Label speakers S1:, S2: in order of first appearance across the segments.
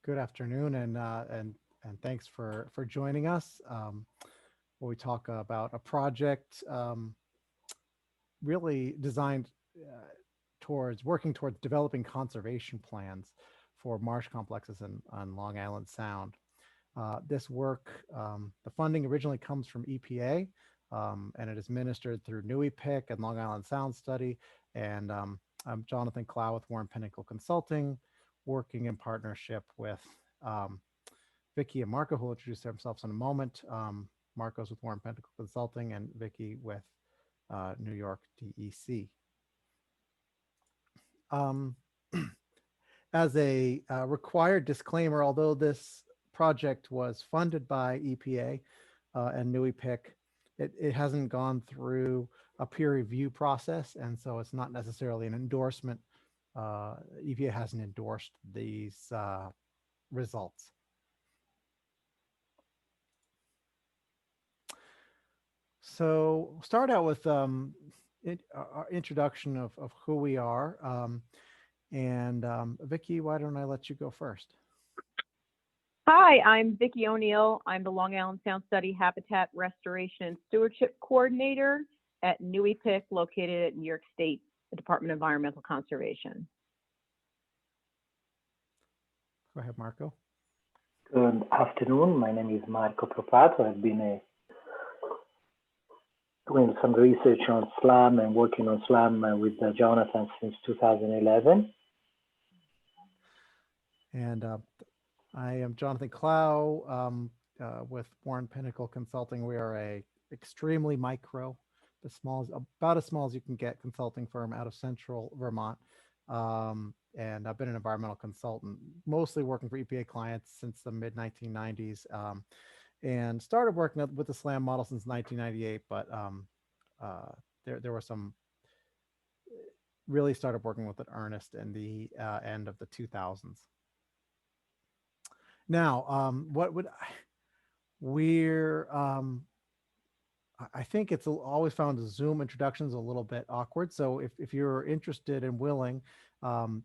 S1: Good afternoon, and thanks for joining us. Where we talk about a project really designed towards working towards developing conservation plans for marsh complexes on Long Island Sound. This work, the funding originally comes from EPA, and it is administered through NEIWPCC and Long Island Sound Study. And I'm Jonathan Clow with Warren Pinnacle Consulting, working in partnership with um, Vicky and Marco, who will introduce themselves in a moment. Marco's with Warren Pinnacle Consulting and Vicky with New York DEC. Um, as a required disclaimer, although this project was funded by EPA and NEWIPIC, it hasn't gone through a peer review process, and so it's not necessarily an endorsement. EPA hasn't endorsed these results. So we'll start out with our introduction of who we are. Vicky, why don't I let you go first?
S2: Hi, I'm Vicki O'Neill. I'm the Long Island Sound Study Habitat Restoration and Stewardship Coordinator at NEWIPIC, located at New York State Department of Environmental Conservation.
S1: Go ahead, Marco.
S3: Good afternoon. My name is Marco Propato. I've been doing some research on SLAM and working on SLAM with Jonathan since 2011.
S1: And I am Jonathan Clow with Warren Pinnacle Consulting. We are a extremely micro, about as small as you can get consulting firm out of central Vermont. And I've been an environmental consultant, mostly working for EPA clients since the mid 1990s, and started working with the SLAM model since 1998. But there were some, really started working with it earnest in the end of the 2000s. Now, I think it's always found the Zoom introductions a little bit awkward. So if you're interested and willing,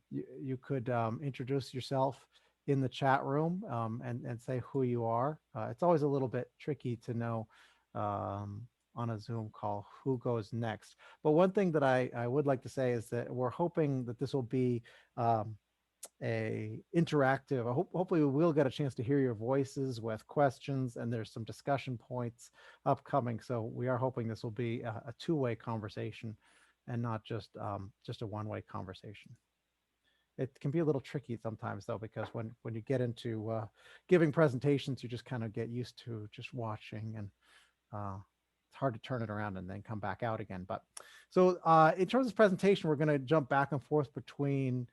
S1: you could introduce yourself in the chat room and say who you are. It's always a little bit tricky to know on a Zoom call who goes next. But one thing that I would like to say is that we're hoping that this will be a interactive. Hopefully we will get a chance to hear your voices with questions, and there's some discussion points upcoming. So we are hoping this will be a two-way conversation and not just a one-way conversation. It can be a little tricky sometimes though, because when you get into giving presentations, you just kind of get used to just watching, and it's hard to turn it around and then come back out again. But so in terms of presentation, we're going to jump back and forth between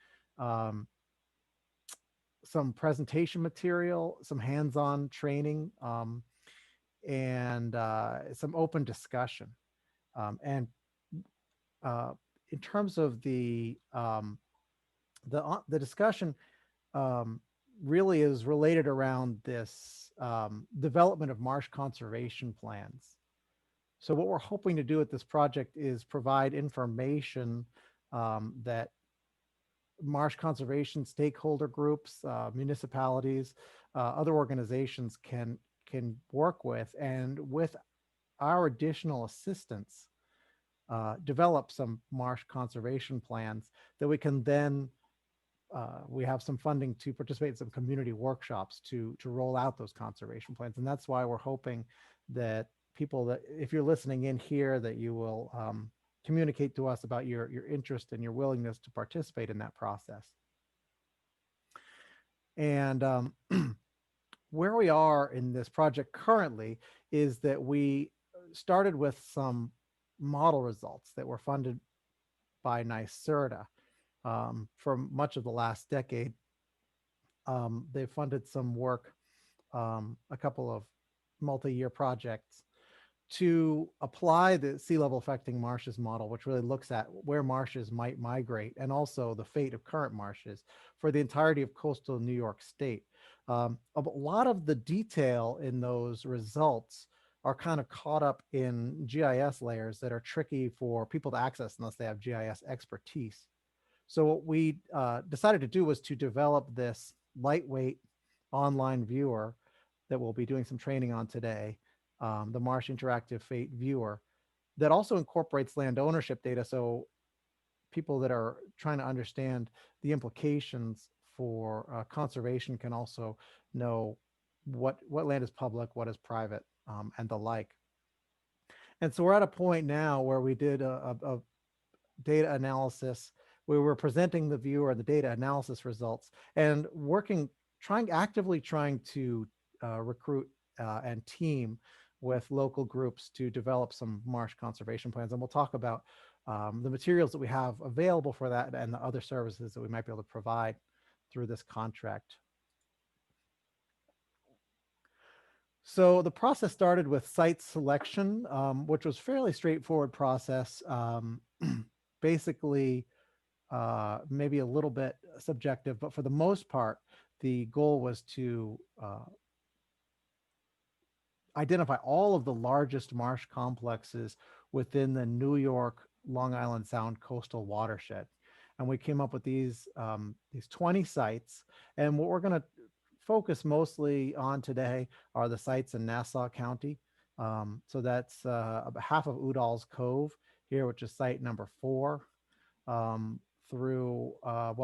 S1: some presentation material, some hands-on training, and some open discussion. And in terms of the discussion really is related around this development of marsh conservation plans. So what we're hoping to do with this project is provide information that marsh conservation stakeholder groups, municipalities, other organizations can work with, and with our additional assistance, develop some marsh conservation plans that we can then, we have some funding to participate in some community workshops to roll out those conservation plans. And that's why we're hoping that people, that if you're listening in here, that you will communicate to us about your interest and your willingness to participate in that process. And where we are in this project currently is that we started with some model results that were funded by NYSERDA for much of the last decade. They funded some work, a couple of multi-year projects to apply the sea level affecting marshes model, which really looks at where marshes might migrate and also the fate of current marshes for the entirety of coastal New York State. A lot of the detail in those results are kind of caught up in GIS layers that are tricky for people to access unless they have GIS expertise. So what we decided to do was to develop this lightweight online viewer that we'll be doing some training on today, the Marsh Interactive Fate Viewer, that also incorporates land ownership data. So people that are trying to understand the implications for conservation can also know what land is public, what is private, and the like. And so we're at a point now where we did a data analysis. We were presenting the viewer the data analysis results and actively trying to recruit and team with local groups to develop some marsh conservation plans. And we'll talk about the materials that we have available for that and the other services that we might be able to provide through this contract. So the process started with site selection, which was fairly straightforward process. Basically, maybe a little bit subjective, but for the most part, the goal was to identify all of the largest marsh complexes within the New York, Long Island Sound coastal watershed. And we came up with these 20 sites. And what we're going to focus mostly on today are the sites in Nassau County. So that's about half of Udall's Cove here, which is site number 4, through,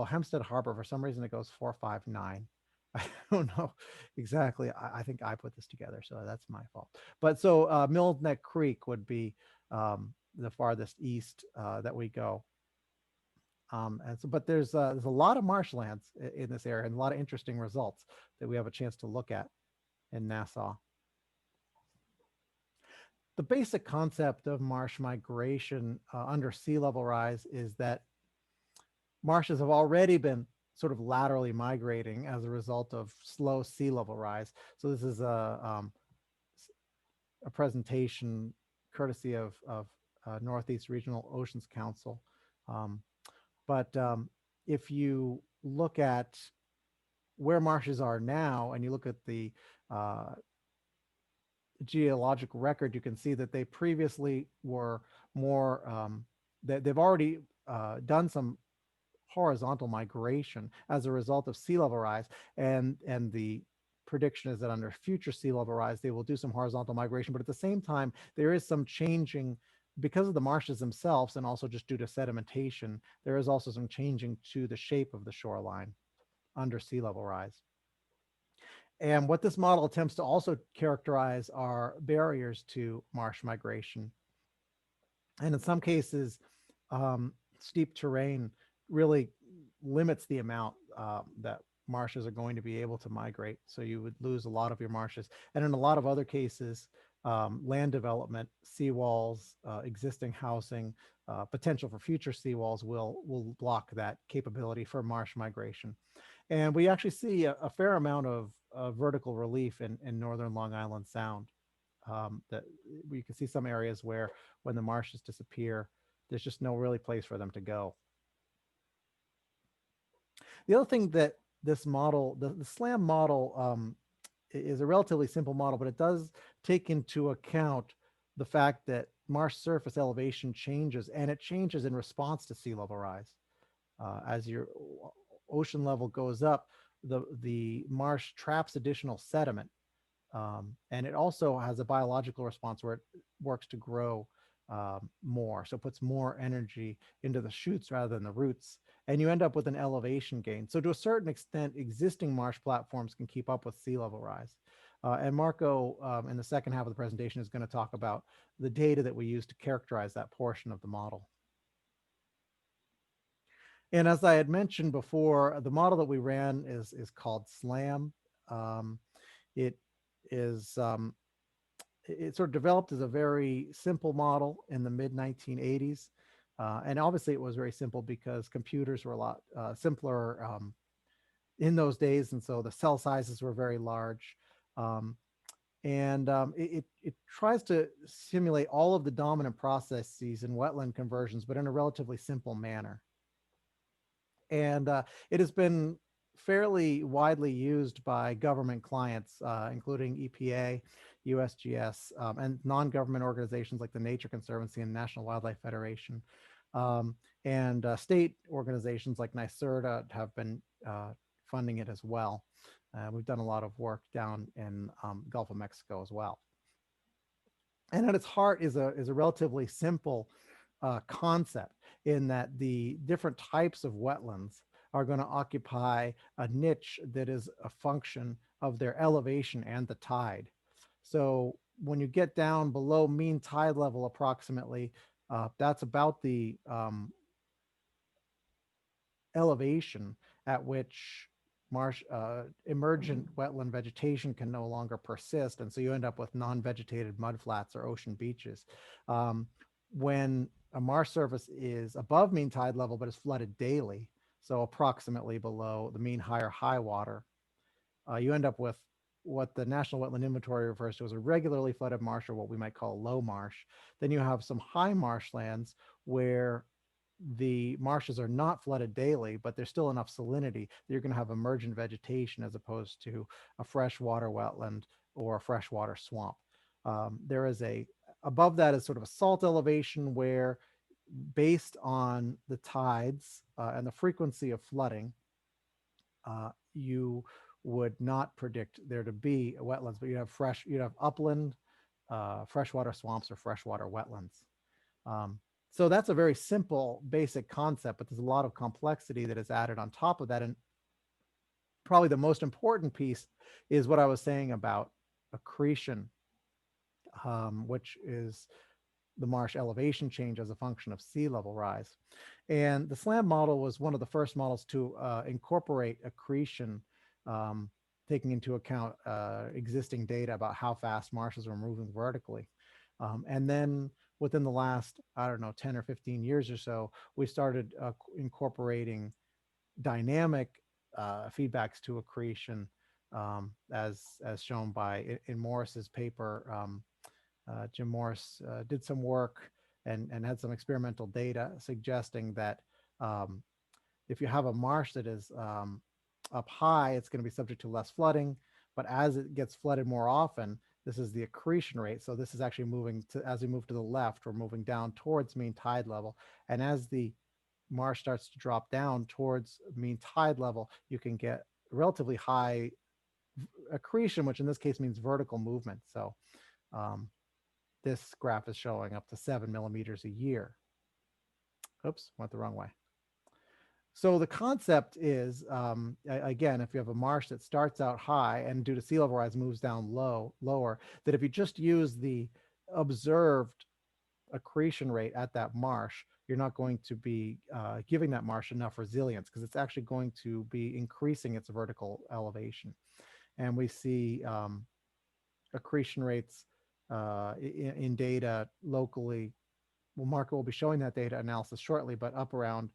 S1: Hempstead Harbor. For some reason, it goes 459. I don't know exactly. I think I put this together, so that's my fault. But so Mill Neck Creek would be the farthest east that we go. And so, but there's a lot of marshlands in this area and a lot of interesting results that we have a chance to look at in Nassau. The basic concept of marsh migration under sea level rise is that marshes have already been sort of laterally migrating as a result of slow sea level rise. So this is a presentation courtesy of Northeast Regional Oceans Council. But if you look at where marshes are now and you look at the geologic record, you can see that they previously were more, they've already done some horizontal migration as a result of sea level rise. And the prediction is that under future sea level rise, they will do some horizontal migration. But at the same time, there is some changing because of the marshes themselves, and also just due to sedimentation, there is also some changing to the shape of the shoreline under sea level rise. And what this model attempts to also characterize are barriers to marsh migration. And in some cases, steep terrain really limits the amount that marshes are going to be able to migrate. So you would lose a lot of your marshes. And in a lot of other cases, land development, seawalls, existing housing, potential for future seawalls will block that capability for marsh migration. And we actually see a fair amount of vertical relief in northern Long Island Sound. That we can see some areas where when the marshes disappear, there's just no really place for them to go. The other thing that this model, the SLAM model, is a relatively simple model, but it does take into account the fact that marsh surface elevation changes, and it changes in response to sea level rise. As your ocean level goes up, the marsh traps additional sediment, and it also has a biological response where it works to grow more, so it puts more energy into the shoots rather than the roots, and you end up with an elevation gain. So to a certain extent, existing marsh platforms can keep up with sea level rise. And Marco, in the second half of the presentation, is going to talk about the data that we use to characterize that portion of the model. And as I had mentioned before, the model that we ran is called SLAM. It is it sort of developed as a very simple model in the mid 1980s. And obviously it was very simple because computers were a lot simpler in those days. And so the cell sizes were very large. It tries to simulate all of the dominant processes in wetland conversions, but in a relatively simple manner. And it has been fairly widely used by government clients, including EPA, USGS, and non-government organizations like the Nature Conservancy and National Wildlife Federation. And state organizations like NYSERDA have been funding it as well. We've done a lot of work down in Gulf of Mexico as well. And at its heart is a relatively simple concept, in that the different types of wetlands are going to occupy a niche that is a function of their elevation and the tide. So when you get down below mean tide level approximately, that's about the elevation at which emergent wetland vegetation can no longer persist. And so you end up with non-vegetated mudflats or ocean beaches. When a marsh surface is above mean tide level, but is flooded daily, so approximately below the mean high water, you end up with what the National Wetland Inventory refers to as a regularly flooded marsh, or what we might call low marsh. Then you have some high marshlands where the marshes are not flooded daily, but there's still enough salinity that you're going to have emergent vegetation as opposed to a freshwater wetland or a freshwater swamp. There is above that is sort of a salt elevation where, based on the tides and the frequency of flooding, you would not predict there to be wetlands, but you'd have upland, freshwater swamps, or freshwater wetlands. So that's a very simple, basic concept, but there's a lot of complexity that is added on top of that. And probably the most important piece is what I was saying about accretion, which is the marsh elevation change as a function of sea level rise. And the SLAM model was one of the first models to incorporate accretion, taking into account existing data about how fast marshes were moving vertically. And then within the last, 10 or 15 years or so, we started incorporating dynamic feedbacks to accretion, as shown by in Morris's paper. Jim Morris did some work and had some experimental data suggesting that if you have a marsh that is up high, it's going to be subject to less flooding, but as it gets flooded more often, this is the accretion rate. So this is actually moving to, as we move to the left, we're moving down towards mean tide level. And as the marsh starts to drop down towards mean tide level, you can get relatively high accretion, which in this case means vertical movement. So this graph is showing up to 7 millimeters a year. Oops, went the wrong way. So the concept is, again, if you have a marsh that starts out high and due to sea level rise moves down lower, that if you just use the observed accretion rate at that marsh, you're not going to be giving that marsh enough resilience, because it's actually going to be increasing its vertical elevation. And we see accretion rates in data locally. Well, Marco will be showing that data analysis shortly, but up around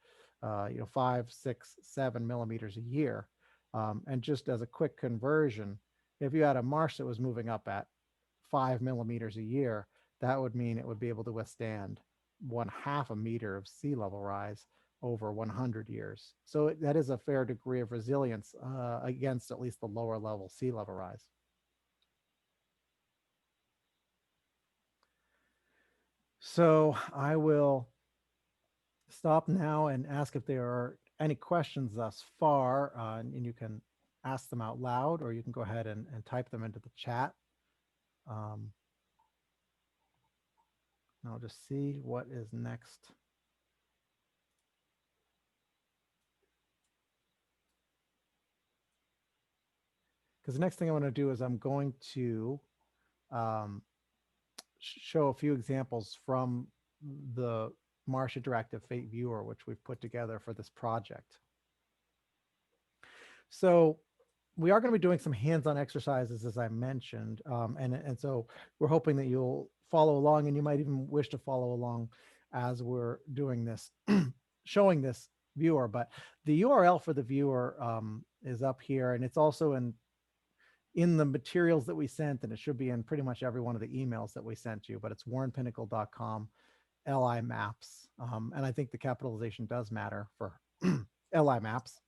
S1: 5, 6, 7 millimeters a year. And just as a quick conversion, if you had a marsh that was moving up at 5 millimeters a year, that would mean it would be able to withstand 1/2 a meter of sea level rise over 100 years. So that is a fair degree of resilience against at least the lower level sea level rise. So I will stop now and ask if there are any questions thus far, and you can ask them out loud, or you can go ahead and type them into the chat. And I'll just see what is next. Because the next thing I want to do is I'm going to show a few examples from the Marsh Interactive Fate Viewer, which we've put together for this project. So we are going to be doing some hands-on exercises, as I mentioned, and so we're hoping that you'll follow along, and you might even wish to follow along as we're doing this, showing this viewer. But the URL for the viewer is up here, and it's also in the materials that we sent, and it should be in pretty much every one of the emails that we sent you, but it's warrenpinnacle.com LI maps. And I think the capitalization does matter for LI maps.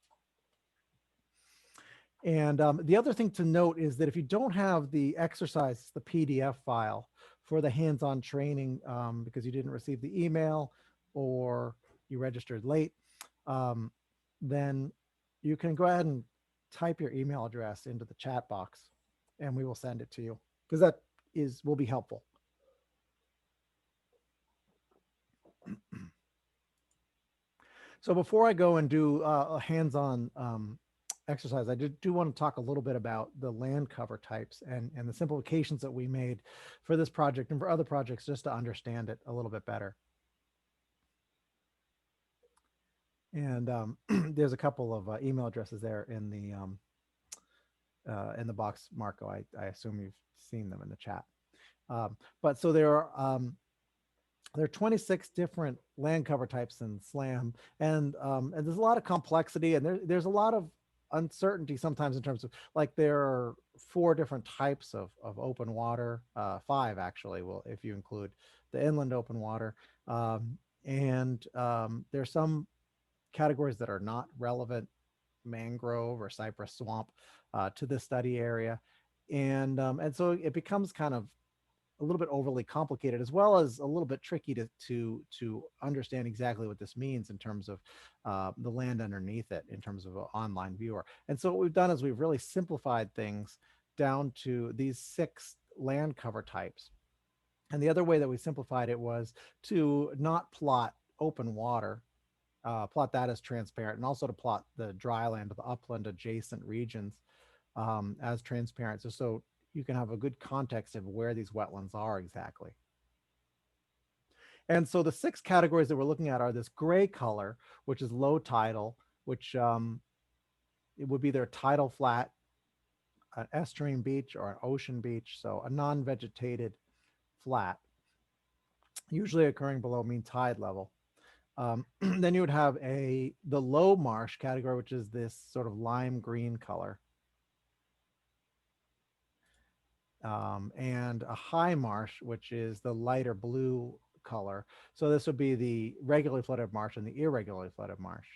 S1: And the other thing to note is that if you don't have the exercise, the PDF file for the hands-on training, because you didn't receive the email or you registered late, then you can go ahead and type your email address into the chat box and we will send it to you, because that will be helpful. So before I go and do a hands-on exercise, I do want to talk a little bit about the land cover types and the simplifications that we made for this project and for other projects, just to understand it a little bit better. And there's a couple of email addresses there in the box, Marco. I assume you've seen them in the chat. But so there are 26 different land cover types in SLAM, and there's a lot of complexity, and there's a lot of uncertainty sometimes in terms of, like, there are 4 different types of open water, 5 actually, well, if you include the inland open water, and there's some categories that are not relevant, mangrove or cypress swamp, to this study area, and so it becomes kind of a little bit overly complicated, as well as a little bit tricky to understand exactly what this means in terms of the land underneath it, in terms of an online viewer. And so what we've done is we've really simplified things down to these 6 land cover types. And the other way that we simplified it was to not plot open water, plot that as transparent, and also to plot the dry land, the upland adjacent regions as transparent. So you can have a good context of where these wetlands are exactly. And so the 6 categories that we're looking at are this gray color, which is low tidal, which it would be their tidal flat, an estuarine beach or an ocean beach, so a non-vegetated flat, usually occurring below mean tide level. Then you would have the low marsh category, which is this sort of lime green color. And a high marsh, which is the lighter blue color. So this would be the regularly flooded marsh and the irregularly flooded marsh.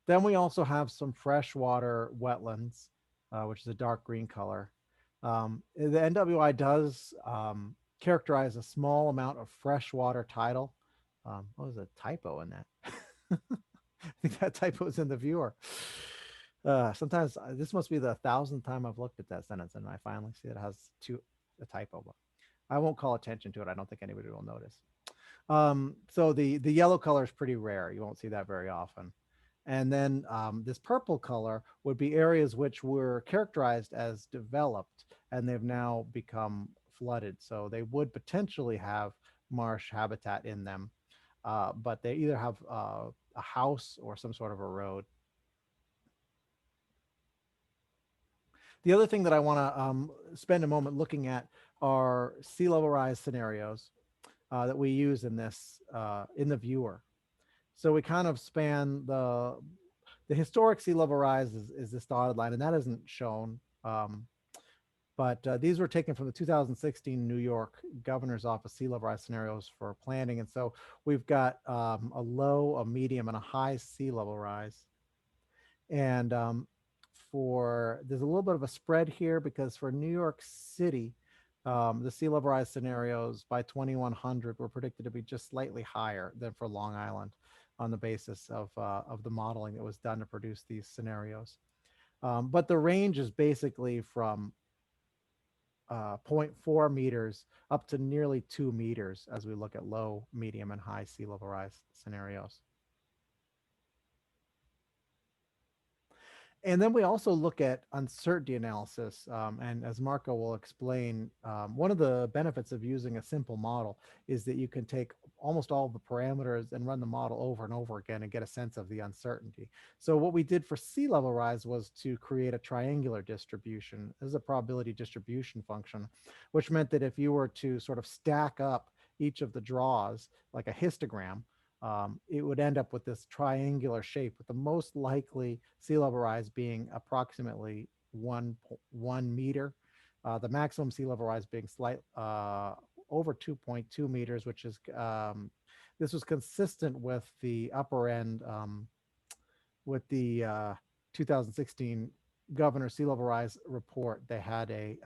S1: Then we also have some freshwater wetlands, which is a dark green color. The NWI does characterize a small amount of freshwater tidal. What was a typo in that? I think that typo is in the viewer. Sometimes this must be the 1,000th time I've looked at that sentence, and I finally see it has a typo, but I won't call attention to it. I don't think anybody will notice. So the yellow color is pretty rare. You won't see that very often. And then this purple color would be areas which were characterized as developed, and they've now become flooded. So they would potentially have marsh habitat in them, but they either have a house or some sort of a road. The other thing that I want to spend a moment looking at are sea level rise scenarios that we use in this in the viewer. So we kind of span the historic sea level rise is this dotted line, and that isn't shown. But these were taken from the 2016 New York Governor's Office sea level rise scenarios for planning. And so we've got a low, a medium, and a high sea level rise. And there's a little bit of a spread here, because for New York City, the sea level rise scenarios by 2100 were predicted to be just slightly higher than for Long Island, on the basis of the modeling that was done to produce these scenarios. But the range is basically from 0.4 meters up to nearly 2 meters as we look at low, medium, and high sea level rise scenarios. And then we also look at uncertainty analysis. And as Marco will explain, one of the benefits of using a simple model is that you can take almost all of the parameters and run the model over and over again and get a sense of the uncertainty. So what we did for sea level rise was to create a triangular distribution. This is a probability distribution function, which meant that if you were to sort of stack up each of the draws like a histogram, it would end up with this triangular shape, with the most likely sea level rise being approximately 1 meter, the maximum sea level rise being over 2.2 meters, which is this was consistent with the upper end with the 2016 Governor Sea Level Rise report. They had a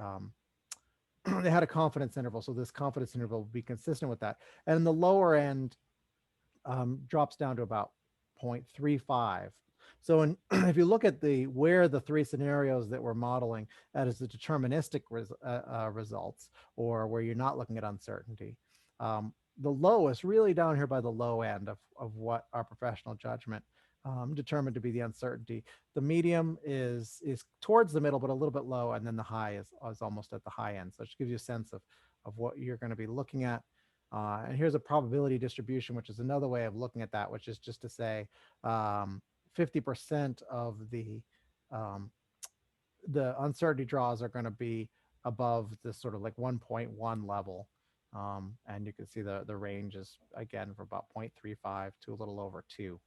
S1: they had a confidence interval, so this confidence interval will be consistent with that. And the lower end drops down to about 0.35. So if you look at where the three scenarios that we're modeling, that is the deterministic results, or where you're not looking at uncertainty. The low is really down here by the low end of what our professional judgment determined to be the uncertainty. The medium is towards the middle, but a little bit low, and then the high is almost at the high end. So it just gives you a sense of what you're going to be looking at. And here's a probability distribution, which is another way of looking at that, which is just to say 50% of um, the uncertainty draws are going to be above this sort of like 1.1 level. And you can see the range is, again, from about 0.35 to a little over 2.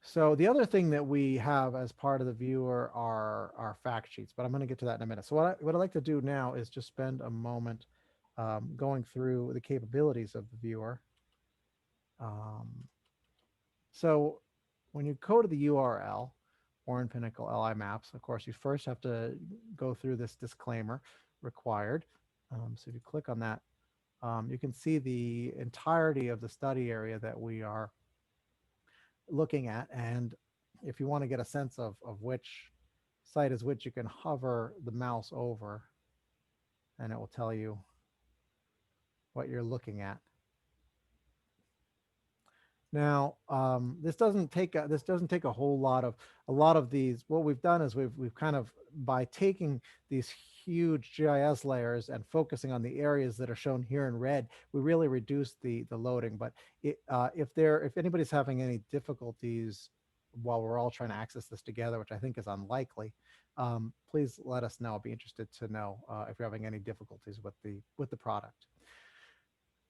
S1: So the other thing that we have as part of the viewer are our fact sheets, but I'm going to get to that in a minute. So what I'd like to do now is just spend a moment going through the capabilities of the viewer. So when you go to the URL, Warren Pinnacle LI Maps, of course, you first have to go through this disclaimer required. So if you click on that, you can see the entirety of the study area that we are looking at. And if you want to get a sense of which site is which, you can hover the mouse over and it will tell you what you're looking at. Now, this doesn't take a whole lot of these. What we've done is we've kind of, by taking these huge GIS layers and focusing on the areas that are shown here in red, we really reduce the loading. But if anybody's having any difficulties while we're all trying to access this together, which I think is unlikely, please let us know. I'll be interested to know if you're having any difficulties with the product.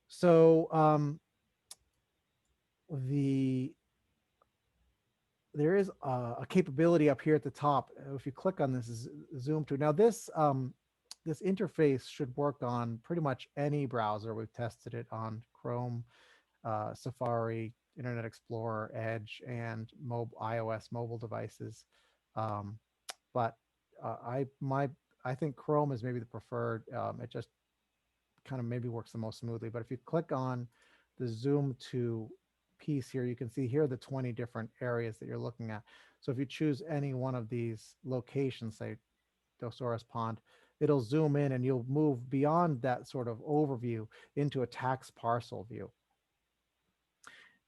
S1: So there is a capability up here at the top. If you click on this zoom to, now this interface should work on pretty much any browser. We've tested it on Chrome, Safari, Internet Explorer, Edge, and iOS mobile devices. But I think Chrome is maybe the preferred. It just kind of maybe works the most smoothly. But if you click on the zoom to piece here, you can see here are the 20 different areas that you're looking at. So if you choose any one of these locations, say Dosaurus Pond, it'll zoom in and you'll move beyond that sort of overview into a tax parcel view.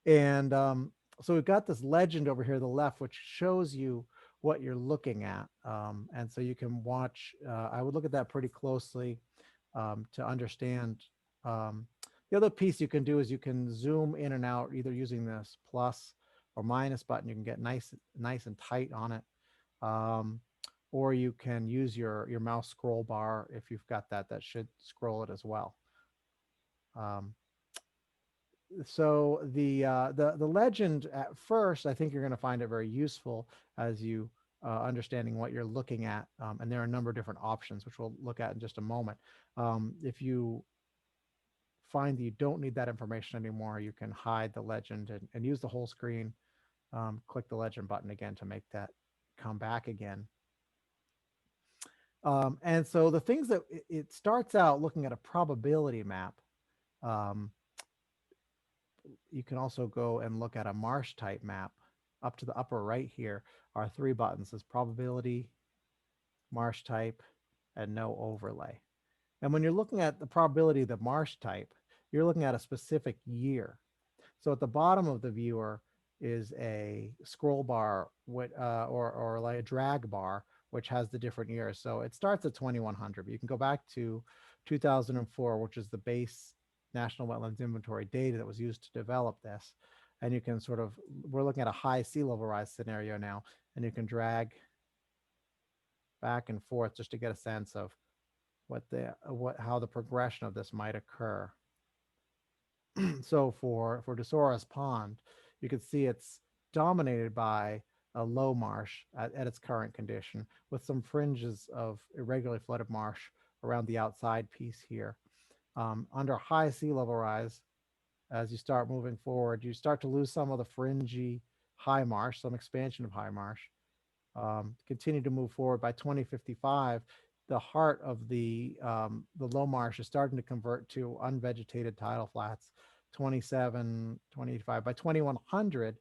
S1: And so we've got this legend over here to the left, which shows you what you're looking at. And so you can watch, I would look at that pretty closely to understand. The other piece you can do is you can zoom in and out either using this plus or minus button. You can get nice and tight on it. Or you can use your mouse scroll bar. If you've got that should scroll it as well. So the legend at first, I think you're going to find it very useful as you understanding what you're looking at. And there are a number of different options, which we'll look at in just a moment. If you find that you don't need that information anymore, you can hide the legend and use the whole screen. Click the legend button again to make that come back again. And so the things that it starts out looking at a probability map. You can also go and look at a Marsh type map. Up to the upper right here are 3 buttons. There's probability, Marsh type, and no overlay. And when you're looking at the probability of the Marsh type, you're looking at a specific year. So at the bottom of the viewer is a scroll bar with, or like a drag bar, which has the different years. So it starts at 2100, but you can go back to 2004, which is the base National Wetlands Inventory data that was used to develop this. And you can sort of, we're looking at a high sea level rise scenario now, and you can drag back and forth just to get a sense of how the progression of this might occur. So for Dosaurus Pond, you can see it's dominated by a low marsh at its current condition, with some fringes of irregularly flooded marsh around the outside piece here. Under high sea level rise, as you start moving forward, you start to lose some of the fringy high marsh, some expansion of high marsh. Continue to move forward. By 2055, the heart of the low marsh is starting to convert to unvegetated tidal flats. 27, 25 by 2100,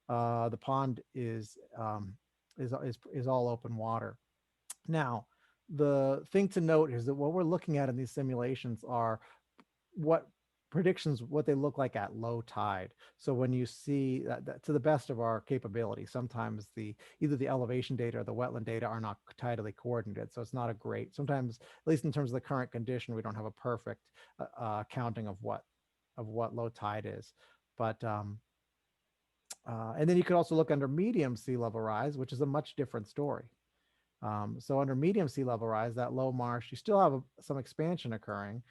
S1: the pond is all open water. Now, the thing to note is that what we're looking at in these simulations are what predictions, what they look like at low tide. So when you see that to the best of our capability, sometimes either the elevation data or the wetland data are not tidally coordinated. So it's not a great, sometimes, at least in terms of the current condition, we don't have a perfect counting of what low tide is. But and then you could also look under medium sea level rise, which is a much different story. So under medium sea level rise, that low marsh, you still have some expansion occurring.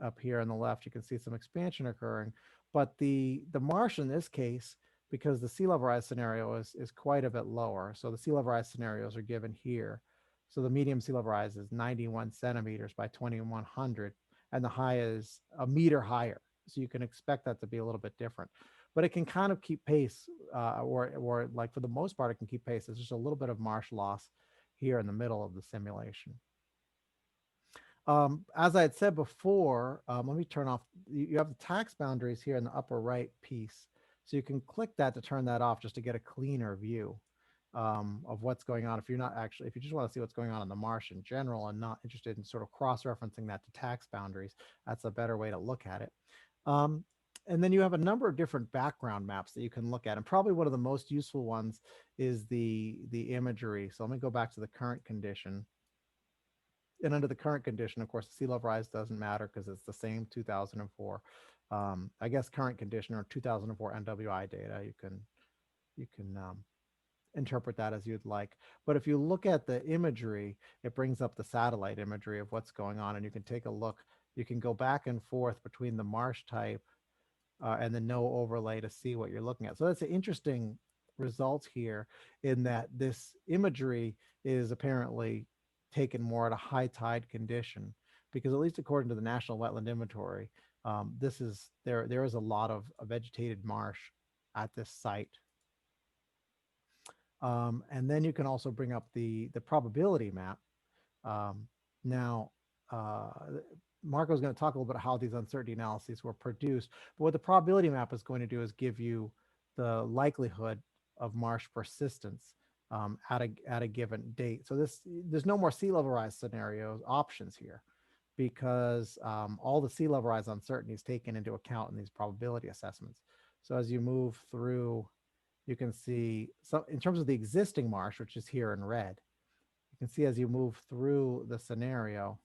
S1: Up here on the left, you can see some expansion occurring, but the marsh in this case, because the sea level rise scenario is quite a bit lower. So the sea level rise scenarios are given here. So the medium sea level rise is 91 centimeters by 2100, and the high is a meter higher. So you can expect that to be a little bit different, but it can kind of keep pace, or like for the most part, it can keep pace. There's just a little bit of marsh loss here in the middle of the simulation. As I had said before, let me turn off, you have the tax boundaries here in the upper right piece. So you can click that to turn that off just to get a cleaner view of what's going on. If you're not actually, if you just want to see what's going on in the marsh in general and not interested in sort of cross-referencing that to tax boundaries, that's a better way to look at it. And then you have a number of different background maps that you can look at. And probably one of the most useful ones is the imagery. So let me go back to the current condition. And under the current condition, of course, the sea level rise doesn't matter because it's the same 2004. I guess current condition or 2004 NWI data, you can interpret that as you'd like. But if you look at the imagery, it brings up the satellite imagery of what's going on, and you can take a look. You can go back and forth between the marsh type and the no overlay to see what you're looking at. So that's an interesting result here in that this imagery is apparently taken more at a high tide condition, because at least according to the National Wetland Inventory, there is a lot of vegetated marsh at this site. And then you can also bring up the probability map. Now, Marco's going to talk a little bit how these uncertainty analyses were produced, but what the probability map is going to do is give you the likelihood of marsh persistence at a given date. So there's no more sea level rise scenarios options here, because all the sea level rise uncertainty is taken into account in these probability assessments. So as you move through, you can see, so in terms of the existing marsh, which is here in red, you can see as you move through the scenario,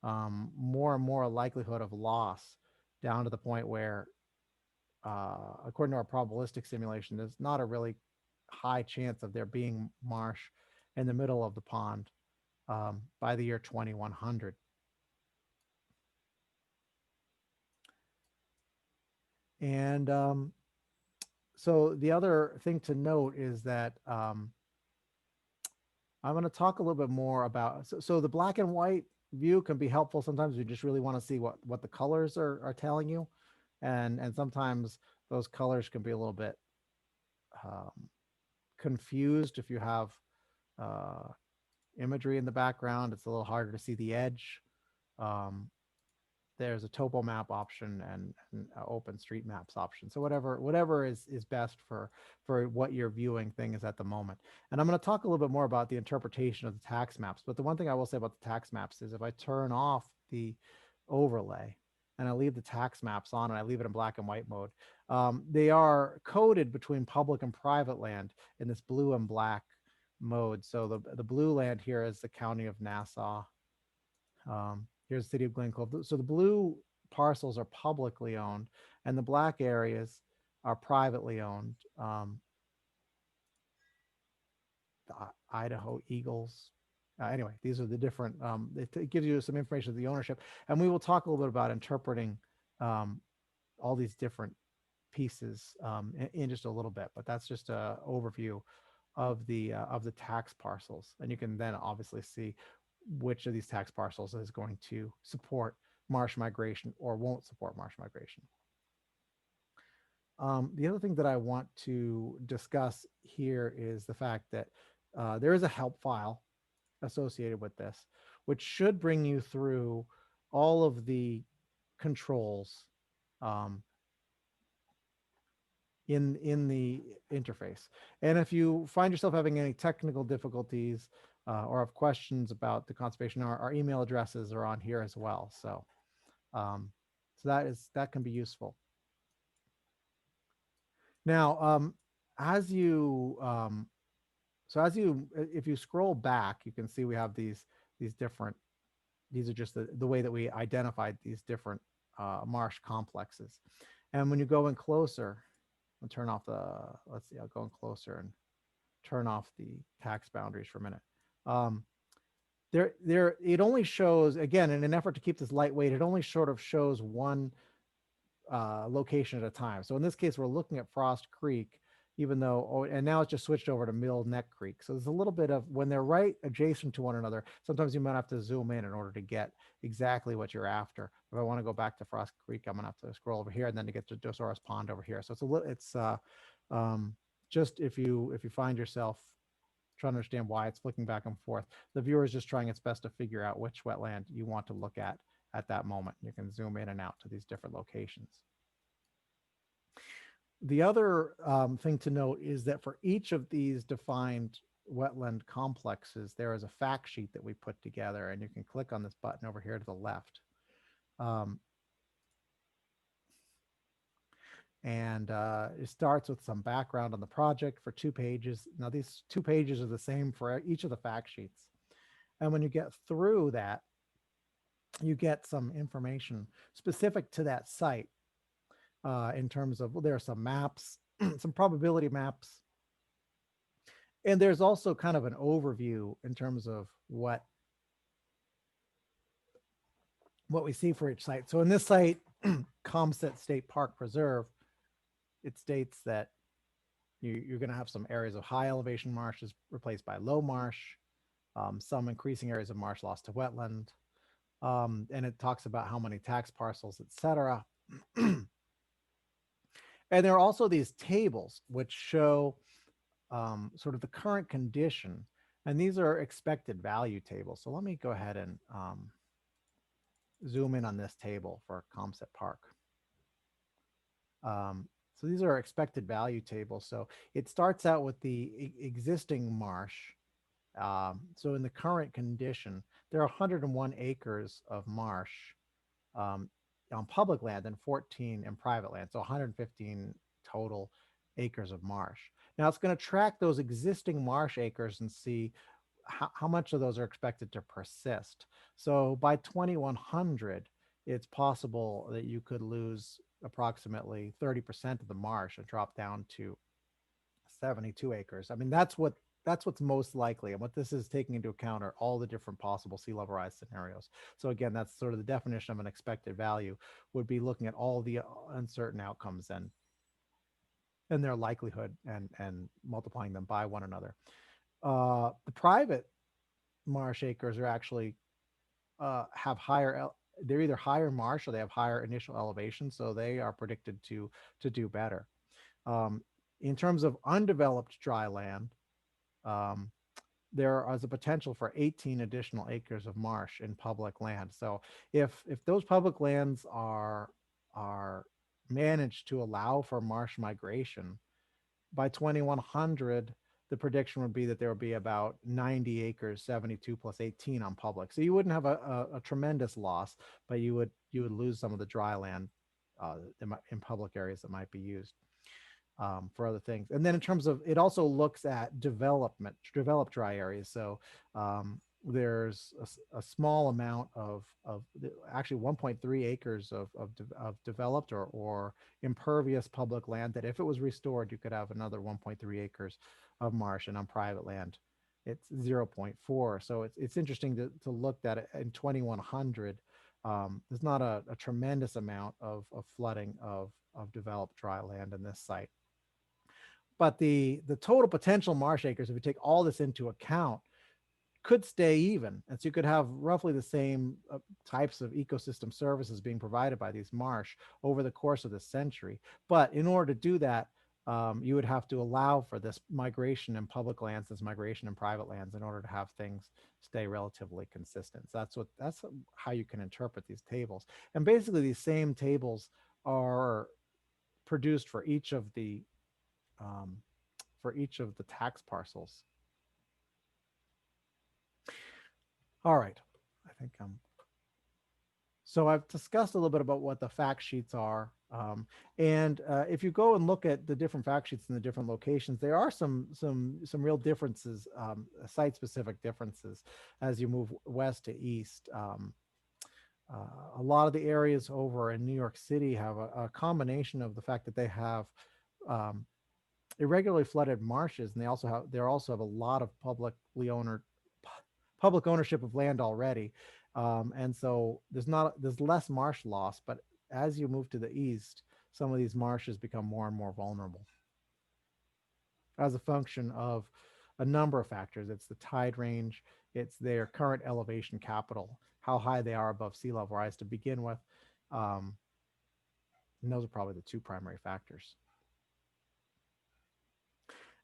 S1: more and more likelihood of loss, down to the point where, according to our probabilistic simulation, there's not a really high chance of there being marsh in the middle of the pond by the year 2100. And so the other thing to note is that I'm going to talk a little bit more about, so the black and white view can be helpful. Sometimes you just really want to see what the colors are telling you. And sometimes those colors can be a little bit confused if you have imagery in the background. It's a little harder to see the edge. There's a topo map option and open street maps option. So whatever is best for what your viewing thing is at the moment. And I'm going to talk a little bit more about the interpretation of the tax maps. But the one thing I will say about the tax maps is if I turn off the overlay and I leave the tax maps on and I leave it in black and white mode, they are coded between public and private land in this blue and black mode. So the blue land here is the county of Nassau. Here's the city of Glen Cove. So the blue parcels are publicly owned and the black areas are privately owned. The Idaho Eagles. Anyway, these are the different, it gives you some information of the ownership. And we will talk a little bit about interpreting all these different pieces in just a little bit, but that's just an overview of the tax parcels. And you can then obviously see which of these tax parcels is going to support marsh migration or won't support marsh migration. The other thing that I want to discuss here is the fact that there is a help file associated with this, which should bring you through all of the controls um, in the interface. And if you find yourself having any technical difficulties or have questions about the conservation, our email addresses are on here as well. Um, so that can be useful. Now, as you if you scroll back, you can see we have these different. These are just the way that we identified these different marsh complexes. And when you go in closer, I'll turn off the. Let's see. I'll go in closer and turn off the tax boundaries for a minute. It only shows, again, in an effort to keep this lightweight, it only sort of shows one location at a time. So in this case, we're looking at Frost Creek, even though, and now it's just switched over to Mill Neck Creek. So there's a little bit of, when they're right adjacent to one another, sometimes you might have to zoom in order to get exactly what you're after. If I want to go back to Frost Creek, I'm gonna have to scroll over here and then to get to Dosaurus Pond over here. So it's a little, just if you find yourself trying to understand why it's flicking back and forth, the viewer is just trying its best to figure out which wetland you want to look at that moment. You can zoom in and out to these different locations. The other thing to note is that for each of these defined wetland complexes, there is a fact sheet that we put together, and you can click on this button over here to the left. It starts with some background on the project for 2 pages. Now, these 2 pages are the same for each of the fact sheets. And when you get through that, you get some information specific to that site in terms of, well, there are some maps, some probability maps. And there's also kind of an overview in terms of what we see for each site. So in this site, Comset State Park Preserve, it states that you're going to have some areas of high elevation marshes replaced by low marsh, some increasing areas of marsh lost to wetland. And it talks about how many tax parcels, etc. And there are also these tables which show sort of the current condition. And these are expected value tables. So let me go ahead and zoom in on this table for Comset Park. So these are expected value tables. So it starts out with the existing marsh. So in the current condition, there are 101 acres of marsh on public land and 14 in private land. So 115 total acres of marsh. Now it's going to track those existing marsh acres and see how much of those are expected to persist. So by 2100, it's possible that you could lose approximately 30% of the marsh and drop down to 72 acres. I mean, that's what's most likely. And what this is taking into account are all the different possible sea level rise scenarios. So again, that's sort of the definition of an expected value, would be looking at all the uncertain outcomes and their likelihood and multiplying them by one another. The private marsh acres are actually have higher, they're either higher marsh or they have higher initial elevation, so they are predicted to do better. In terms of undeveloped dry land, there is a potential for 18 additional acres of marsh in public land. So if those public lands are managed to allow for marsh migration, by 2100, the prediction would be that there would be about 90 acres, 72 plus 18 on public. So you wouldn't have a tremendous loss, but you would lose some of the dry land in public areas that might be used for other things. And then in terms of, it also looks at developed dry areas. So there's a small amount of actually 1.3 acres of developed or impervious public land that if it was restored, you could have another 1.3 acres of marsh, and on private land, it's 0.4. So it's interesting to look at it in 2100. There's not a tremendous amount of flooding of developed dry land in this site. But the total potential marsh acres, if you take all this into account, could stay even. And so you could have roughly the same types of ecosystem services being provided by these marsh over the course of the century. But in order to do that, you would have to allow for this migration in public lands, this migration in private lands, in order to have things stay relatively consistent. So that's how you can interpret these tables. And basically, these same tables are produced for each of the tax parcels. All right, I think so I've discussed a little bit about what the fact sheets are. And if you go and look at the different fact sheets in the different locations, there are some real differences, site-specific differences as you move west to east. A lot of the areas over in New York City have a combination of the fact that they have irregularly flooded marshes, and they also have a lot of public ownership of land already. And so there's less marsh loss, but as you move to the east, some of these marshes become more and more vulnerable as a function of a number of factors. It's the tide range, it's their current elevation capital, how high they are above sea level rise to begin with. And those are probably the two primary factors.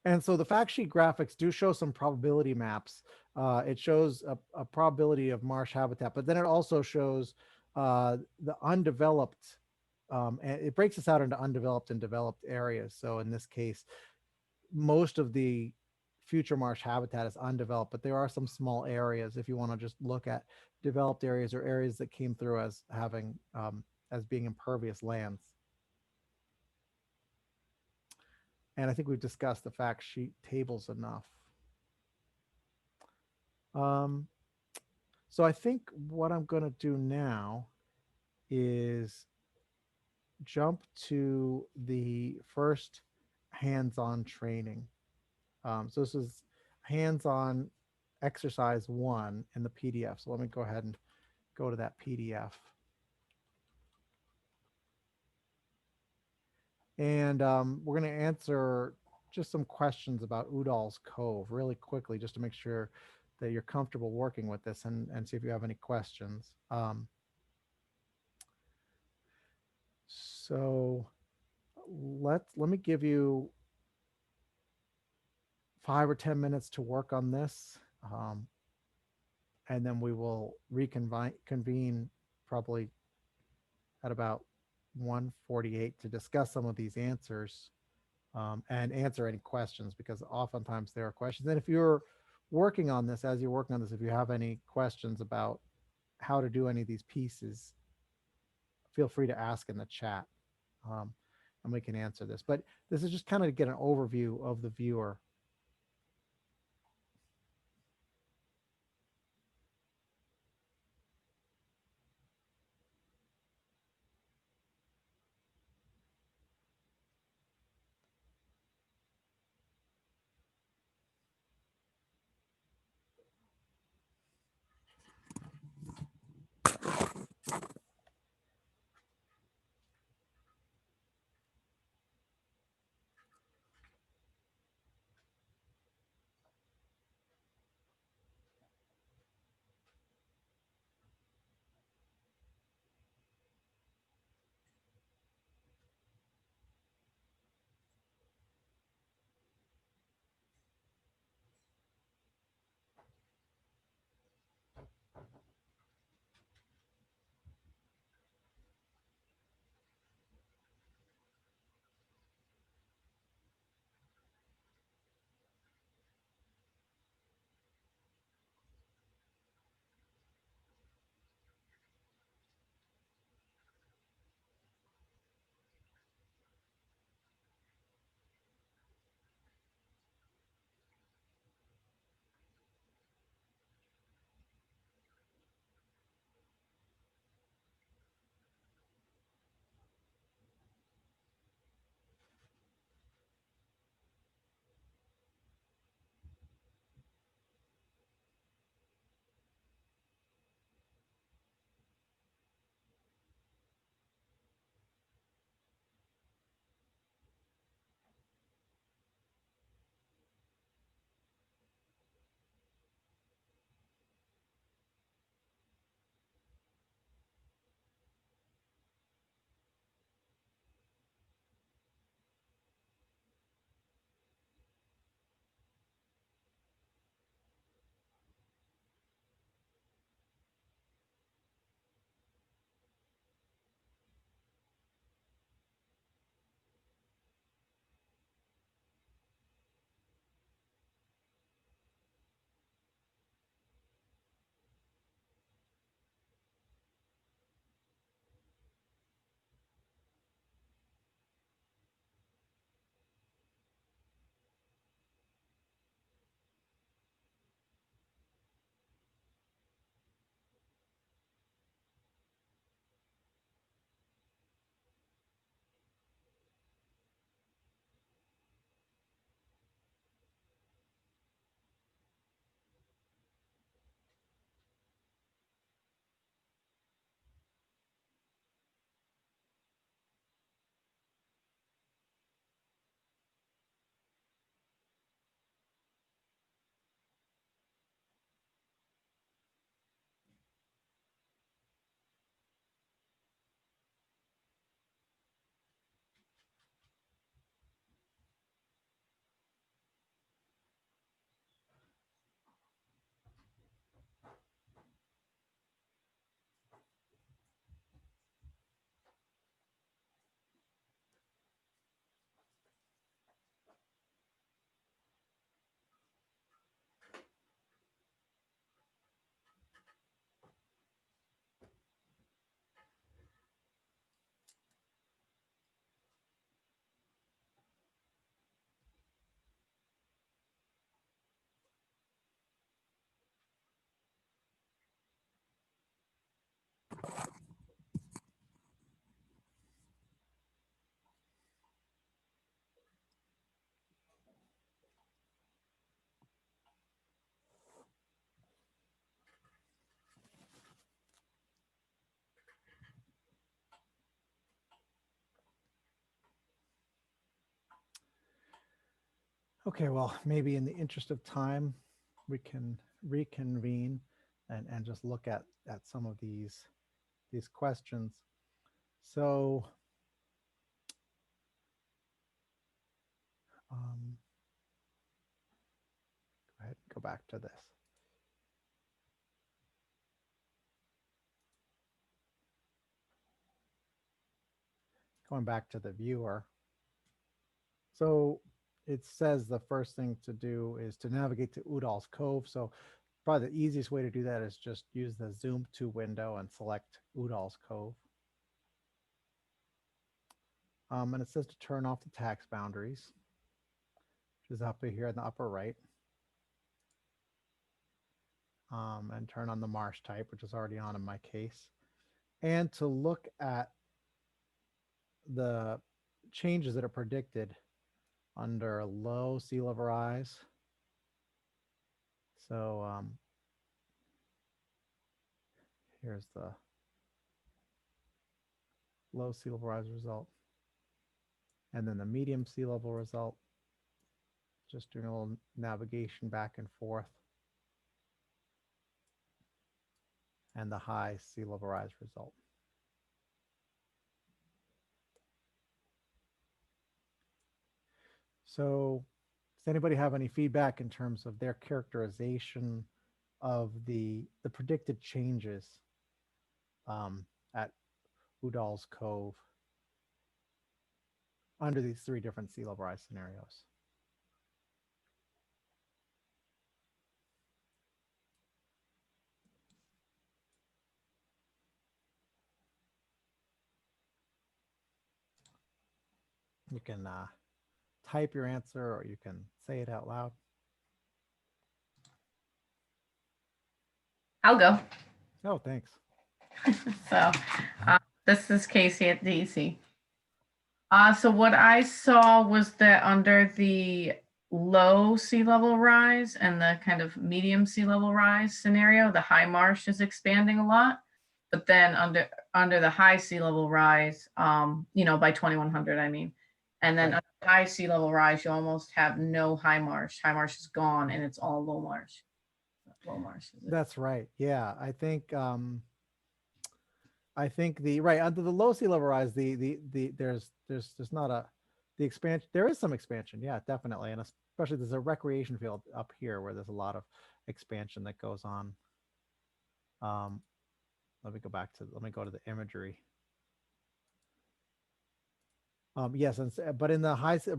S1: And so the fact sheet graphics do show some probability maps. It shows a probability of marsh habitat, but then it also shows the undeveloped, and it breaks us out into undeveloped and developed areas. So in this case, most of the future marsh habitat is undeveloped, but there are some small areas if you want to just look at developed areas or areas that came through as having as being impervious lands. And I think we've discussed the fact sheet tables enough. So I think what I'm going to do now is jump to the first hands-on training. So this is hands-on exercise 1 in the PDF. So let me go ahead and go to that PDF. And we're going to answer just some questions about Udall's Cove really quickly, just to make sure that you're comfortable working with this, and see if you have any questions. So let me give you 5 or 10 minutes to work on this. And then we will convene probably at about 1:48 to discuss some of these answers and answer any questions, because oftentimes there are questions. And if you're working on this, if you have any questions about how to do any of these pieces, feel free to ask in the chat, and we can answer this. But this is just kind of to get an overview of the viewer. Okay, well, maybe in the interest of time, we can reconvene and just look at some of these questions. So go ahead and go back to this. Going back to the viewer. So it says the first thing to do is to navigate to Udall's Cove. So probably the easiest way to do that is just use the zoom to window and select Udall's Cove. And it says to turn off the tax boundaries, which is up here in the upper right. And turn on the Marsh type, which is already on in my case. And to look at the changes that are predicted under low sea level rise. So here's the low sea level rise result. And then the medium sea level result. Just doing a little navigation back and forth. And the high sea level rise result. So does anybody have any feedback in terms of their characterization of the predicted changes at Udall's Cove under these three different sea level rise scenarios? You can type your answer or you can say it out loud.
S4: I'll go.
S1: Oh, thanks.
S4: So this is Casey at DC. So what I saw was that under the low sea level rise and the kind of medium sea level rise scenario, the high marsh is expanding a lot. But then under the high sea level rise, by 2100, I mean, and then
S1: Right.
S4: under high sea level rise, you almost have no high marsh. High marsh is gone, and it's all low marsh. Low marsh.
S1: That's right. Yeah, I think the right under the low sea level rise, there's not the expansion. There is some expansion, yeah, definitely, and especially there's a recreation field up here where there's a lot of expansion that goes on. Let me go to the imagery. Yes, but in the high sea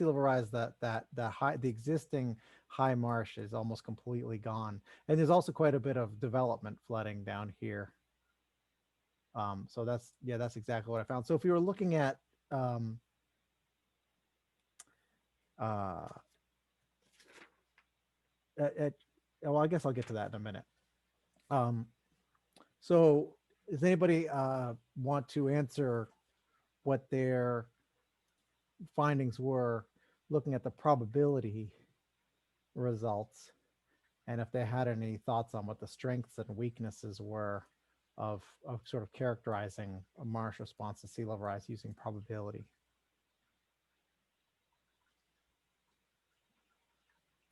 S1: level rise, the existing high marsh is almost completely gone, and there's also quite a bit of development flooding down here. So that's exactly what I found. So if you were looking at well, I guess I'll get to that in a minute. So does anybody want to answer what their findings were looking at the probability results, and if they had any thoughts on what the strengths and weaknesses were of sort of characterizing a marsh response to sea level rise using probability?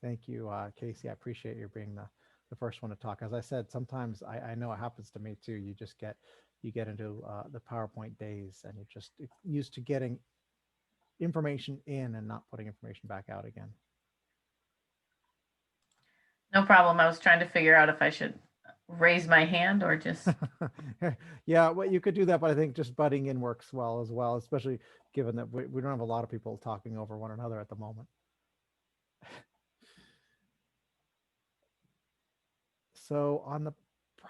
S1: Thank you, Casey. I appreciate you being the first one to talk. As I said, sometimes I know it happens to me too. You just get into the PowerPoint days and you're just used to getting information in and not putting information back out again.
S4: No problem. I was trying to figure out if I should raise my hand or just.
S1: Yeah, well, you could do that, but I think just butting in works well as well, especially given that we don't have a lot of people talking over one another at the moment. So on the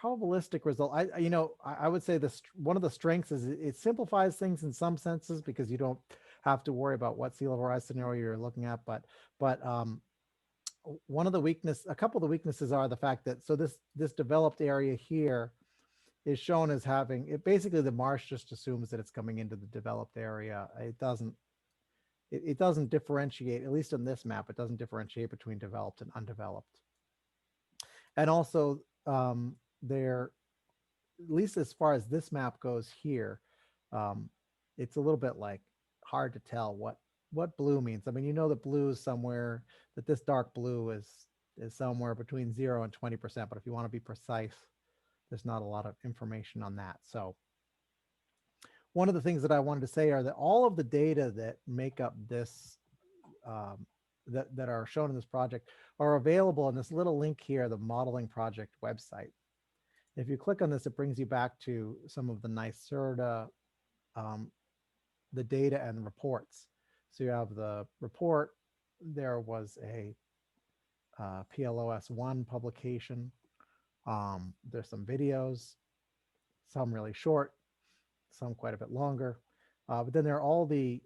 S1: probabilistic result, I would say this one of the strengths is it simplifies things in some senses because you don't have to worry about what sea level rise scenario you're looking at. But one of the a couple of the weaknesses are the fact that this developed area here is shown as having it. Basically, the marsh just assumes that it's coming into the developed area. It doesn't differentiate, at least on this map. It doesn't differentiate between developed and undeveloped. And also, there, at least as far as this map goes here, it's a little bit like hard to tell what what blue means. I mean, you know that blue is somewhere, that this dark blue is somewhere between 0 and 20%, but if you want to be precise, there's not a lot of information on that. So one of the things that I wanted to say are that all of the data that make up this, that are shown in this project are available in this little link here, the modeling project website. If you click on this, it brings you back to some of the NYSERDA, the data and reports. So you have the report. There was a PLOS1 publication. There's some videos, some really short, some quite a bit longer. But then there are all the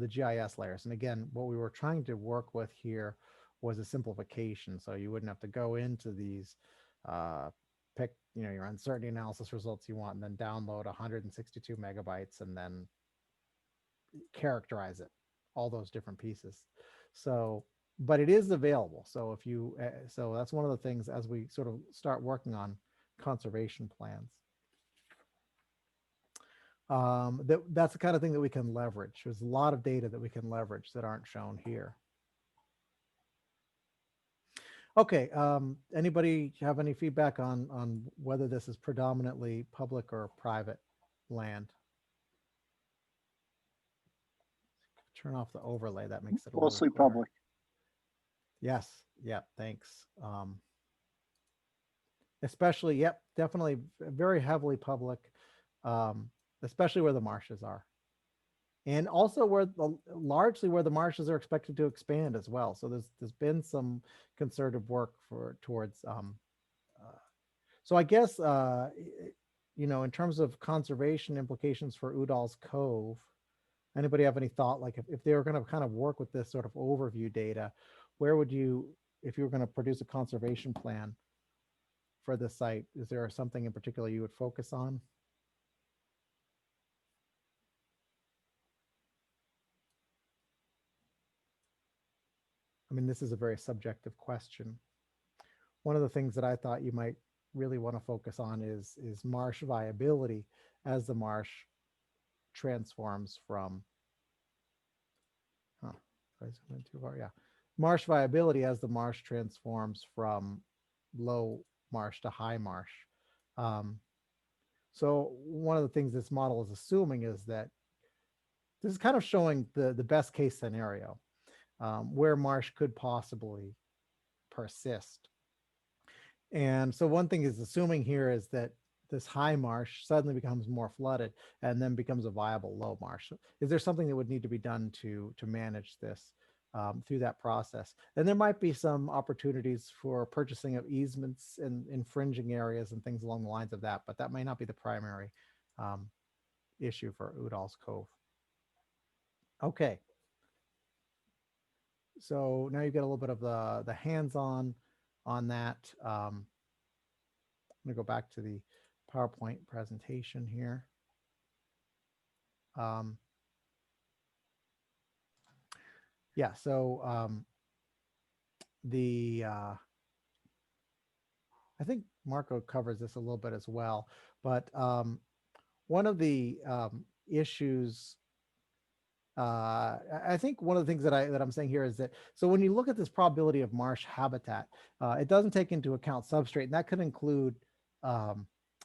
S1: GIS layers. And again, what we were trying to work with here was a simplification. So you wouldn't have to go into these, pick, you know, your uncertainty analysis results you want, and then download 162 megabytes and then characterize it, all those different pieces. So, but it is available. So if you, so that's one of the things as we sort of start working on conservation plans. That's the kind of thing that we can leverage. There's a lot of data that we can leverage that aren't shown here. Okay, anybody have any feedback on whether this is predominantly public or private land? Turn off the overlay, that makes it a
S5: Mostly
S1: little clearer.
S5: public.
S1: Yes, yeah, thanks. Especially, yep, definitely very heavily public, especially where the marshes are. And also where largely where the marshes are expected to expand as well. So there's been some concerted work towards, so I guess, you know, in terms of conservation implications for Udall's Cove, anybody have any thought, like if they were going to kind of work with this sort of overview data, where would you, if you were going to produce a conservation plan for this site, is there something in particular you would focus on? I mean, this is a very subjective question. One of the things that I thought you might really want to focus on is marsh viability as the marsh transforms from, too far, yeah. Marsh viability as the marsh transforms from low marsh to high marsh. So one of the things this model is assuming is that this is kind of showing the best case scenario, where marsh could possibly persist. And so one thing is assuming here is that this high marsh suddenly becomes more flooded and then becomes a viable low marsh. Is there something that would need to be done to manage this through that process? And there might be some opportunities for purchasing of easements in infringing areas and things along the lines of that, but that may not be the primary issue for Udall's Cove. Okay. So now you get a little bit of the hands-on on that. I'm going to go back to the PowerPoint presentation here. Yeah, so I think Marco covers this a little bit as well, but one of the issues, I think one of the things that I'm saying here is that, so when you look at this probability of marsh habitat, it doesn't take into account substrate, and that could include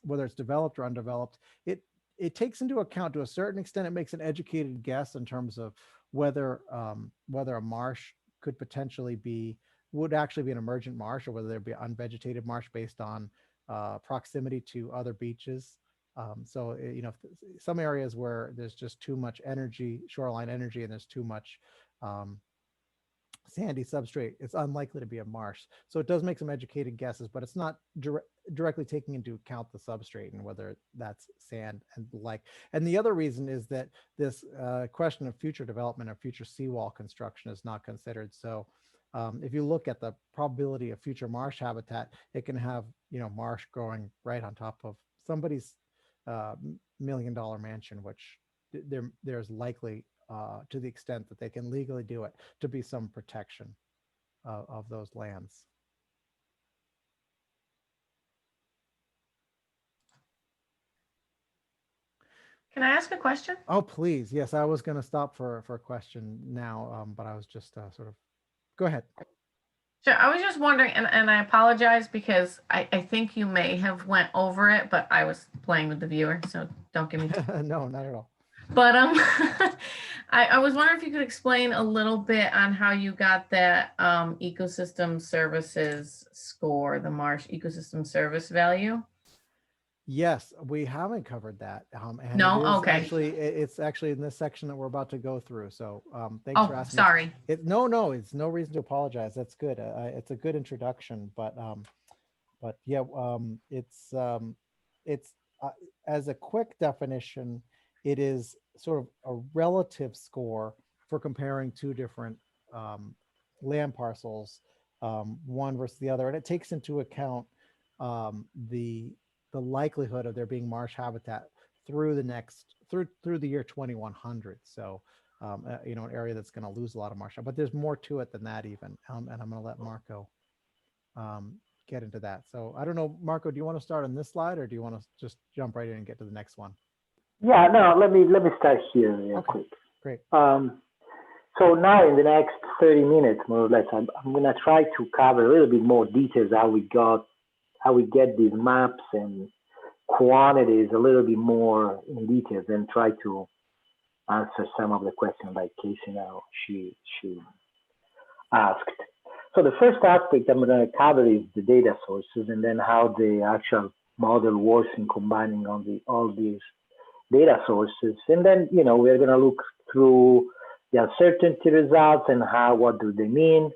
S1: whether it's developed or undeveloped. It takes into account, to a certain extent, it makes an educated guess in terms of whether a marsh could potentially would actually be an emergent marsh, or whether there'd be unvegetated marsh based on proximity to other beaches. So, you know, some areas where there's just too much energy, shoreline energy, and there's too much sandy substrate, it's unlikely to be a marsh. So it does make some educated guesses, but it's not directly taking into account the substrate and whether that's sand and the like. And the other reason is that this question of future development or future seawall construction is not considered. So if you look at the probability of future marsh habitat, it can have, you know, marsh growing right on top of somebody's $1 million mansion, which there's likely, to the extent that they can legally do it, to be some protection of those lands.
S4: Can I ask a question?
S1: Oh, please. Yes, I was going to stop for a question now, but I was just sort of, go ahead.
S4: Sure. I was just wondering, and I apologize because I think you may have went over it, but I was playing with the viewer, so don't give me.
S1: No, not at all.
S4: But I was wondering if you could explain a little bit on how you got that ecosystem services score, the Marsh ecosystem service value.
S1: Yes, we haven't covered that. And
S4: No?
S1: it is
S4: Okay.
S1: actually, it's actually in this section that we're about to go through. So thanks for
S4: Oh,
S1: asking.
S4: sorry.
S1: No, it's no reason to apologize. That's good. It's a good introduction, but yeah, it's as a quick definition, it is sort of a relative score for comparing two different land parcels, one versus the other, and it takes into account the likelihood of there being marsh habitat through the year 2100. So you know, an area that's going to lose a lot of marsh, but there's more to it than that even. And I'm going to let Marco get into that. So I don't know, Marco, do you want to start on this slide or do you want to just jump right in and get to the next one?
S3: Yeah, no, let me start here real quick.
S1: Great.
S3: So now in the next 30 minutes, more or less, I'm going to try to cover a little bit more details how we get these maps and quantities a little bit more in details, and try to answer some of the questions like Casey now she asked. So the first aspect I'm going to cover is the data sources, and then how the actual model works in combining all these data sources. And then, you know, we're going to look through the uncertainty results and what do they mean,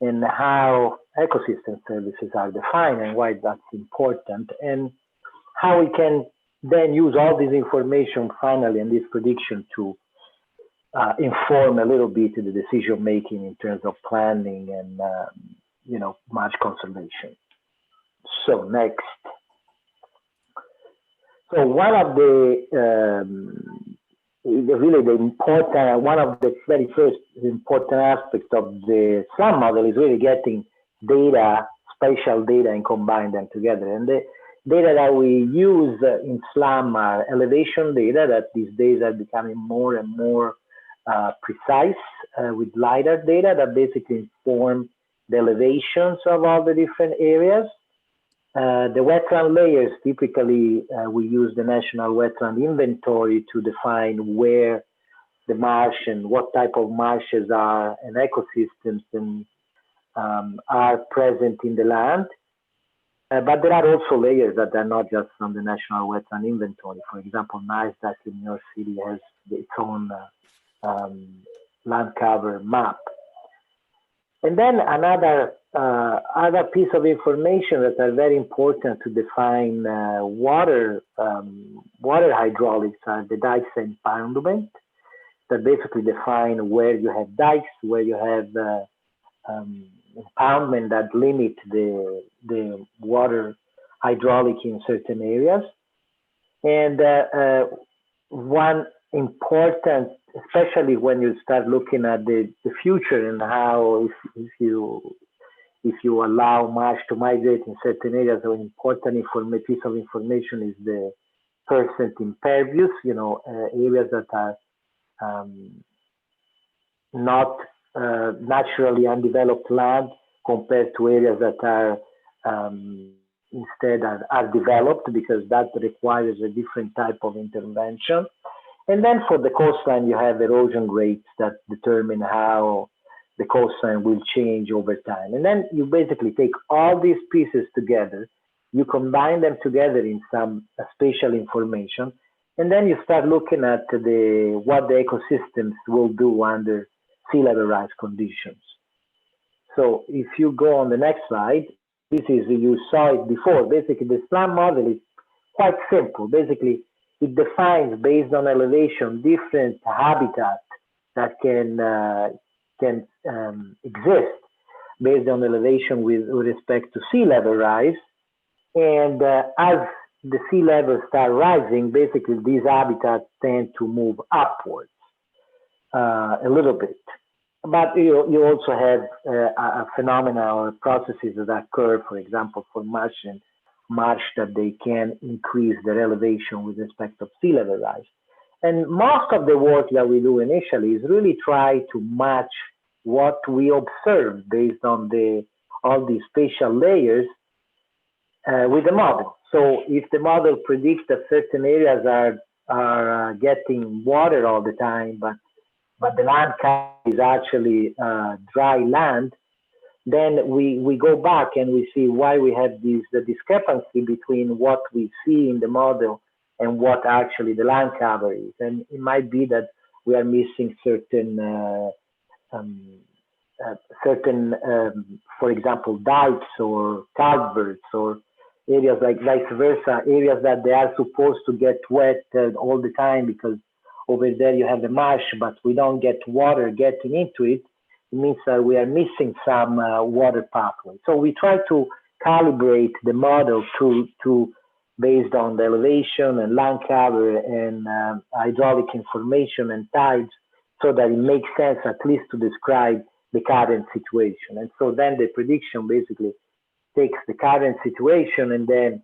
S3: and how ecosystem services are defined and why that's important, and how we can then use all this information finally and this prediction to inform a little bit the decision making in terms of planning and you know, marsh conservation. So next. So one of one of the very first important aspects of the SLAM model is really getting data, spatial data, and combine them together. And the data that we use in SLAM are elevation data that these days are becoming more and more precise with LiDAR data that basically inform the elevations of all the different areas. The wetland layers, typically we use the National Wetland Inventory to define where the marsh and what type of marshes are and ecosystems and are present in the land. But there are also layers that are not just from the National Wetland Inventory. For example, Nassau in New York City has its own land cover map. And then another other piece of information that are very important to define water hydraulics are the dikes and impoundment that basically define where you have dikes, where you have impoundment that limit the water hydraulic in certain areas. And one important, especially when you start looking at the future and how if you allow marsh to migrate in certain areas, an important piece of information is the percent impervious, you know, areas that are not naturally undeveloped land compared to areas that are instead are developed, because that requires a different type of intervention. And then for the coastline, you have erosion rates that determine how the coastline will change over time. And then you basically take all these pieces together, you combine them together in some spatial information, and then you start looking at what the ecosystems will do under sea level rise conditions. So if you go on the next slide, you saw it before. Basically, the SLAM model is quite simple. Basically, it defines based on elevation different habitats that can exist based on elevation with respect to sea level rise. And as the sea levels start rising, basically these habitats tend to move upwards a little bit. But you also have a phenomena or processes that occur, for example, for marsh and marsh that they can increase their elevation with respect to sea level rise. And most of the work that we do initially is really try to match what we observe based on all these spatial layers with the model. So if the model predicts that certain areas are getting water all the time, but the land is actually dry land, then we go back and we see why we have the discrepancy between what we see in the model and what actually the land cover is. And it might be that we are missing certain, for example, dikes or culverts, or areas like vice versa, areas that they are supposed to get wet all the time, because over there you have the marsh, but we don't get water getting into it. It means that we are missing some water pathway. So we try to calibrate the model to based on the elevation and land cover and hydraulic information and tides, so that it makes sense at least to describe the current situation. And so then the prediction basically takes the current situation, and then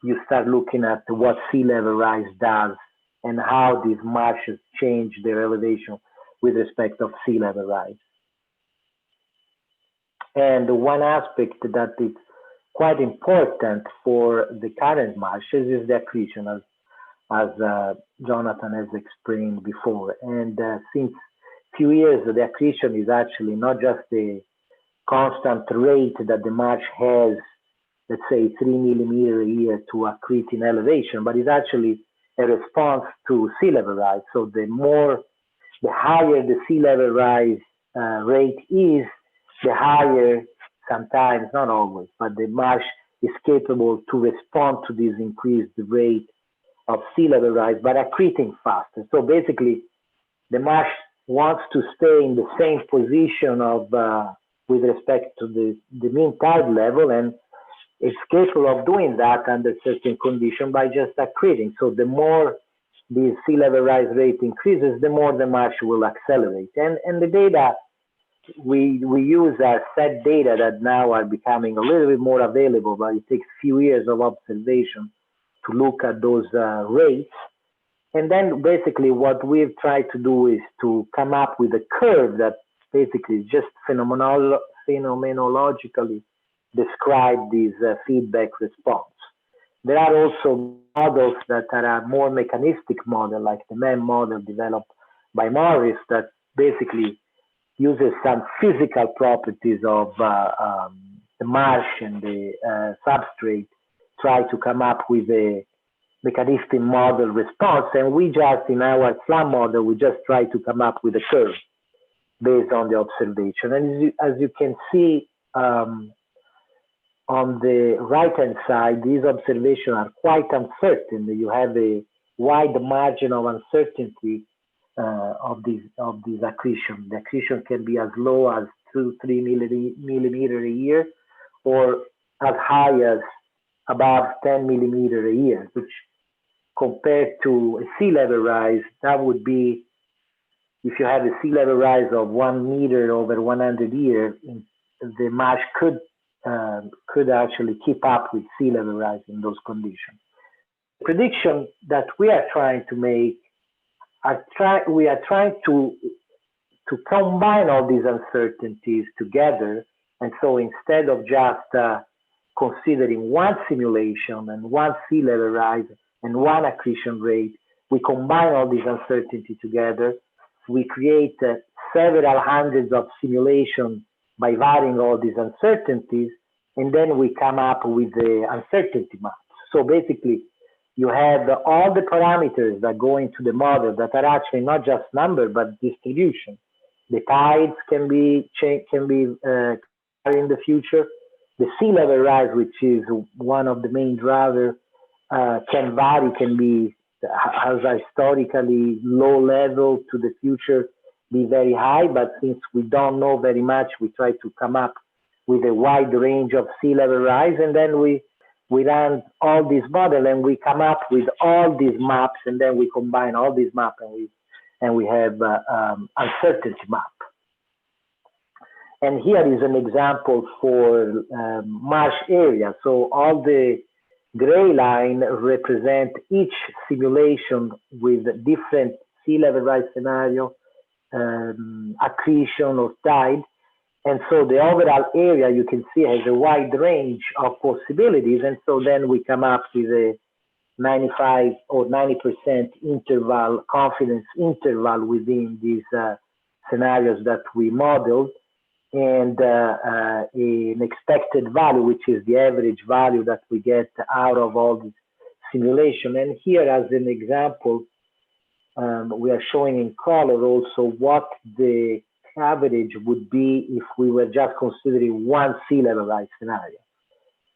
S3: you start looking at what sea level rise does and how these marshes change their elevation with respect of sea level rise. And one aspect that is quite important for the current marshes is the accretion, as Jonathan has explained before. And since few years, the accretion is actually not just the constant rate that the marsh has, let's say 3 millimeter a year to accrete in elevation, but it's actually a response to sea level rise. So the higher the sea level rise rate is, the higher, sometimes, not always, but the marsh is capable to respond to this increased rate of sea level rise, but accreting faster. So basically, the marsh wants to stay in the same position of with respect to the mean tide level, and it's capable of doing that under certain conditions by just accreting. So the more the sea level rise rate increases, the more the marsh will accelerate. And the data we use are set data that now are becoming a little bit more available, but it takes few years of observation to look at those rates. And then basically what we've tried to do is to come up with a curve that basically just phenomenologically describe these feedback response. There are also models that are a more mechanistic model, like the MEM model developed by Marsh, that basically uses some physical properties of the marsh and the substrate, try to come up with a mechanistic model response. And we just, in our SLAM model, we just try to come up with a curve based on the observation. And as you can see on the right-hand side, these observations are quite uncertain. You have a wide margin of uncertainty of these accretion. The accretion can be as low as 2-3 millimeter a year, or as high as above 10 millimeter a year, which compared to a sea level rise, that would be, if you have a sea level rise of 1 meter over 100 years, the marsh could actually keep up with sea level rise in those conditions. The prediction that we are trying to make, we are trying to combine all these uncertainties together. And so instead of just considering one simulation and one sea level rise and one accretion rate, we combine all these uncertainties together. We create several hundreds of simulations by varying all these uncertainties, and then we come up with the uncertainty maps. So basically, you have all the parameters that go into the model that are actually not just number, but distribution. The tides can be in the future. The sea level rise, which is one of the main drivers, can vary, can be, has a historically low level to the future, be very high. But since we don't know very much, we try to come up with a wide range of sea level rise, and then we run all these models and we come up with all these maps, and then we combine all these maps and we have uncertainty map. And here is an example for marsh area. So all the gray line represent each simulation with different sea level rise scenario, accretion or tide. And so the overall area you can see has a wide range of possibilities. And so then we come up with a 95 or 90% interval, confidence interval within these scenarios that we modeled, and an expected value, which is the average value that we get out of all this simulation. And here, as an example, we are showing in color also what the average would be if we were just considering one sea level rise scenario.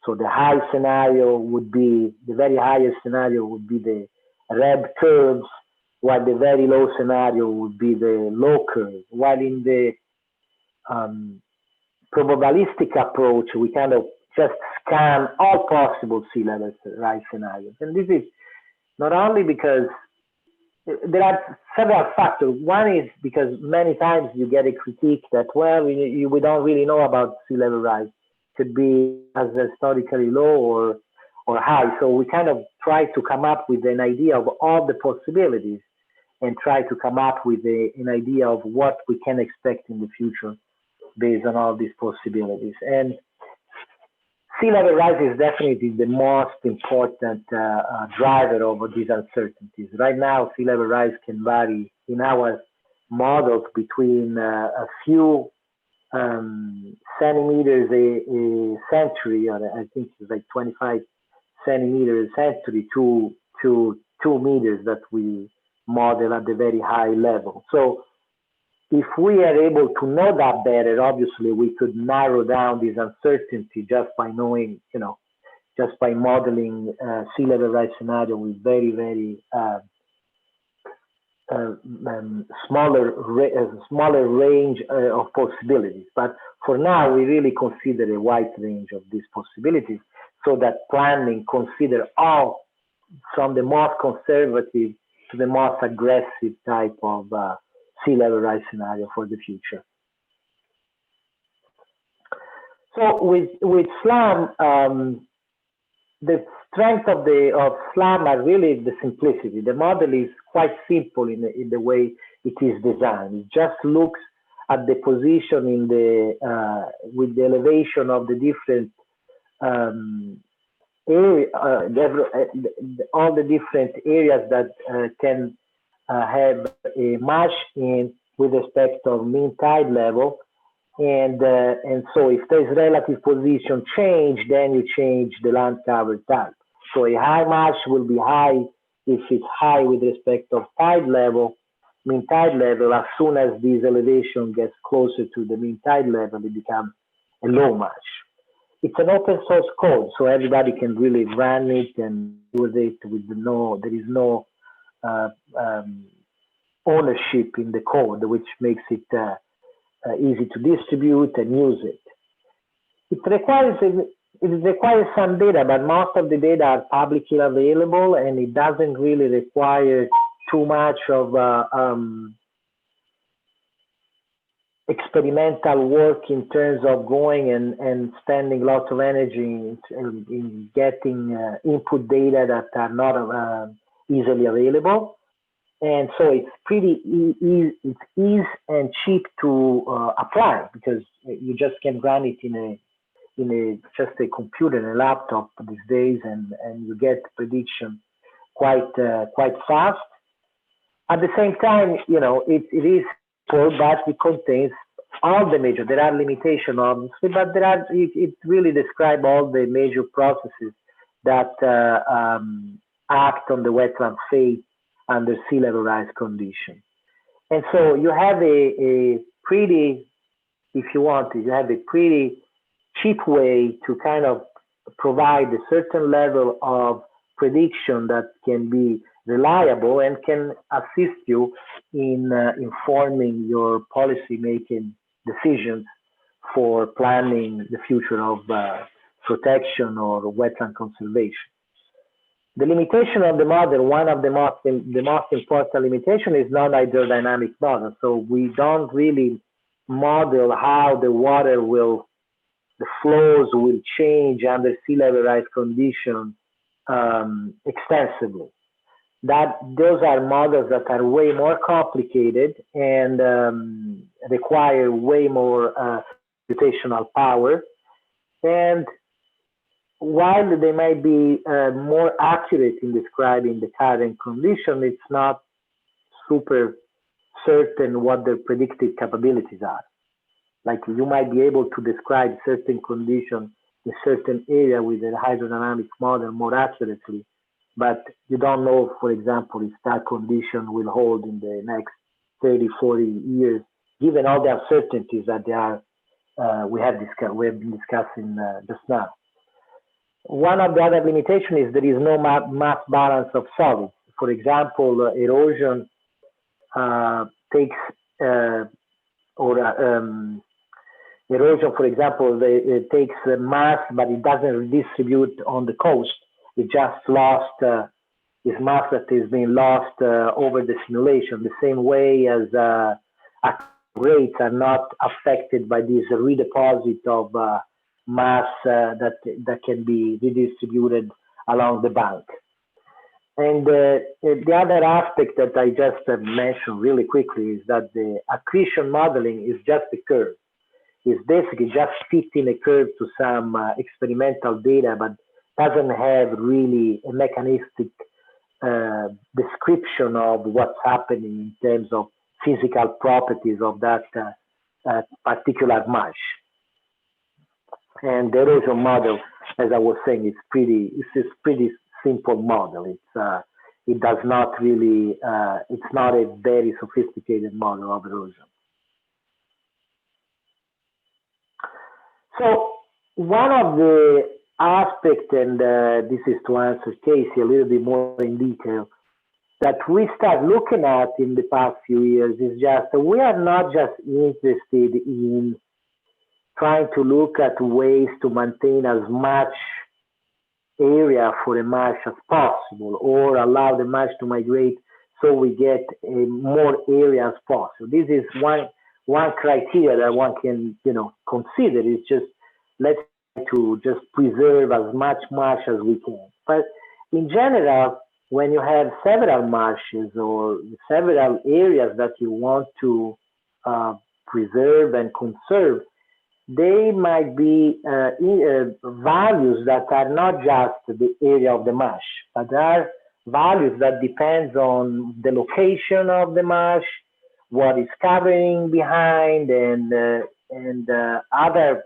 S3: So the high scenario would be, the very highest scenario would be the red curves, while the very low scenario would be the low curve. While in the probabilistic approach, we kind of just scan all possible sea level rise scenarios. And this is not only because there are several factors. One is because many times you get a critique that, well, we don't really know about sea level rise. Could be as historically low or high. So we kind of try to come up with an idea of all the possibilities and try to come up with an idea of what we can expect in the future based on all these possibilities. And sea level rise is definitely the most important driver over these uncertainties. Right now, sea level rise can vary in our models between a few centimeters a century, or I think it's like 25 centimeters a century to 2 meters that we model at the very high level. So if we are able to know that better, obviously we could narrow down this uncertainty just by knowing, just by modeling sea level rise scenario with very, very smaller range of possibilities. But for now, we really consider a wide range of these possibilities so that planning consider all from the most conservative to the most aggressive type of sea level rise scenario for the future. So with SLAM, the strength of SLAM are really the simplicity. The model is quite simple in the way it is designed. It just looks at the position in the with the elevation of the different all the different areas that can have a marsh in with respect of mean tide level. And so if there's relative position change, then you change the land cover type. So a high marsh will be high if it's high with respect of tide level, mean tide level. As soon as this elevation gets closer to the mean tide level, it becomes a low marsh. It's an open source code, so everybody can really run it and use it with there is no ownership in the code, which makes it easy to distribute and use it. It requires some data, but most of the data are publicly available, and it doesn't really require too much of experimental work in terms of going and spending lots of energy in getting input data that are not easily available. And so it's pretty easy and cheap to apply, because you just can run it in just a computer and a laptop these days, and you get prediction quite fast. At the same time, it is full, but it contains all the major. There are limitations, obviously, but it really describes all the major processes that act on the wetland fate under sea level rise condition. And so you have a pretty, if you want to, you have a pretty cheap way to kind of provide a certain level of prediction that can be reliable and can assist you in informing your policy making decisions for planning the future of protection or wetland conservation. The limitation of the model, one of the most important limitation is non-hydrodynamic model. So we don't really model how the flows will change under sea level rise conditions extensively. Those are models that are way more complicated and require way more computational power. And while they might be more accurate in describing the current condition, it's not super certain what their predictive capabilities are. Like you might be able to describe certain condition in certain area with a hydrodynamic model more accurately, but you don't know, for example, if that condition will hold in the next 30, 40 years, given all the uncertainties that they are, we have been discussing just now. One of the other limitations is there is no mass balance of solids. For example, erosion takes, erosion, for example, it takes mass, but it doesn't redistribute on the coast. It just lost, is mass that is being lost over the simulation, the same way as rates are not affected by this redeposit of mass that can be redistributed along the bank. And the other aspect that I just mentioned really quickly is that the accretion modeling is just a curve. It's basically just fitting a curve to some experimental data, but doesn't have really a mechanistic description of what's happening in terms of physical properties of that particular marsh. And the erosion model, as I was saying, it's a pretty simple model. It does not really, it's not a very sophisticated model of erosion. So one of the aspects, and this is to answer Casey a little bit more in detail, that we start looking at in the past few years is just we are not just interested in trying to look at ways to maintain as much area for a marsh as possible, or allow the marsh to migrate so we get more area as possible. This is one criteria that one can consider is just let's try to just preserve as much marsh as we can. But in general, when you have several marshes or several areas that you want to preserve and conserve, they might be values that are not just the area of the marsh, but are values that depends on the location of the marsh, what is covering behind, and other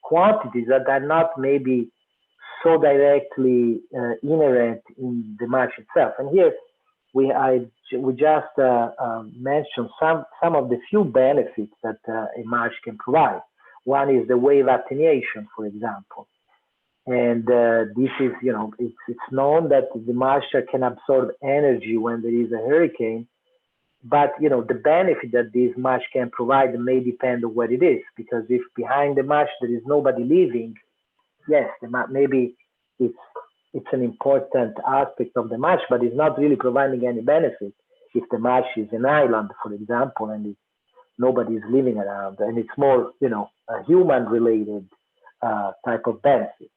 S3: quantities that are not maybe so directly inherent in the marsh itself. And here we just mentioned some of the few benefits that a marsh can provide. One is the wave attenuation, for example. And this is, it's known that the marsh can absorb energy when there is a hurricane. But, the benefit that this marsh can provide may depend on where it is. Because if behind the marsh there is nobody living, yes, maybe it's an important aspect of the marsh, but it's not really providing any benefit. If the marsh is an island, for example, and nobody is living around, and it's more, a human-related type of benefit.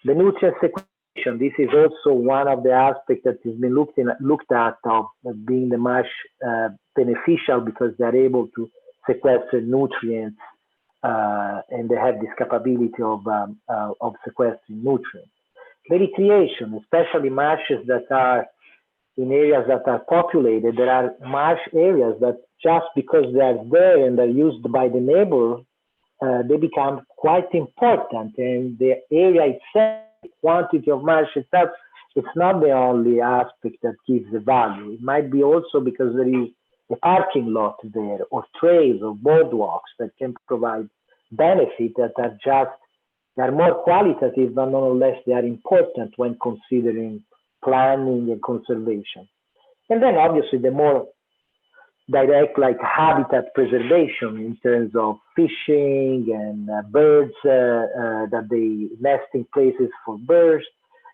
S3: The nutrient sequestration, this is also one of the aspects that has been looked at of being the marsh beneficial because they're able to sequester nutrients and they have this capability of sequestering nutrients. The recreation, especially marshes that are in areas that are populated, there are marsh areas that just because they are there and are used by the neighbor, they become quite important. And the area itself, the quantity of marsh itself, it's not the only aspect that gives the value. It might be also because there is a parking lot there, or trails or boardwalks that can provide benefit that are just, they are more qualitative, but nonetheless they are important when considering planning and conservation. And then obviously the more direct, like habitat preservation in terms of fishing and birds, that they nesting places for birds,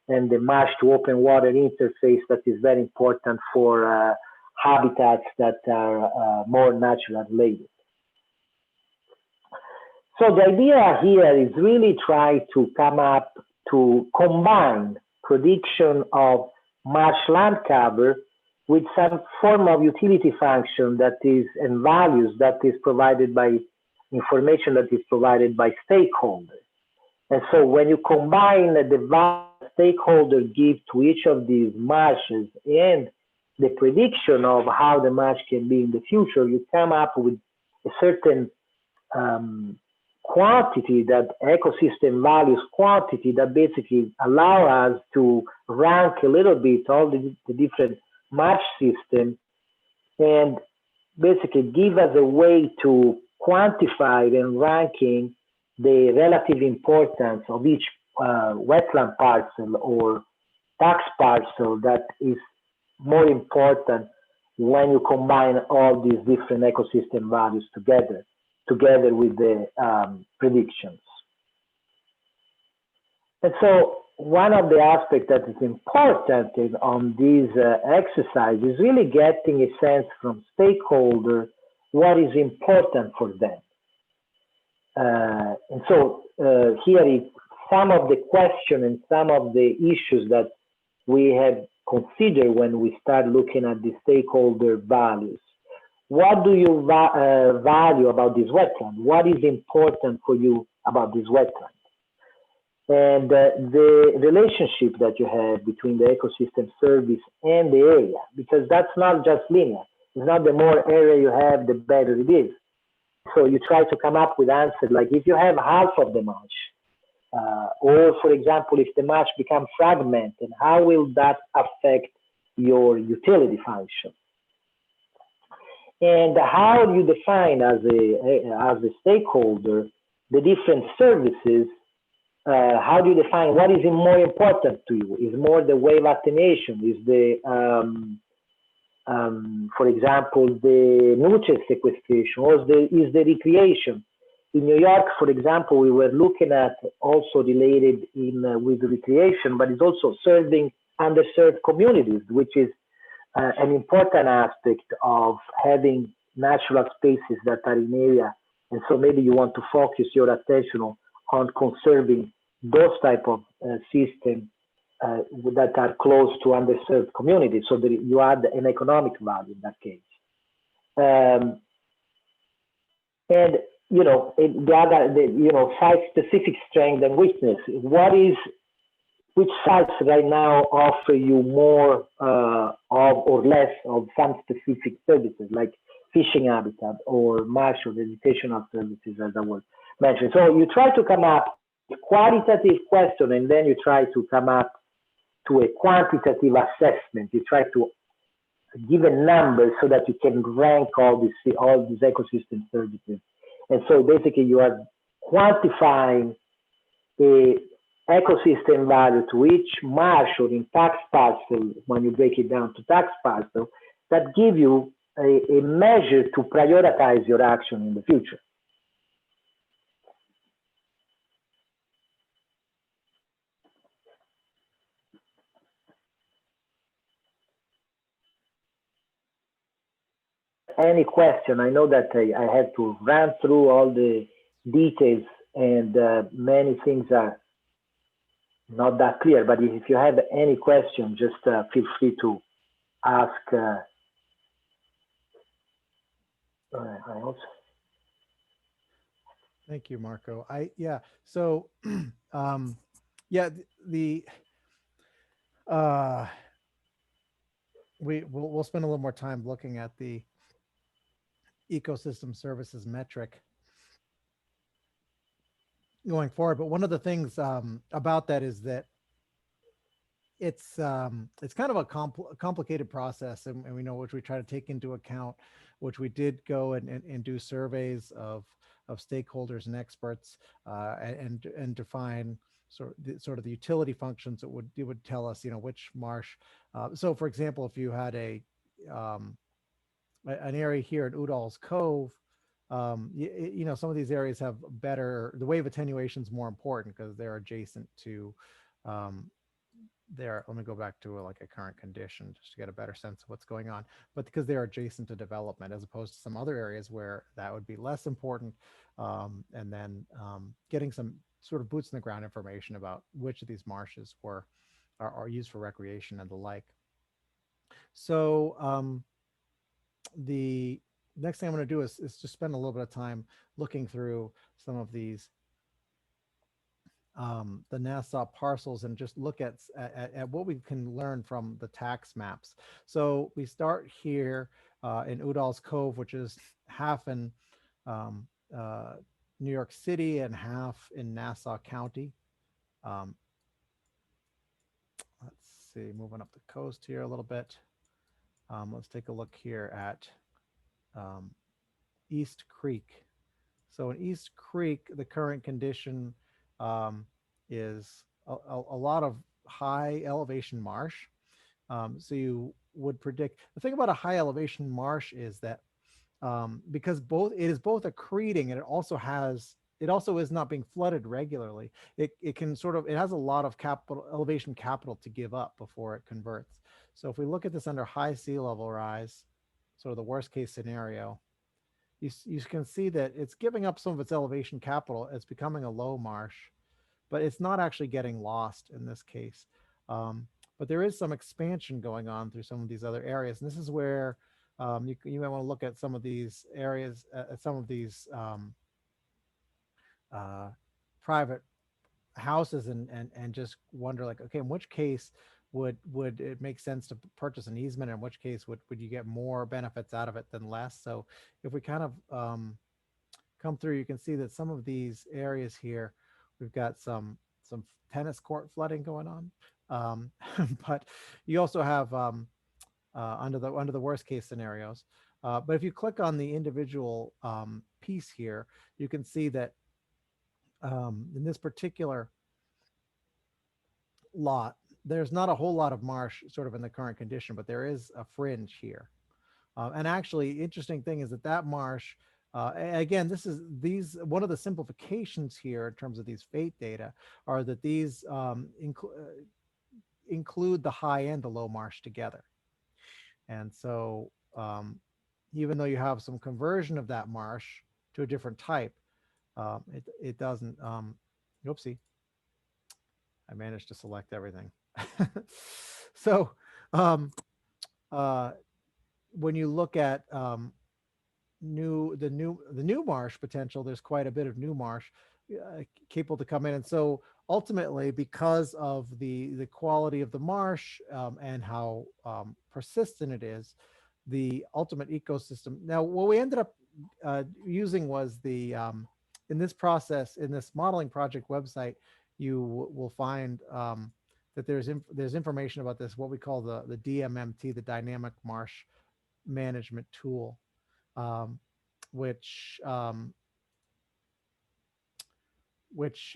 S3: and the marsh to open water interface that is very important for habitats that are more natural related. So the idea here is really try to come up to combine prediction of marshland cover with some form of utility function that is and values that is provided by information that is provided by stakeholders. And so when you combine the value stakeholders give to each of these marshes and the prediction of how the marsh can be in the future, you come up with a certain quantity, that ecosystem values quantity that basically allow us to rank a little bit all the different marsh systems and basically give us a way to quantify and ranking the relative importance of each wetland parcel or tax parcel that is more important when you combine all these different ecosystem values together with the predictions. And so one of the aspects that is important on these exercises is really getting a sense from stakeholders what is important for them. And so here is some of the questions and some of the issues that we have considered when we start looking at the stakeholder values. What do you value about this wetland? What is important for you about this wetland? And the relationship that you have between the ecosystem service and the area, because that's not just linear. It's not the more area you have, the better it is. So you try to come up with answers like if you have half of the marsh, or for example, if the marsh becomes fragmented, how will that affect your utility function? And how do you define as a stakeholder the different services? How do you define what is more important to you? Is more the wave attenuation? Is the for example, the nutrient sequestration, or is the recreation? In New York, for example, we were looking at also related with recreation, but it's also serving underserved communities, which is an important aspect of having natural spaces that are in area. And so maybe you want to focus your attention on conserving those type of systems that are close to underserved communities, so that you add an economic value in that case. And you know, site-specific strength and weakness. Which sites right now offer you more of or less of some specific services, like fishing habitat or marsh or vegetational services, as I was mentioned. So you try to come up with a qualitative question, and then you try to come up to a quantitative assessment. You try to give a number so that you can rank all these ecosystem services. And so basically you are quantifying a ecosystem value to each marsh or in tax parcel, when you break it down to tax parcel, that give you a measure to prioritize your action in the future. Any question? I know that I have to run through all the details, and many things are not that clear, but if you have any question, just feel free to ask.
S1: Thank you, Marco. So yeah, we'll spend a little more time looking at the ecosystem services metric going forward. But one of the things about that is that it's kind of a complicated process, and we know, which we try to take into account, which we did go and do surveys of stakeholders and experts, and define sort of the utility functions that would tell us, you know, which marsh. So for example, if you had an area here at Udall's Cove, you know, some of these areas have better, the wave attenuation is more important because they're adjacent to let me go back to like a current condition just to get a better sense of what's going on, but because they're adjacent to development, as opposed to some other areas where that would be less important. And then getting some sort of boots in the ground information about which of these marshes were are used for recreation and the like. So the next thing I'm going to do is just spend a little bit of time looking through some of these the Nassau parcels and just look at what we can learn from the tax maps. So we start here in Udall's Cove, which is half in um, uh, New York City and half in Nassau County. Um, let's see, moving up the coast here a little bit. Let's take a look here at um, East Creek. So in East Creek, the current condition is a lot of high elevation marsh. So you would predict, the thing about a high elevation marsh is that because it is both accreting and it also is not being flooded regularly. It can it has a lot of elevation capital to give up before it converts. So if we look at this under high sea level rise, sort of the worst case scenario, you can see that it's giving up some of its elevation capital. It's becoming a low marsh, but it's not actually getting lost in this case. But there is some expansion going on through some of these other areas. And this is where you might want to look at some of these areas, at some of these private houses and just wonder like, okay, in which case would it make sense to purchase an easement? In which case would you get more benefits out of it than less? So if we kind of come through, you can see that some of these areas here, we've got some tennis court flooding going on, but you also have under the worst case scenarios. But if you click on the individual piece here, you can see that in this particular lot, there's not a whole lot of marsh sort of in the current condition, but there is a fringe here. And actually, interesting thing is that marsh, again, one of the simplifications here in terms of these fate data are that these include the high and the low marsh together. And so even though you have some conversion of that marsh to a different type, it doesn't, oopsie, I managed to select everything. So when you look at the new marsh potential, there's quite a bit of new marsh capable to come in. And so ultimately, because of the quality of the marsh and how persistent it is, the ultimate ecosystem. Now, what we ended up using was in this process, in this modeling project website, you will find that there's information about this, what we call the DMMT, the Dynamic Marsh Management Tool, which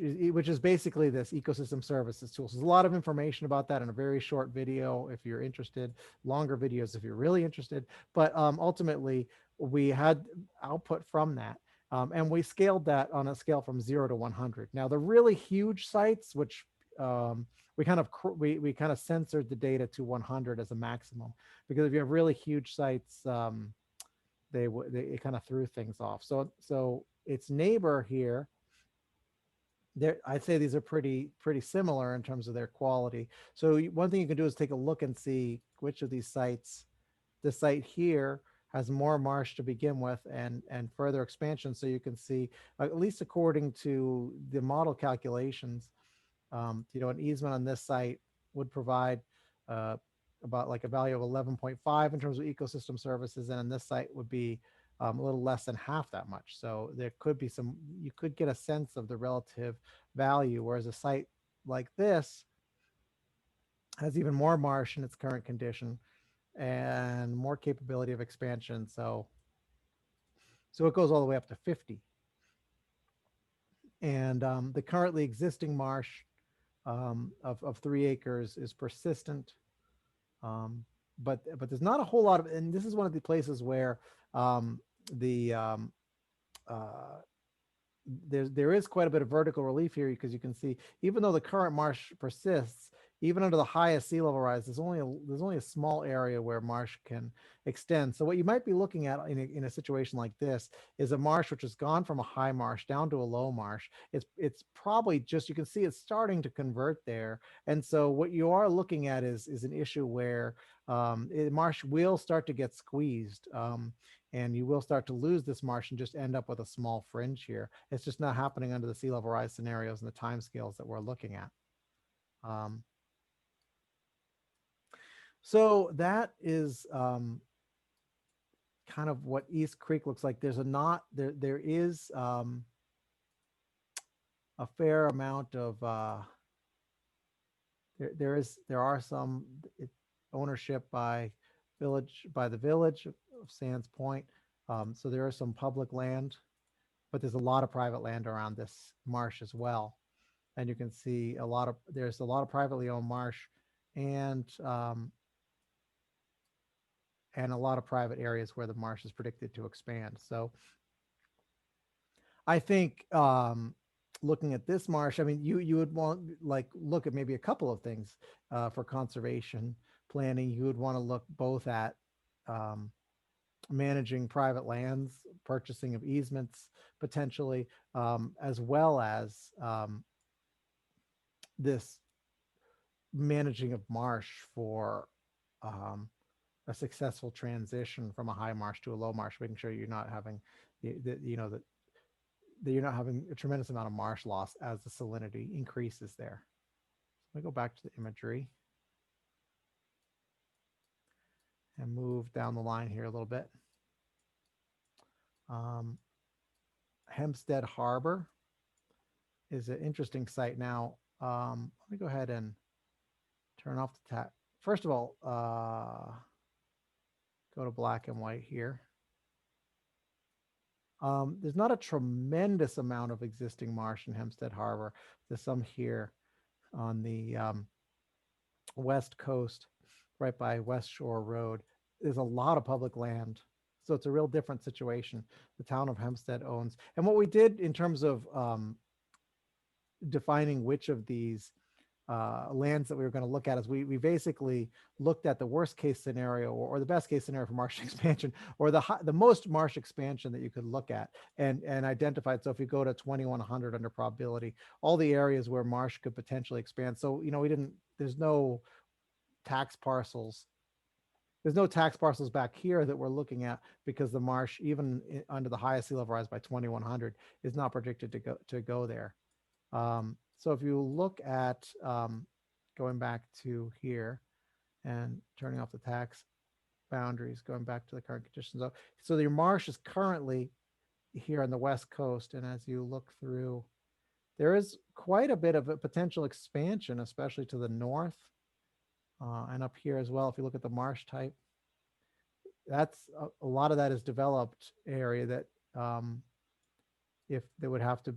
S1: is basically this ecosystem services tool. So there's a lot of information about that in a very short video if you're interested, longer videos if you're really interested. But ultimately, we had output from that. And we scaled that on a scale from 0 to 100. Now, the really huge sites, which we kind of censored the data to 100 as a maximum, because if you have really huge sites, it kind of threw things off. So its neighbor here, I'd say these are pretty similar in terms of their quality. So one thing you can do is take a look and see which of these sites, the site here has more marsh to begin with and further expansion. So you can see, at least according to the model calculations, an easement on this site would provide about like a value of 11.5 in terms of ecosystem services. And on this site would be a little less than half that much. So there could be you could get a sense of the relative value, whereas a site like this has even more marsh in its current condition and more capability of expansion. So it goes all the way up to 50. And the currently existing marsh of 3 acres is persistent. But there's not a whole lot of, and this is one of the places where there is quite a bit of vertical relief here, because you can see, even though the current marsh persists, even under the highest sea level rise, there's only a small area where marsh can extend. So what you might be looking at in a situation like this is a marsh which has gone from a high marsh down to a low marsh. It's probably just, you can see it's starting to convert there. And so what you are looking at is an issue where marsh will start to get squeezed. And you will start to lose this marsh and just end up with a small fringe here. It's just not happening under the sea level rise scenarios and the timescales that we're looking at. So that is kind of what East Creek looks like. There's there is a fair amount of there are some ownership by the village of Sands Point. So there is some public land, but there's a lot of private land around this marsh as well. And you can see there's a lot of privately owned marsh and a lot of private areas where the marsh is predicted to expand. So I think looking at this marsh, I mean, you would want look at maybe a couple of things for conservation planning. You would want to look both at managing private lands, purchasing of easements potentially, as well as this managing of marsh for a successful transition from a high marsh to a low marsh, making sure you're not having that you're not having a tremendous amount of marsh loss as the salinity increases there. Let me go back to the imagery and move down the line here a little bit. Hempstead Harbor is an interesting site. Now, let me go ahead and turn off the tap. First of all, go to black and white here. There's not a tremendous amount of existing marsh in Hempstead Harbor. There's some here on the west coast, right by West Shore Road. There's a lot of public land. So it's a real different situation. The town of Hempstead owns. And what we did in terms of defining which of these lands that we were going to look at is we basically looked at the worst case scenario or the best case scenario for marsh expansion, or the most marsh expansion that you could look at and identified. So if you go to 2100 under probability, all the areas where marsh could potentially expand. So, there's no tax parcels. There's no tax parcels back here that we're looking at because the marsh, even under the highest sea level rise by 2100, is not predicted to go there. So if you look at going back to here and turning off the tax boundaries, going back to the current conditions. So your marsh is currently here on the west coast. And as you look through, there is quite a bit of a potential expansion, especially to the north and up here as well. If you look at the marsh type, that's a lot of that is developed area that if they would have to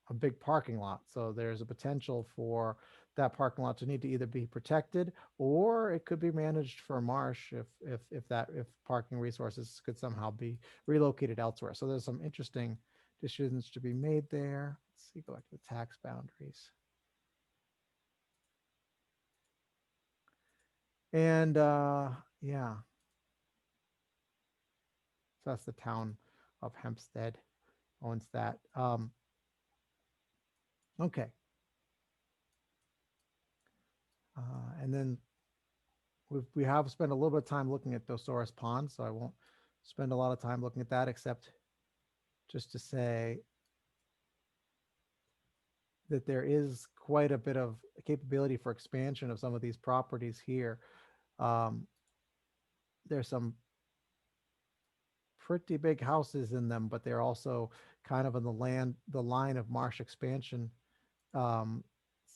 S1: a big parking lot. So there's a potential for that parking lot to need to either be protected or it could be managed for a marsh if parking resources could somehow be relocated elsewhere. So there's some interesting decisions to be made there. Let's see, go back to the tax boundaries. And yeah, so that's the town of Hempstead owns that. Okay. And then we have spent a little bit of time looking at Dosaurus Pond, so I won't spend a lot of time looking at that, except just to say that there is quite a bit of capability for expansion of some of these properties here. There's some pretty big houses in them, but they're also kind of in the line of marsh expansion.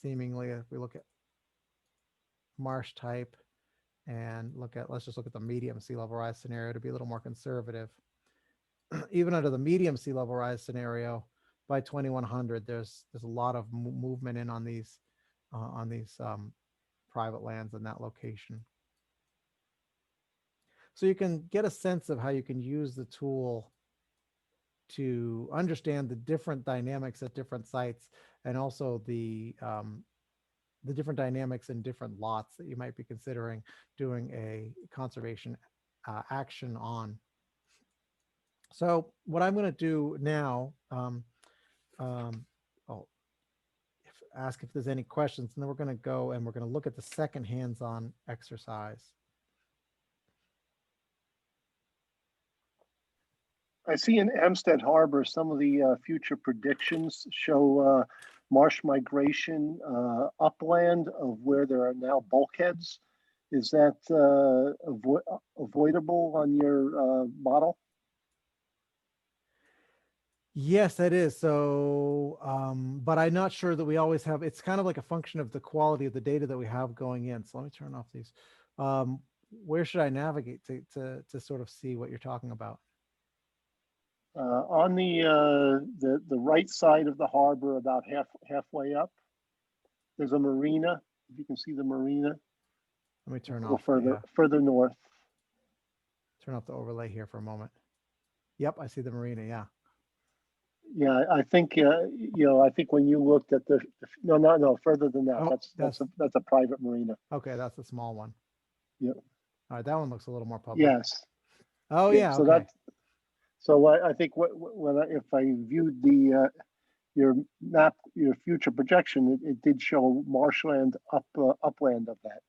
S1: Seemingly, if we look at marsh type and let's just look at the medium sea level rise scenario to be a little more conservative. Even under the medium sea level rise scenario, by 2100, there's a lot of movement in on these private lands in that location. So you can get a sense of how you can use the tool to understand the different dynamics at different sites, and also the the different dynamics in different lots that you might be considering doing a conservation action on. So what I'm going to do now, I'll ask if there's any questions, and then we're going to go and we're going to look at the second hands-on exercise.
S5: I see in Amstead Harbor, some of the future predictions show marsh migration upland of where there are now bulkheads. Is that avoidable on your model?
S1: Yes, that is. So, but I'm not sure that we always have, it's kind of like a function of the quality of the data that we have going in. So let me turn off these. Where should I navigate to sort of see what you're talking about?
S5: On the right side of the harbor, about halfway up, there's a marina. If you can see the marina.
S1: Let me turn
S5: Go
S1: off
S5: further north.
S1: Turn off the overlay here for a moment. Yep, I see the marina. Yeah.
S5: Yeah, I think I think when you looked at the no further than that.
S1: Oh,
S5: that's a private marina.
S1: Okay, that's a small one.
S5: Yep.
S1: All right, that one looks a little more public.
S5: Yes.
S1: Oh yeah.
S5: So
S1: okay.
S5: I think if I viewed your map, your future projection, it did show marshland upland of that.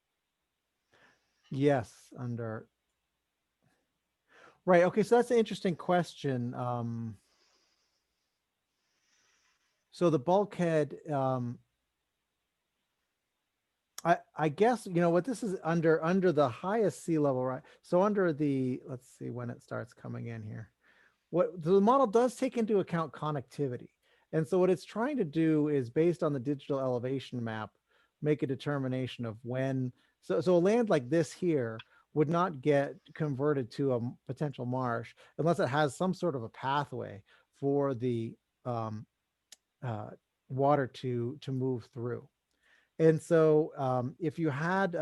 S1: Yes, under. Right. Okay. So that's an interesting question. So the bulkhead, I guess, what this is under the highest sea level, right? So under the, let's see when it starts coming in here. What the model does take into account connectivity. And so what it's trying to do is, based on the digital elevation map, make a determination of when, so a land like this here would not get converted to a potential marsh unless it has some sort of a pathway for the water to move through. And so if you had,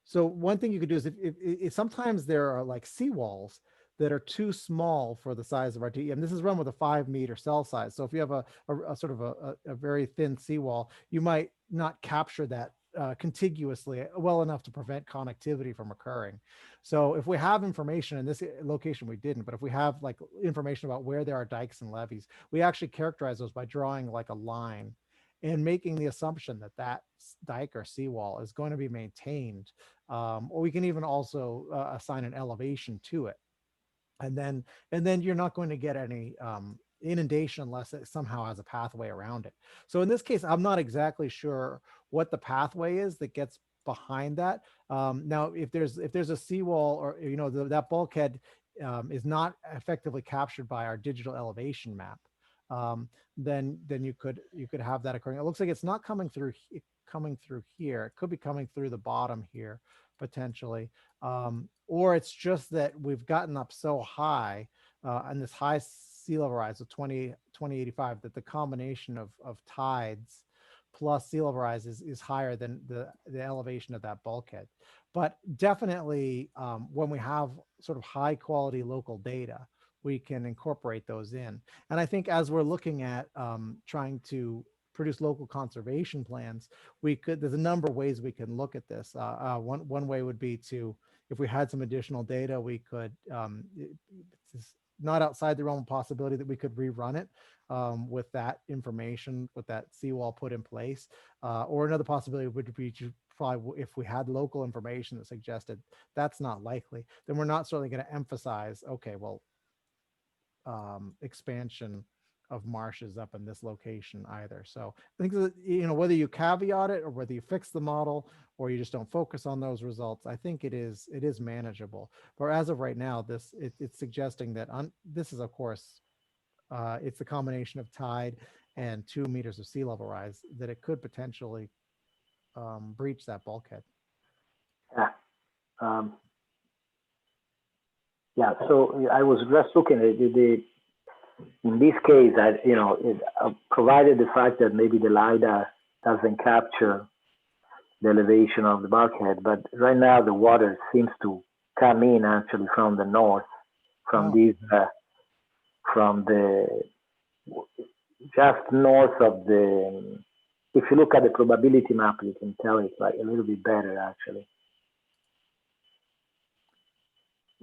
S1: so one thing you could do is if sometimes there are like seawalls that are too small for the size of our and this is run with a 5-meter cell size. So if you have a sort of a very thin seawall, you might not capture that contiguously well enough to prevent connectivity from occurring. So if we have information in this location, we didn't, but if we have like information about where there are dikes and levees, we actually characterize those by drawing like a line and making the assumption that that dike or seawall is going to be maintained. Or we can even also assign an elevation to it. And then you're not going to get any inundation unless it somehow has a pathway around it. So in this case, I'm not exactly sure what the pathway is that gets behind that. Now, if there's a seawall, or that bulkhead is not effectively captured by our digital elevation map, then you could have that occurring. It looks like it's not coming through here. It could be coming through the bottom here potentially, or it's just that we've gotten up so high on this high sea level rise of 2085 that the combination of tides plus sea level rise is higher than the elevation of that bulkhead. But definitely when we have sort of high quality local data, we can incorporate those in. And I think as we're looking at trying to produce local conservation plans, there's a number of ways we can look at this. One way would be to, if we had some additional data, we could, it's not outside the realm of possibility that we could rerun it with that information, with that seawall put in place. Or another possibility would be to probably, if we had local information that suggested that's not likely, then we're not certainly going to emphasize, okay, well, expansion of marshes up in this location either. So I think that, whether you caveat it or whether you fix the model or you just don't focus on those results, I think it is manageable. But as of right now, it's suggesting that this is, of course, it's a combination of tide and 2 meters of sea level rise, that it could potentially breach that bulkhead.
S3: Yeah. Yeah. So I was just looking at in this case, provided the fact that maybe the LiDAR doesn't capture the elevation of the bulkhead, but right now the water seems to come in actually from the north, from just north of the if you look at the probability map, you can tell it like a little bit better actually.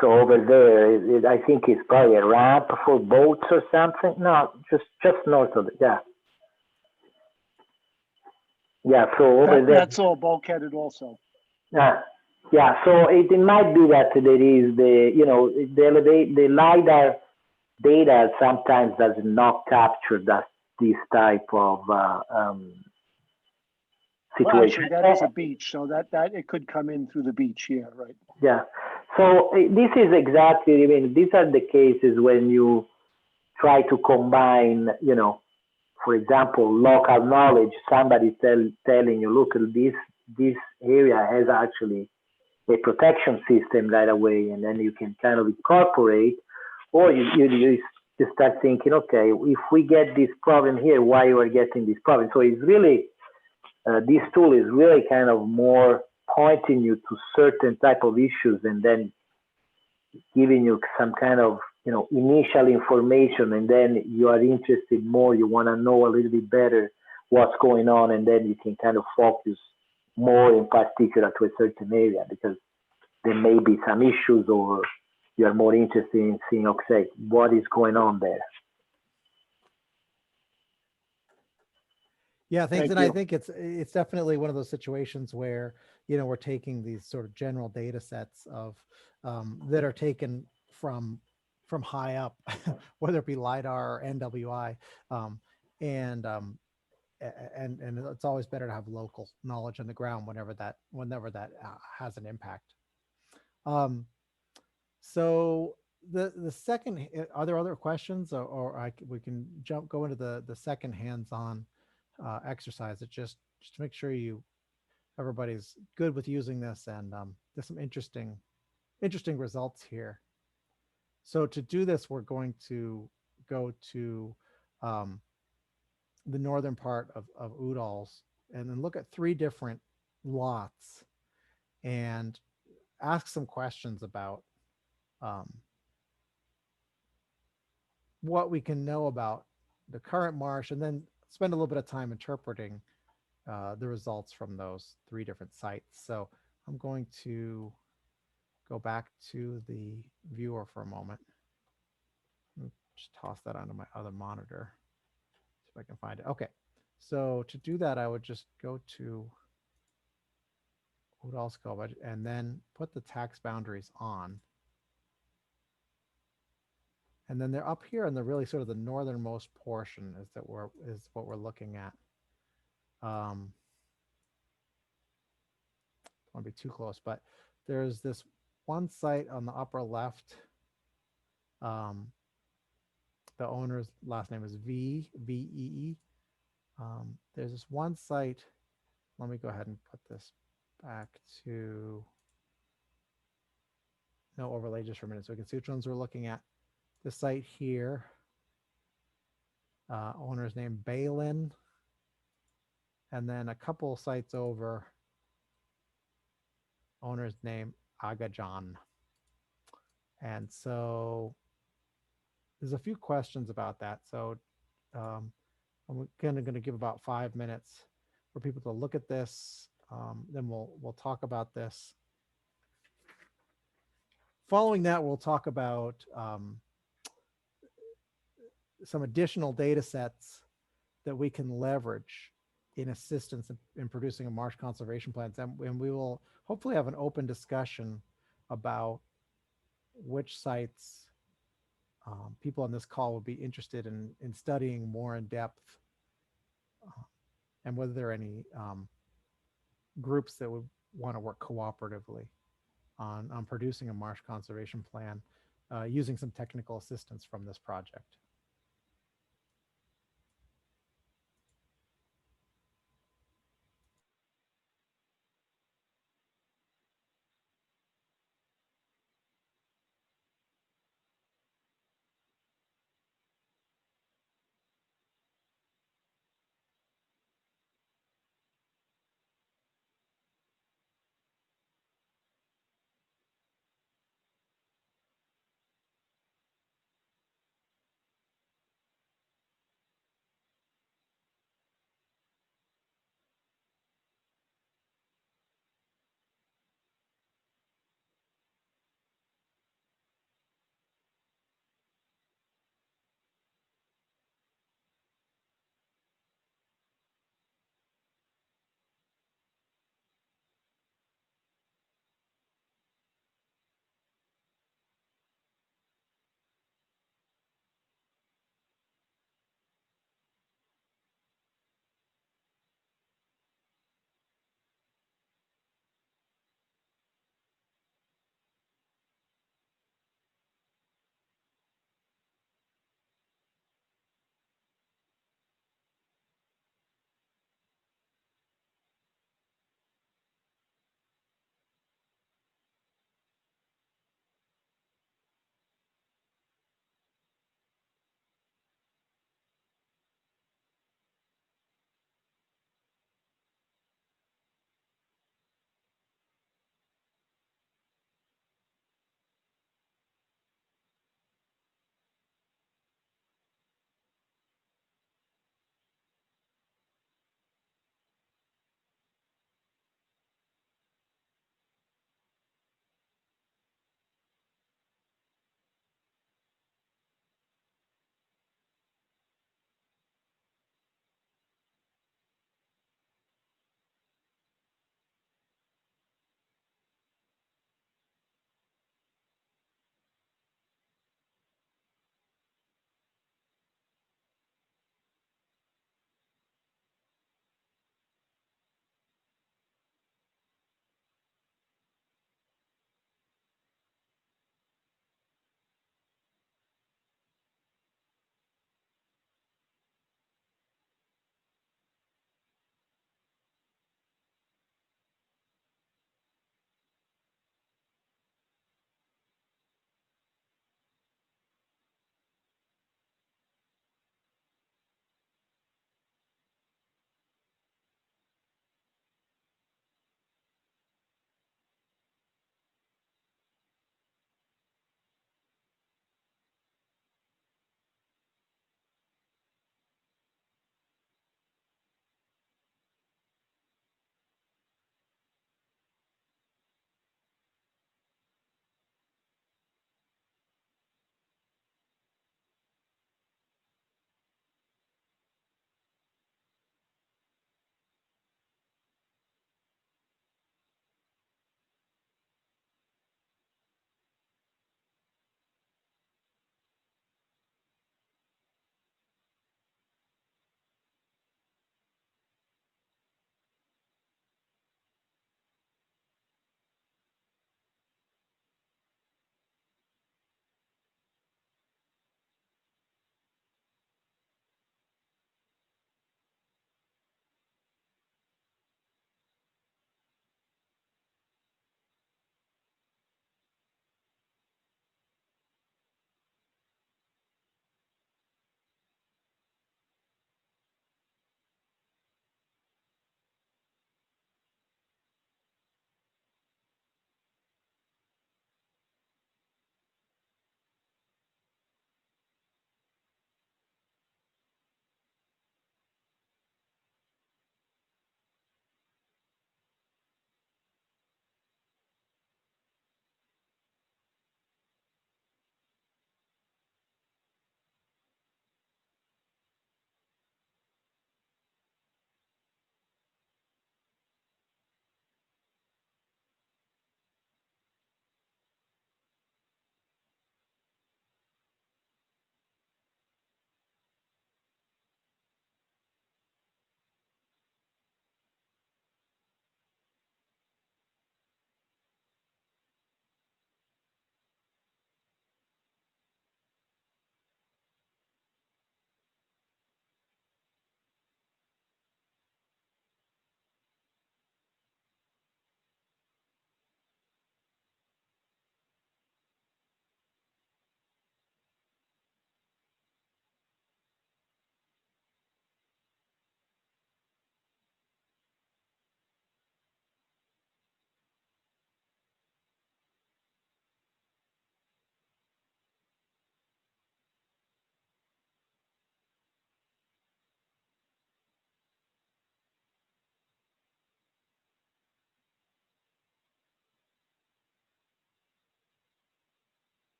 S3: So over there, I think it's probably a ramp for boats or something. No, just north of it. Yeah. Yeah. So over there.
S5: That's all bulkheaded also.
S3: Yeah. Yeah. So it might be that there is the LiDAR data sometimes does not capture this type of
S5: Well,
S3: situation.
S5: actually, that is a beach, so that it could come in through the beach here, right?
S3: Yeah. So this is exactly, I mean, these are the cases when you try to combine, for example, local knowledge. Somebody telling you, look, this area has actually a protection system right away, and then you can kind of incorporate, or you start thinking, okay, if we get this problem here, why you are getting this problem? So it's really, this tool is really kind of more pointing you to certain type of issues and then giving you some kind of initial information, and then you are interested more, you want to know a little bit better what's going on, and then you can kind of focus more in particular to a certain area because there may be some issues, or you are more interested in seeing, okay, what is going on there.
S1: Yeah, thanks.
S5: Thank
S1: And I
S5: you.
S1: think it's definitely one of those situations where, we're taking these sort of general data sets of that are taken from high up, whether it be LiDAR or NWI. And it's always better to have local knowledge on the ground whenever that has an impact. So the second, are there other questions, or we can go into the second hands-on exercise? It just to make sure everybody's good with using this, and there's some interesting results here. So to do this, we're going to go to the northern part of Udall's, and then look at 3 different lots and ask some questions about what we can know about the current marsh, and then spend a little bit of time interpreting the results from those 3 different sites. So I'm going to go back to the viewer for a moment. Just toss that onto my other monitor. See if I can find it. Okay. So to do that, I would just go to Udall scope and then put the tax boundaries on. And then they're up here in the really sort of the northernmost portion is what we're looking at. Don't want to be too close, but there's this one site on the upper left. The owner's last name is VEE. There's this one site. Let me go ahead and put this back to no overlay just for a minute so we can see which ones we're looking at. The site here, owner's name Balin, and then a couple sites over, owner's name Agajan. And so there's a few questions about that. So I'm kind of going to give about 5 minutes for people to look at this. Then we'll talk about this. Following that, we'll talk about some additional data sets that we can leverage in assistance in producing a marsh conservation plan. And we will hopefully have an open discussion about which sites people on this call will be interested in studying more in depth, and whether there are any groups that would want to work cooperatively on producing a marsh conservation plan using some technical assistance from this project.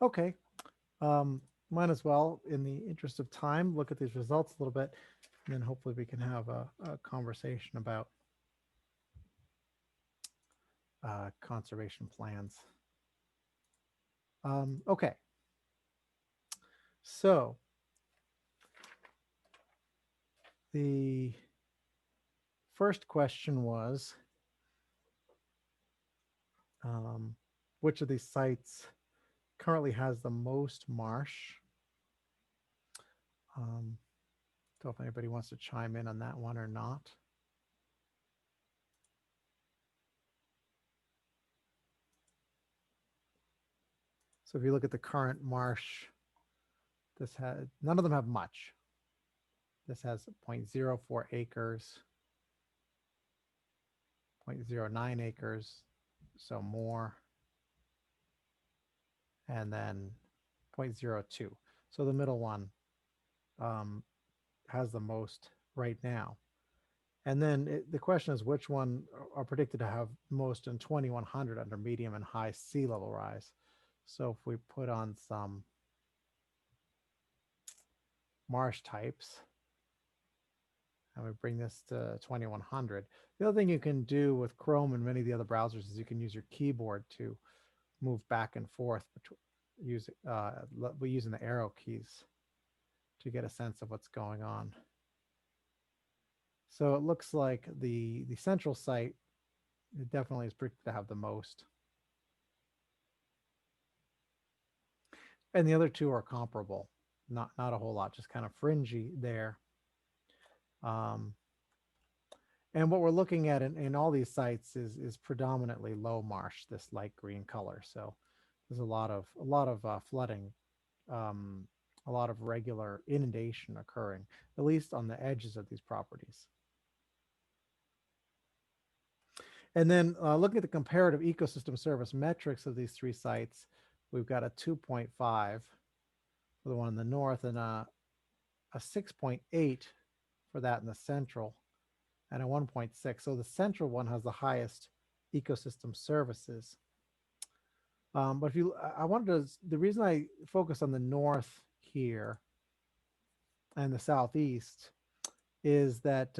S1: Okay. Might as well, in the interest of time, look at these results a little bit, and then hopefully we can have a conversation about conservation plans. Okay. So the first question was, which of these sites currently has the most marsh? Don't know if anybody wants to chime in on that one or not. So if you look at the current marsh, this has, none of them have much. This has 0.04 acres, 0.09 acres, so more, and then 0.02. So the middle one has the most right now. And then the question is, which one are predicted to have most in 2100 under medium and high sea level rise? So if we put on some marsh types, and we bring this to 2100. The other thing you can do with Chrome and many of the other browsers is you can use your keyboard to move back and forth using the arrow keys to get a sense of what's going on. So it looks like the central site, it definitely is predicted to have the most. And the other two are comparable, not a whole lot, just kind of fringy there. And what we're looking at in all these sites is predominantly low marsh, this light green color. So there's a lot of flooding, a lot of regular inundation occurring, at least on the edges of these properties. And then looking at the comparative ecosystem service metrics of these three sites, we've got a 2.5 for the one in the north and a 6.8 for that in the central, and a 1.6. So the central one has the highest ecosystem services. But if you, I wanted to, the reason I focus on the north here and the southeast is that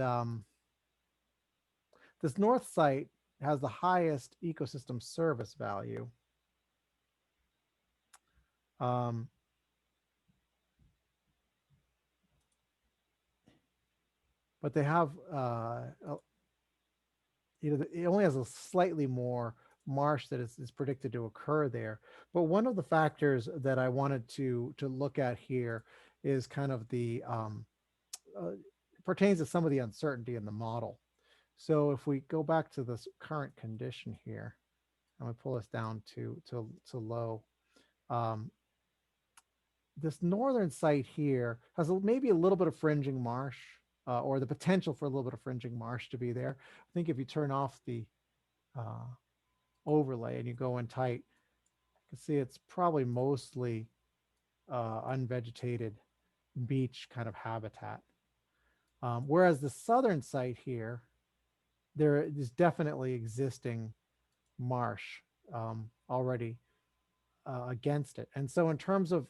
S1: this north site has the highest ecosystem service value. But they have, it only has a slightly more marsh that is predicted to occur there. But one of the factors that I wanted to look at here is kind of the, pertains to some of the uncertainty in the model. So if we go back to this current condition here, and we pull this down to low, this northern site here has maybe a little bit of fringing marsh, or the potential for a little bit of fringing marsh to be there. I think if you turn off the overlay and you go in tight, you can see it's probably mostly unvegetated beach kind of habitat. Whereas the southern site here, there is definitely existing marsh already against it. And so in terms of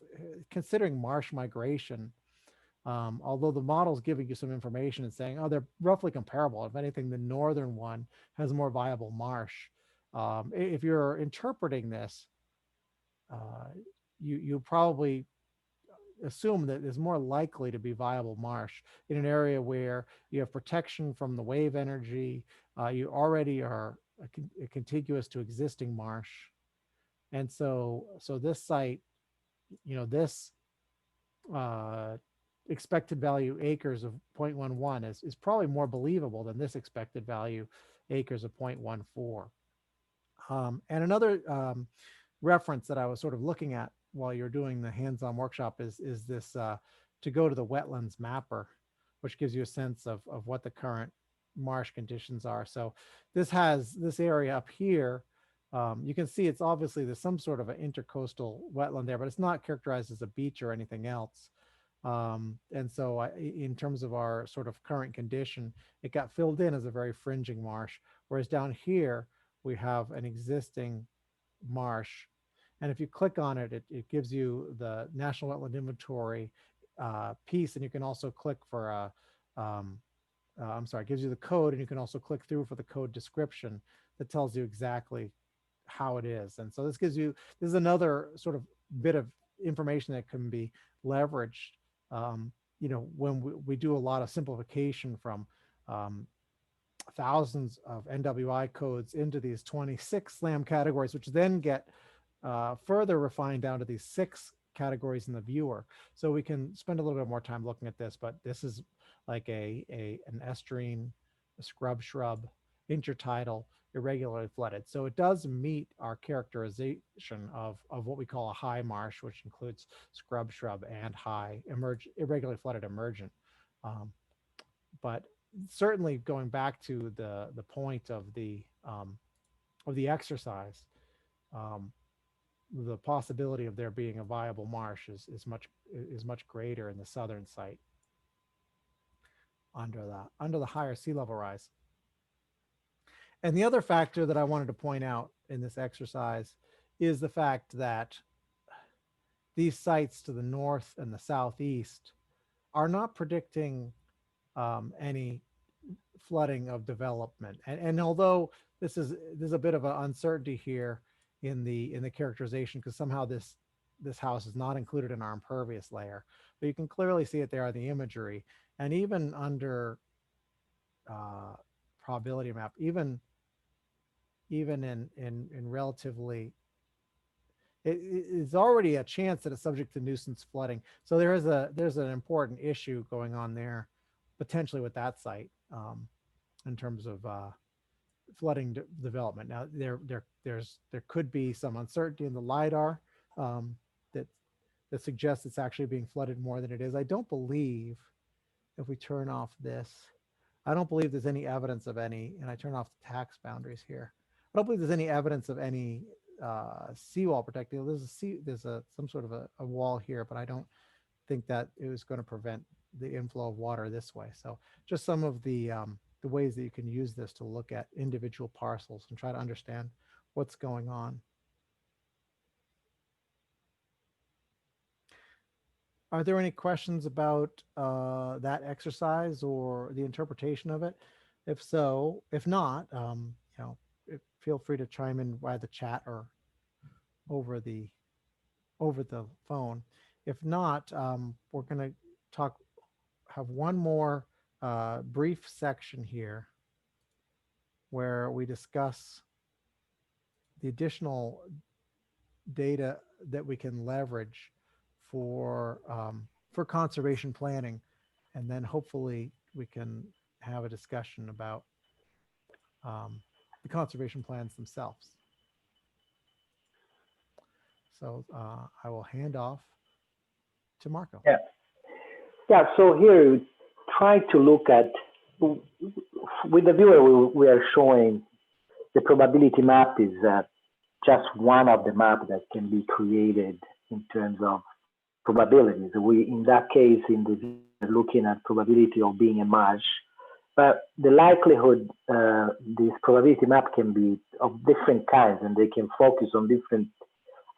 S1: considering marsh migration, although the model's giving you some information and saying, oh, they're roughly comparable. If anything, the northern one has more viable marsh. If you're interpreting this, you probably assume that there's more likely to be viable marsh in an area where you have protection from the wave energy. You already are contiguous to existing marsh. And so this site, this expected value acres of 0.11 is probably more believable than this expected value acres of 0.14. And another reference that I was sort of looking at while you're doing the hands-on workshop is this to go to the wetlands mapper, which gives you a sense of what the current marsh conditions are. So this has this area up here. You can see it's obviously there's some sort of an intercoastal wetland there, but it's not characterized as a beach or anything else. And so in terms of our sort of current condition, it got filled in as a very fringing marsh. Whereas down here, we have an existing marsh. And if you click on it, it gives you the National Wetland Inventory piece, and you can also click for a, I'm sorry, it gives you the code, and you can also click through for the code description that tells you exactly how it is. And so this gives you, this is another sort of bit of information that can be leveraged, you know, when we do a lot of simplification from thousands of NWI codes into these 26 SLAM categories, which then get further refined down to these 6 categories in the viewer. So we can spend a little bit more time looking at this, but this is like an estuarine, a scrub shrub, intertidal, irregularly flooded. So it does meet our characterization of what we call a high marsh, which includes scrub shrub and high irregularly flooded emergent. But certainly going back to the point of the exercise, the possibility of there being a viable marsh is much greater in the southern site under the higher sea level rise. And the other factor that I wanted to point out in this exercise is the fact that these sites to the north and the southeast are not predicting any flooding of development. And although there's a bit of an uncertainty here in the characterization, because somehow this house is not included in our impervious layer, but you can clearly see it there in the imagery. And even under probability map, even in relatively, it's already a chance that it's subject to nuisance flooding. So there's an important issue going on there potentially with that site in terms of flooding development. Now there could be some uncertainty in the LIDAR that suggests it's actually being flooded more than it is. I don't believe, if we turn off this, I don't believe there's any evidence of any, and I turn off the tax boundaries here, I don't believe there's any evidence of any seawall protecting. There's some sort of a wall here, but I don't think that it was going to prevent the inflow of water this way. So just some of the ways that you can use this to look at individual parcels and try to understand what's going on. Are there any questions about that exercise or the interpretation of it? If so, if not, you know, feel free to chime in via the chat or over the phone. If not, we're going to have one more brief section here where we discuss the additional data that we can leverage for conservation planning, and then hopefully we can have a discussion about the conservation plans themselves. So I will hand off to Marco.
S3: Yeah, so here try to look at, with the viewer we are showing the probability map is just one of the maps that can be created in terms of probabilities. We, in that case, in the view, are looking at probability of being a marsh, but the likelihood, this probability map can be of different kinds, and they can focus on different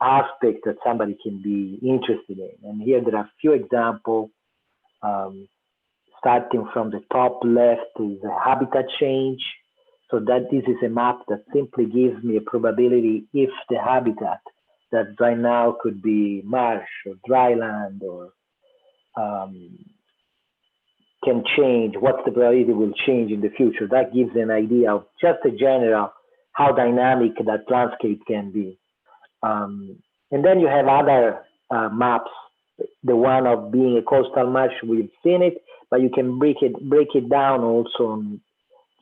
S3: aspects that somebody can be interested in. And here there are a few examples. Starting from the top left is a habitat change. So that this is a map that simply gives me a probability if the habitat that right now could be marsh or dry land or can change, what's the probability will change in the future. That gives an idea of just a general how dynamic that landscape can be. And then you have other maps. The one of being a coastal marsh, we've seen it, but you can break it down also on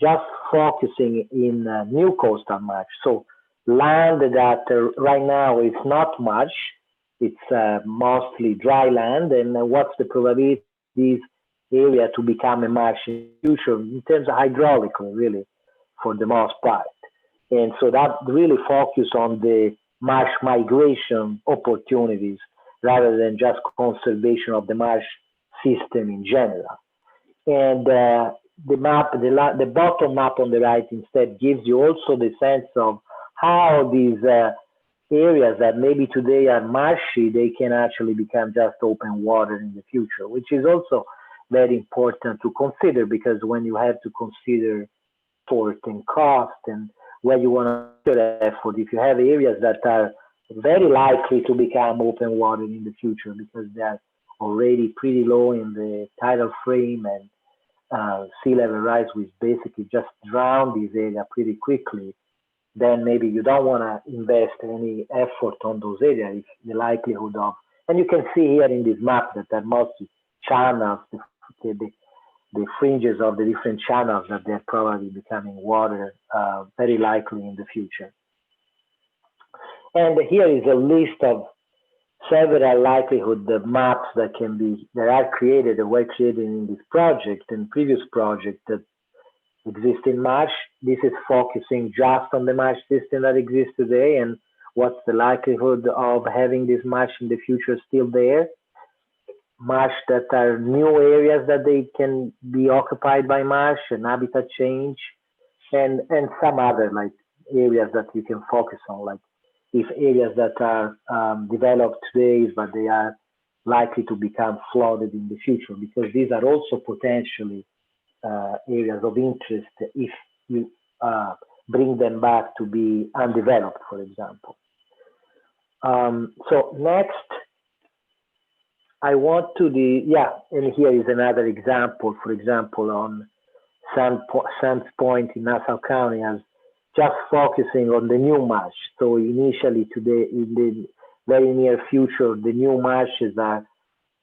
S3: just focusing in new coastal marsh. So land that right now is not marsh, it's mostly dry land, and what's the probability this area to become a marsh in the future in terms of hydraulically, really, for the most part. And so that really focus on the marsh migration opportunities rather than just conservation of the marsh system in general. And the map, the bottom map on the right instead gives you also the sense of how these areas that maybe today are marshy, they can actually become just open water in the future, which is also very important to consider, because when you have to consider effort and cost and where you want to put your effort, if you have areas that are very likely to become open water in the future because they are already pretty low in the tidal frame, and sea level rise will basically just drown this area pretty quickly, then maybe you don't want to invest any effort on those areas. If the likelihood of, and you can see here in this map that are mostly channels, the fringes of the different channels that they're probably becoming water very likely in the future. And here is a list of several likelihood the maps that are created or were created in this project and previous project that exist in Marsh. This is focusing just on the Marsh system that exists today and what's the likelihood of having this marsh in the future still there. Marsh that are new areas that they can be occupied by marsh and habitat change, and some other like areas that you can focus on, like if areas that are developed today but they are likely to become flooded in the future, because these are also potentially areas of interest if you bring them back to be undeveloped, for example. So next, I want to and here is another example, for example, on Sands Point in Nassau County, as just focusing on the new marsh. So initially today, in the very near future, the new marshes are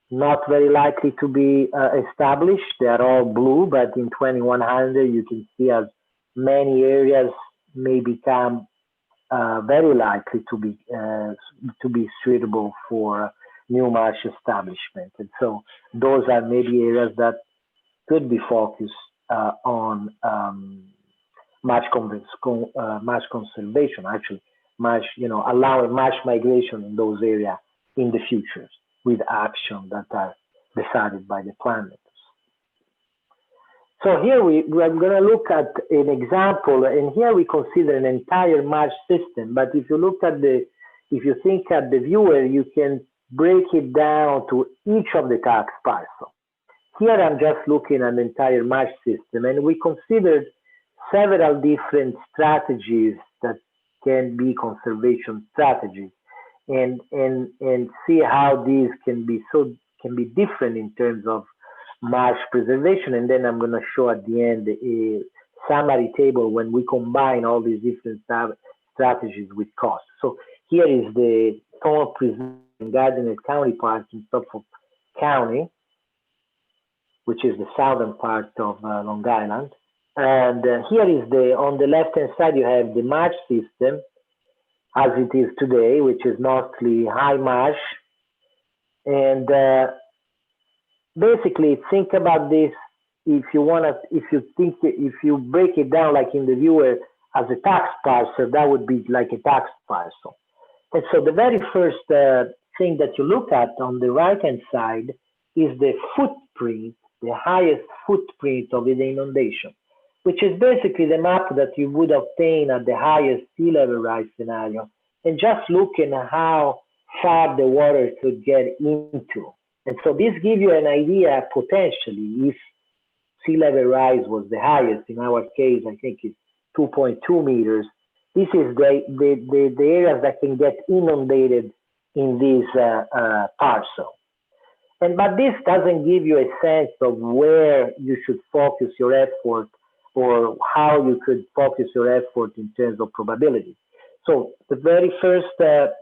S3: not very likely to be established. They are all blue, but in 2100, you can see as many areas may become very likely to be suitable for new marsh establishment. And so those are maybe areas that could be focused on marsh conservation, actually, marsh, allowing marsh migration in those areas in the future with action that are decided by the planners. So here we're going to look at an example, and here we consider an entire marsh system. But if you think at the viewer, you can break it down to each of the tax parcels. Here I'm just looking at the entire marsh system, and we considered several different strategies that can be conservation strategies, and see how these can be different in terms of marsh preservation. And then I'm going to show at the end a summary table when we combine all these different strategies with cost. So here is the Thorn Preserve in Gardner County Park in Suffolk County, which is the southern part of Long Island. And here is on the left-hand side, you have the marsh system as it is today, which is mostly high marsh. And basically, think about this. If you break it down like in the viewer as a tax parcel, that would be like a tax parcel. And so the very first thing that you look at on the right-hand side is the footprint, the highest footprint of the inundation, which is basically the map that you would obtain at the highest sea level rise scenario, and just looking at how far the water could get into. And so this gives you an idea potentially if sea level rise was the highest. In our case, I think it's 2.2 meters. This is the areas that can get inundated in this parcel. But this doesn't give you a sense of where you should focus your effort or how you could focus your effort in terms of probability. So the very first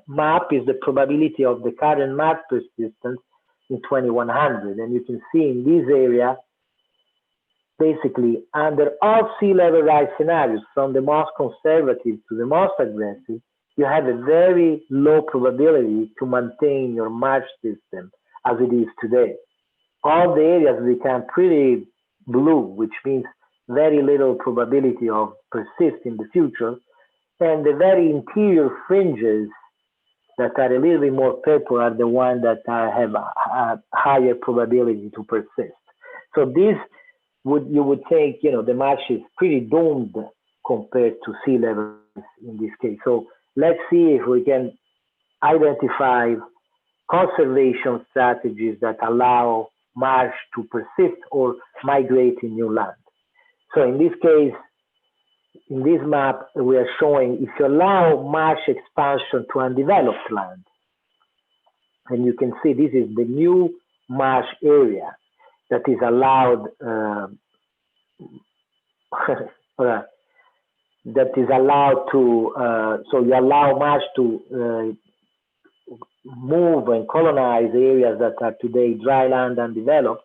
S3: map is the probability of the current marsh persistence in 2100. And you can see in this area, basically under all sea level rise scenarios, from the most conservative to the most aggressive, you have a very low probability to maintain your marsh system as it is today. All the areas become pretty blue, which means very little probability of persist in the future. And the very interior fringes that are a little bit more purple are the ones that have a higher probability to persist. So this you would think, the marsh is pretty doomed compared to sea level in this case. So let's see if we can identify conservation strategies that allow marsh to persist or migrate in new land. So in this case, in this map, we are showing if you allow marsh expansion to undeveloped land, and you can see this is the new marsh area that is allowed that is allowed to, so you allow marsh to move and colonize areas that are today dry land and developed.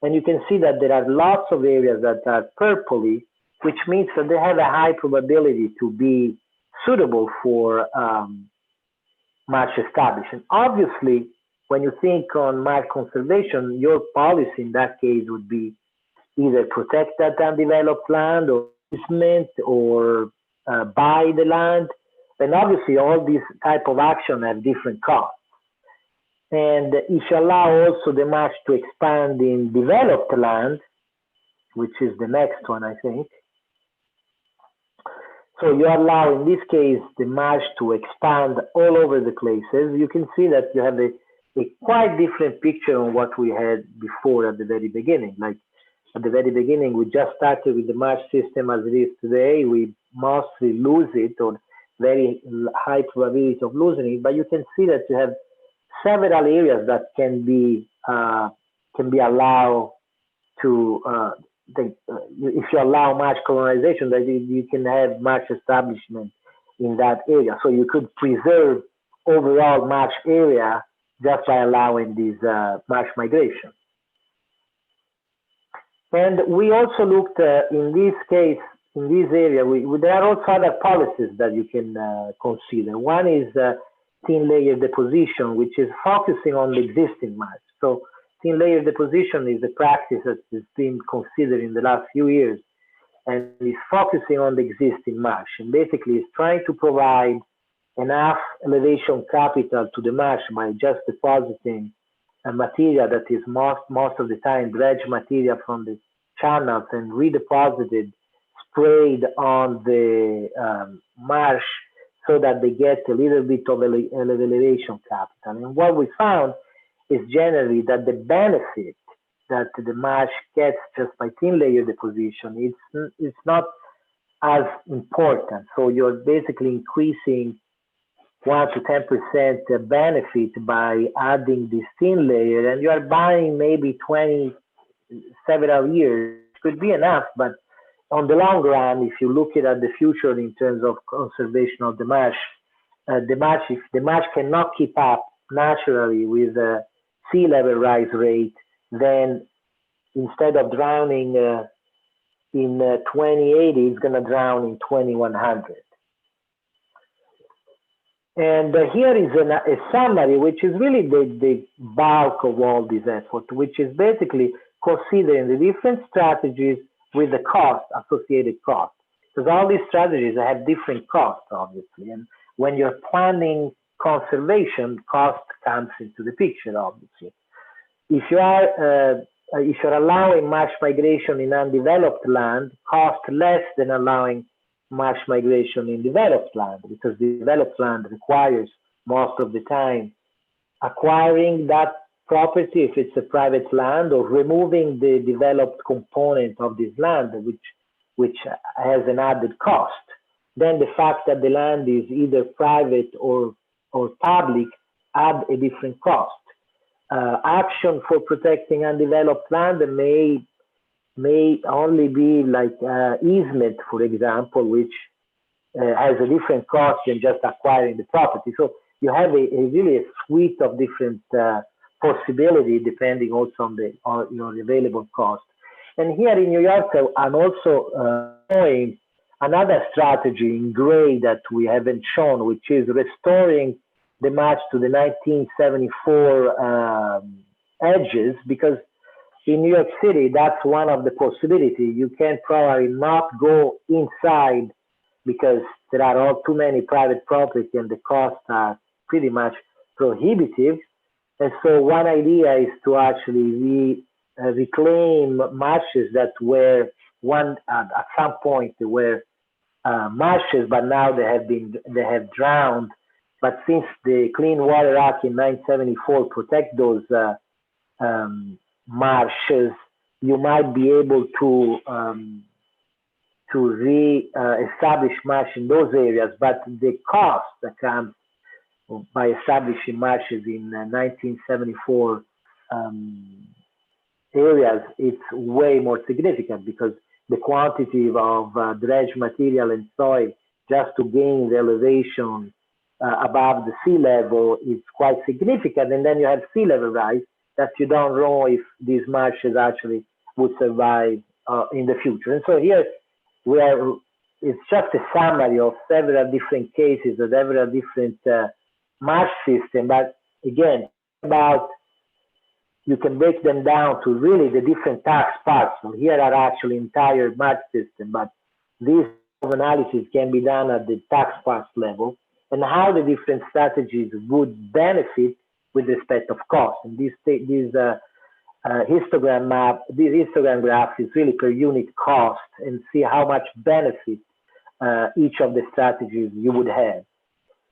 S3: And you can see that there are lots of areas that are purpley, which means that they have a high probability to be suitable for marsh establishment. Obviously, when you think on marsh conservation, your policy in that case would be either protect that undeveloped land or easement or buy the land. And obviously all these type of action have different costs. And if you allow also the marsh to expand in developed land, which is the next one, I think. So you allow, in this case, the marsh to expand all over the places. You can see that you have a quite different picture on what we had before at the very beginning. Like at the very beginning, we just started with the marsh system as it is today. We mostly lose it, or very high probability of losing it. But you can see that you have several areas that can be allowed to, if you allow marsh colonization, that you can have marsh establishment in that area. So you could preserve overall marsh area just by allowing this marsh migration. And we also looked in this case, in this area, there are also other policies that you can consider. One is thin layer deposition, which is focusing on the existing marsh. So thin layer deposition is a practice that has been considered in the last few years and is focusing on the existing marsh. And basically is trying to provide enough elevation capital to the marsh by just depositing a material that is most of the time dredge material from the channels and redeposited, sprayed on the marsh so that they get a little bit of elevation capital. And what we found is generally that the benefit that the marsh gets just by thin layer deposition, it's not as important. So you're basically increasing 1 to 10% benefit by adding this thin layer, and you are buying maybe several years. Could be enough, but on the long run, if you look at the future in terms of conservation of the marsh, if the marsh cannot keep up naturally with the sea level rise rate, then instead of drowning in 2080, it's going to drown in 2100. And here is a summary, which is really the bulk of all this effort, which is basically considering the different strategies with the cost, associated cost. Because all these strategies have different costs, obviously. And when you're planning conservation, cost comes into the picture, obviously. If you're allowing marsh migration in undeveloped land, cost less than allowing marsh migration in developed land, because developed land requires most of the time acquiring that property if it's a private land, or removing the developed component of this land, which has an added cost. Then the fact that the land is either private or public add a different cost. Action for protecting undeveloped land may only be like easement, for example, which has a different cost than just acquiring the property. So you have really a suite of different possibility depending also on your available cost. And here in New York, I'm also showing another strategy in gray that we haven't shown, which is restoring the marsh to the 1974 edges, because in New York City, that's one of the possibilities. You can probably not go inside because there are all too many private property and the costs are pretty much prohibitive. And so one idea is to actually reclaim marshes that were at some point they were marshes, but now they have drowned. But since the Clean Water Act in 1974 protect those marshes, you might be able to re-establish marsh in those areas, but the cost that comes by establishing marshes in 1974 areas, it's way more significant because the quantity of dredge material and soil just to gain the elevation above the sea level is quite significant. And then you have sea level rise that you don't know if these marshes actually would survive in the future. And so here we are, it's just a summary of several different cases of several different marsh systems. But again, about you can break them down to really the different tax parts. So here are actually entire marsh system, but this analysis can be done at the tax parts level and how the different strategies would benefit with respect of cost. And this histogram map, this histogram graph is really per unit cost and see how much benefit each of the strategies you would have.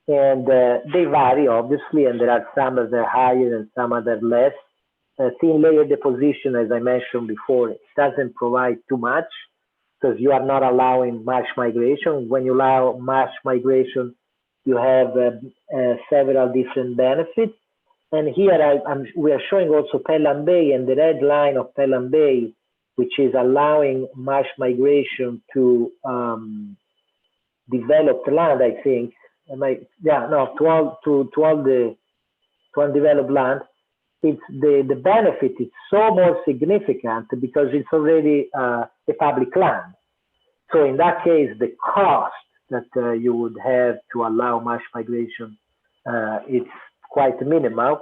S3: And they vary obviously, and there are some that are higher and some that are less. Thin layer deposition, as I mentioned before, it doesn't provide too much because you are not allowing marsh migration. When you allow marsh migration, you have several different benefits. And here we are showing also Pelham Bay, and the red line of Pelham Bay, which is allowing marsh migration to developed land, I think. To undeveloped land. It's the benefit is so more significant because it's already a public land. So in that case, the cost that you would have to allow marsh migration, it's quite minimal.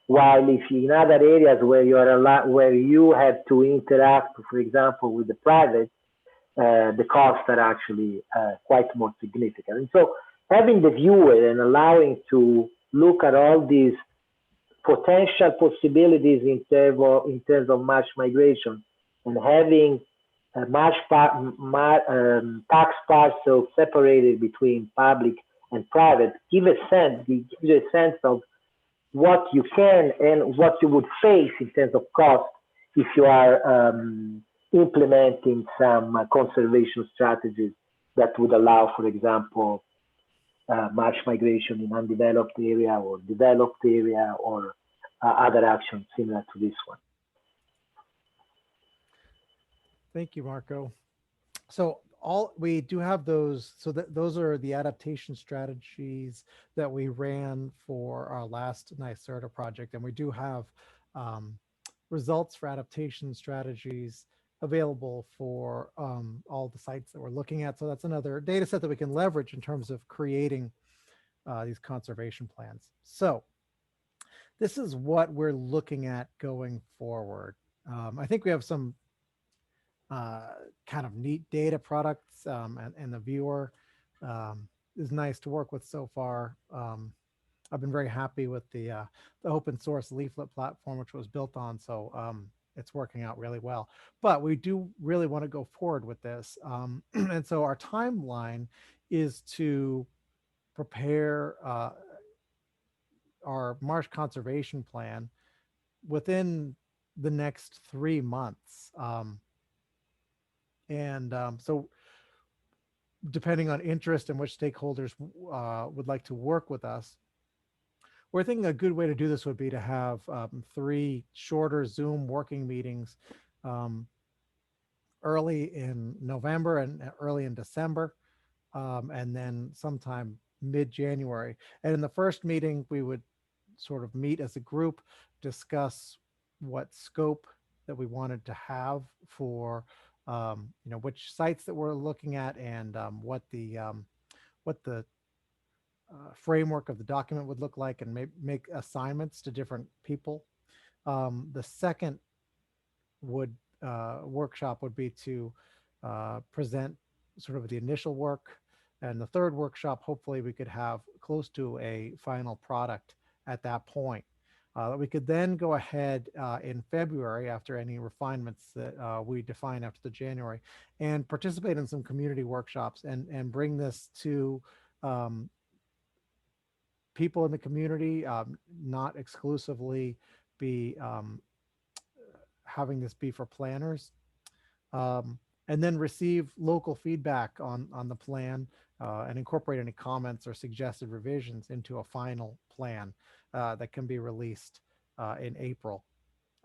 S3: While if in other areas where where you have to interact, for example, with the private, the costs are actually quite more significant. And so having the viewer and allowing to look at all these potential possibilities in terms of marsh migration and having tax parcels separated between public and private gives you a sense of what you can and what you would face in terms of cost if you are implementing some conservation strategies that would allow, for example, marsh migration in undeveloped area or developed area or other actions similar to this one.
S1: Thank you, Marco. So we do have those. So those are the adaptation strategies that we ran for our last NYSERDA project, and we do have results for adaptation strategies available for all the sites that we're looking at. So that's another data set that we can leverage in terms of creating these conservation plans. So this is what we're looking at going forward. I think we have some kind of neat data products and the viewer is nice to work with so far. I've been very happy with the open source leaflet platform, which was built on. So it's working out really well, but we do really want to go forward with this. And so our timeline is to prepare our marsh conservation plan within the next 3 months. So depending on interest and which stakeholders would like to work with us, we're thinking a good way to do this would be to have 3 shorter Zoom working meetings early in November and early in December, and then sometime mid-January. And in the first meeting, we would sort of meet as a group, discuss what scope that we wanted to have for which sites that we're looking at, and what the framework of the document would look like, and make assignments to different people. The second workshop would be to present sort of the initial work, and the third workshop, hopefully we could have close to a final product at that point. that we could then go ahead in February, after any refinements that we define after the January, and participate in some community workshops and bring this to people in the community, not exclusively be having this be for planners, and then receive local feedback on the plan, and incorporate any comments or suggested revisions into a final plan that can be released in April.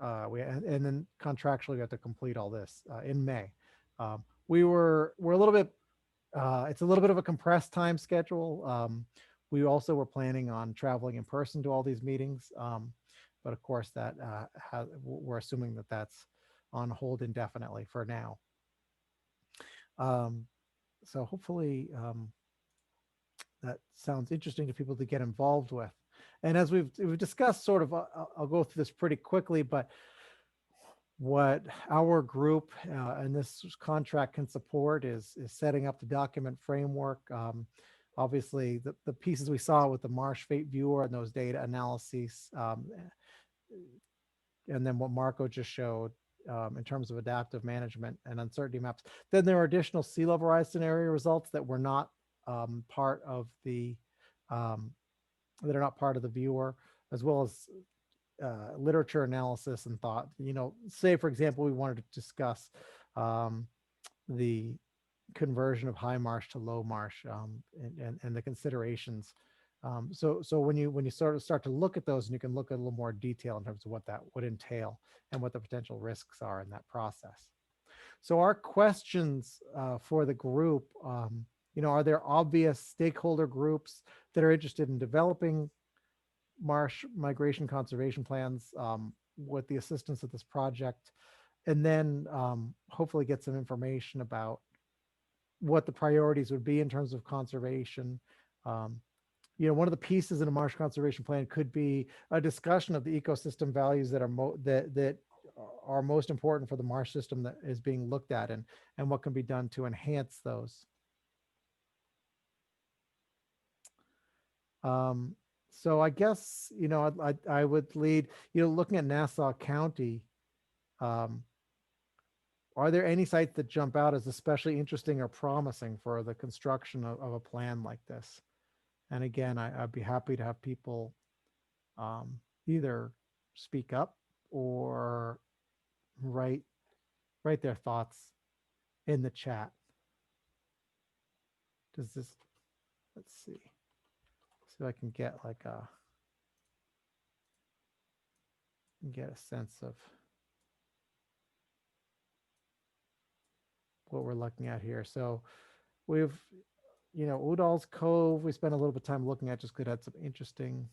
S1: And then contractually we have to complete all this in May. We're a little bit, it's a little bit of a compressed time schedule. We also were planning on traveling in person to all these meetings, but of course that we're assuming that that's on hold indefinitely for now. So hopefully that sounds interesting to people to get involved with. And as we've discussed, sort of, I'll go through this pretty quickly, but what our group and this contract can support is setting up the document framework. Obviously, the pieces we saw with the Marsh Fate Viewer and those data analyses, and then what Marco just showed in terms of adaptive management and uncertainty maps. Then there are additional sea level rise scenario results that were not part of the that are not part of the viewer, as well as literature analysis and thought. You know, say for example, we wanted to discuss the conversion of high marsh to low marsh, and the considerations. So when you sort of start to look at those, and you can look at a little more detail in terms of what that would entail and what the potential risks are in that process. So our questions for the group, you know, are there obvious stakeholder groups that are interested in developing marsh migration conservation plans with the assistance of this project? And then hopefully get some information about what the priorities would be in terms of conservation. You know, one of the pieces in a marsh conservation plan could be a discussion of the ecosystem values that are most important for the marsh system that is being looked at, and what can be done to enhance those. So I guess, you know, I would lead, you know, looking at Nassau County, are there any sites that jump out as especially interesting or promising for the construction of a plan like this? And again, I'd be happy to have people either speak up or write their thoughts in the chat. Does this, let's see if I can get like get a sense of what we're looking at here. So we've, you know, Udall's Cove, we spent a little bit of time looking at, just could add some interesting.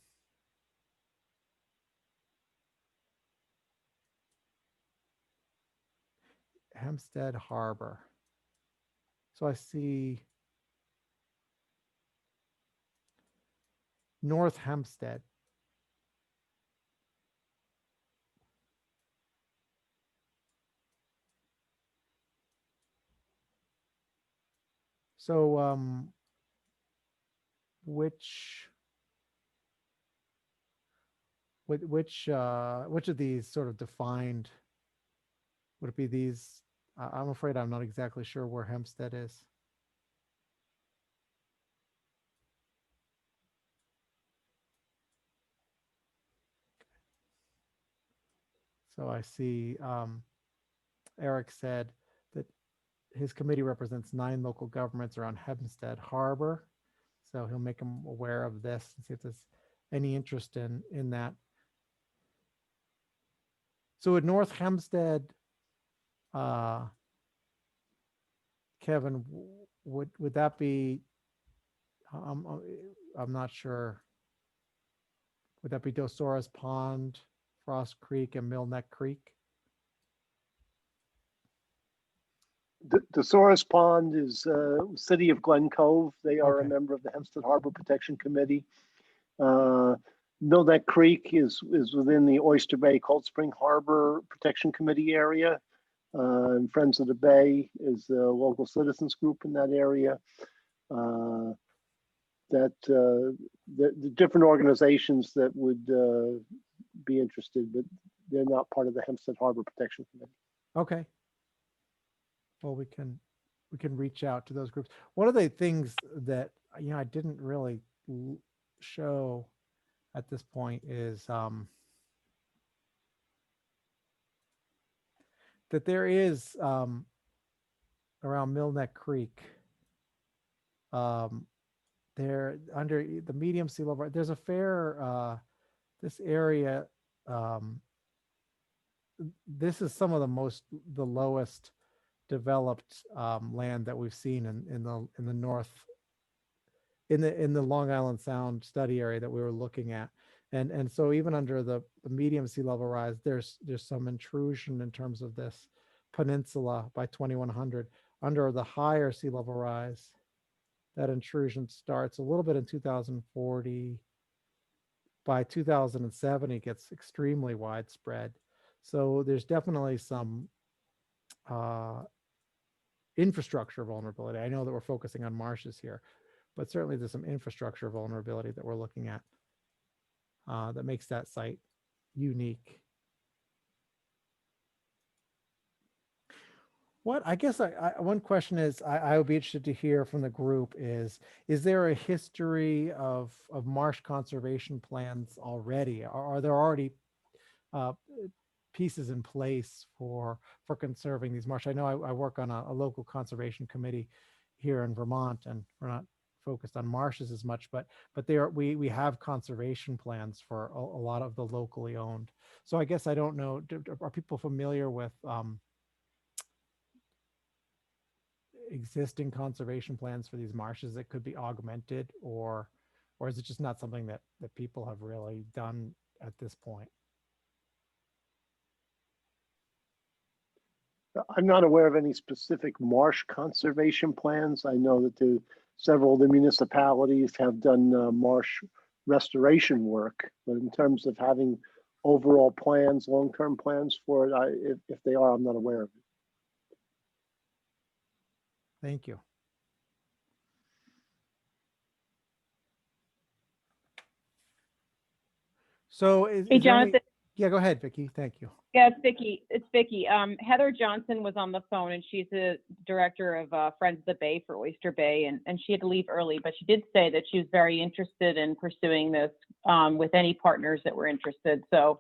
S1: Hempstead Harbor. So I see North Hempstead. So which of these sort of defined, would it be these? I'm afraid I'm not exactly sure where Hempstead is. So I see Eric said that his committee represents 9 local governments around Hempstead Harbor. So he'll make them aware of this and see if there's any interest in that. So at North Hempstead, Kevin, would that be, I'm not sure. Would that be Dosora's Pond, Frost Creek, and Mill Neck Creek?
S5: The Soros Pond is City of Glen Cove. They are
S1: Okay.
S5: a member of the Hempstead Harbor Protection Committee. Mill Neck Creek is within the Oyster Bay Cold Spring Harbor Protection Committee area. And Friends of the Bay is a local citizens group in that area. The different organizations that would be interested, but they're not part of the Hempstead Harbor Protection Committee.
S1: Okay. Well, we can reach out to those groups. One of the things that I didn't really show at this point is that there is around Mill Neck Creek, there under the medium sea level, there's a fair this area. This is some of the lowest developed land that we've seen in the north, in the Long Island Sound study area that we were looking at. And so even under the medium sea level rise, there's some intrusion in terms of this peninsula by 2100. Under the higher sea level rise, that intrusion starts a little bit in 2040. By 2007, it gets extremely widespread. So there's definitely some infrastructure vulnerability. I know that we're focusing on marshes here, but certainly there's some infrastructure vulnerability that we're looking at that makes that site unique. What I guess one question is I would be interested to hear from the group is there a history of marsh conservation plans already? Are there already pieces in place for conserving these marsh? I know I work on a local conservation committee here in Vermont, and we're not focused on marshes as much, but we have conservation plans for a lot of the locally owned. So I guess I don't know, are people familiar with existing conservation plans for these marshes that could be augmented, or is it just not something that people have really done at this point?
S5: I'm not aware of any specific marsh conservation plans. I know that several of the municipalities have done marsh restoration work, but in terms of having overall plans, long-term plans for it, if they are, I'm not aware of it.
S1: Thank you. So
S2: Hey, Jonathan.
S1: Yeah, go ahead, Vicki. Thank you.
S2: Yeah, it's Vicki. Heather Johnson was on the phone, and she's the director of Friends of the Bay for Oyster Bay, and she had to leave early, but she did say that she was very interested in pursuing this with any partners that were interested. So,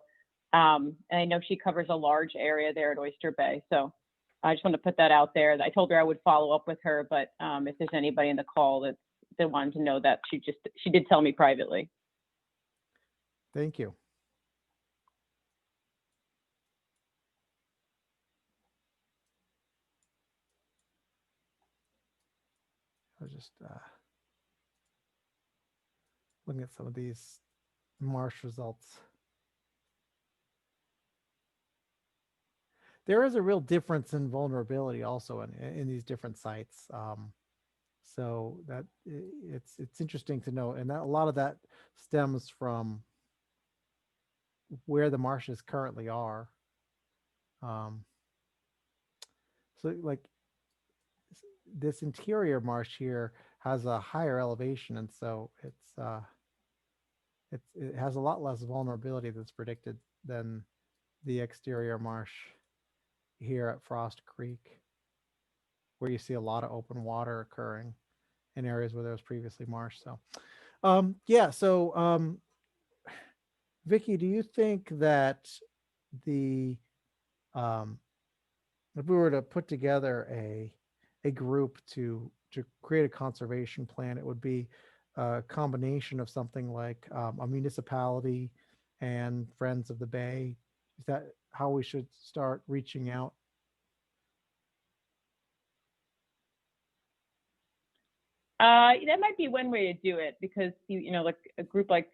S2: and I know she covers a large area there at Oyster Bay. So I just want to put that out there. I told her I would follow up with her, but if there's anybody in the call that wanted to know that, she did tell me privately.
S1: Thank you. I was just looking at some of these marsh results. There is a real difference in vulnerability also in these different sites. So that it's interesting to know, and that a lot of that stems from where the marshes currently are. So like this interior marsh here has a higher elevation, and so it has a lot less vulnerability that's predicted than the exterior marsh here at Frost Creek, where you see a lot of open water occurring in areas where there was previously marsh. So yeah, so Vicki, do you think that the if we were to put together a group to create a conservation plan, it would be a combination of something like a municipality and Friends of the Bay? Is that how we should start reaching out?
S2: That might be one way to do it, because you know, like a group like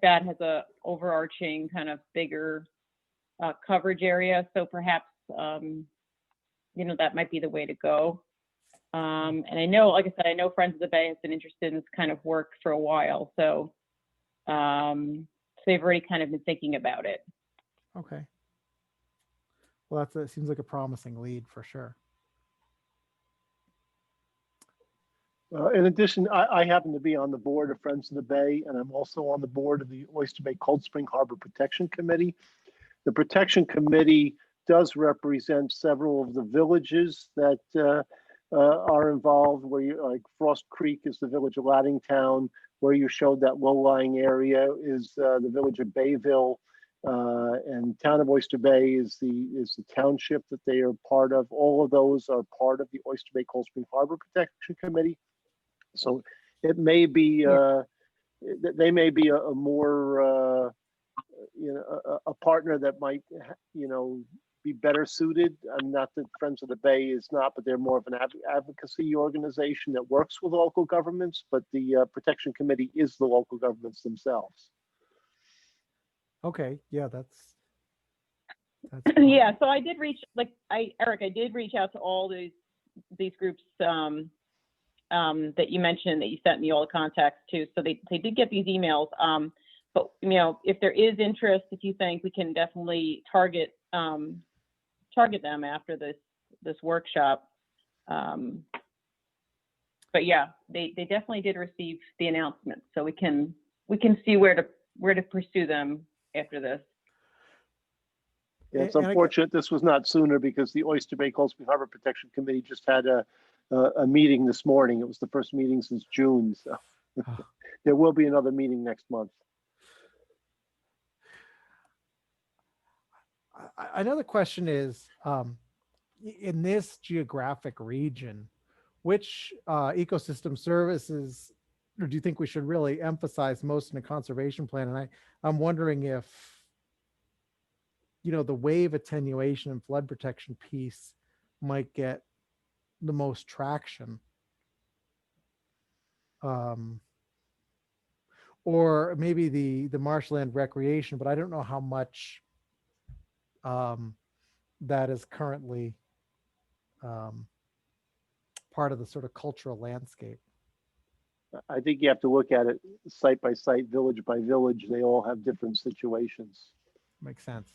S2: that has a overarching kind of bigger coverage area. So perhaps you know, that might be the way to go. And I know, like I said, I know Friends of the Bay has been interested in this kind of work for a while. So so they've already kind of been thinking about it.
S1: Okay. Well, that seems like a promising lead for sure.
S5: In addition, I happen to be on the board of Friends of the Bay, and I'm also on the board of the Oyster Bay Cold Spring Harbor Protection Committee. The Protection Committee does represent several of the villages that are involved, where you, like Frost Creek is the village of Laddingtown, where you showed that low-lying area is the village of Bayville, and Town of Oyster Bay is the township that they are part of. All of those are part of the Oyster Bay Cold Spring Harbor Protection Committee. So it may be they may be a more a partner that might be better suited. I'm not that Friends of the Bay is not, but they're more of an advocacy organization that works with local governments. But the Protection Committee is the local governments themselves.
S1: Okay, yeah, that's
S2: Yeah, so I did reach, Eric, I did reach out to all these groups that you mentioned, that you sent me all the contacts to. So they did get these emails. But if there is interest, if you think we can definitely target them after this workshop. But yeah, they definitely did receive the announcement, so we can see where to pursue them after this.
S5: Yeah, it's unfortunate this was not sooner, because the Oyster Bay Cold Spring Harbor Protection Committee just had a meeting this morning. It was the first meeting since June, so there will be another meeting next month.
S1: Another question is, in this geographic region, which ecosystem services do you think we should really emphasize most in a conservation plan? And I'm wondering if, the wave attenuation and flood protection piece might get the most traction. Or maybe the marshland recreation, but I don't know how much that is currently part of the sort of cultural landscape.
S5: I think you have to look at it site by site, village by village. They all have different situations.
S1: Makes sense.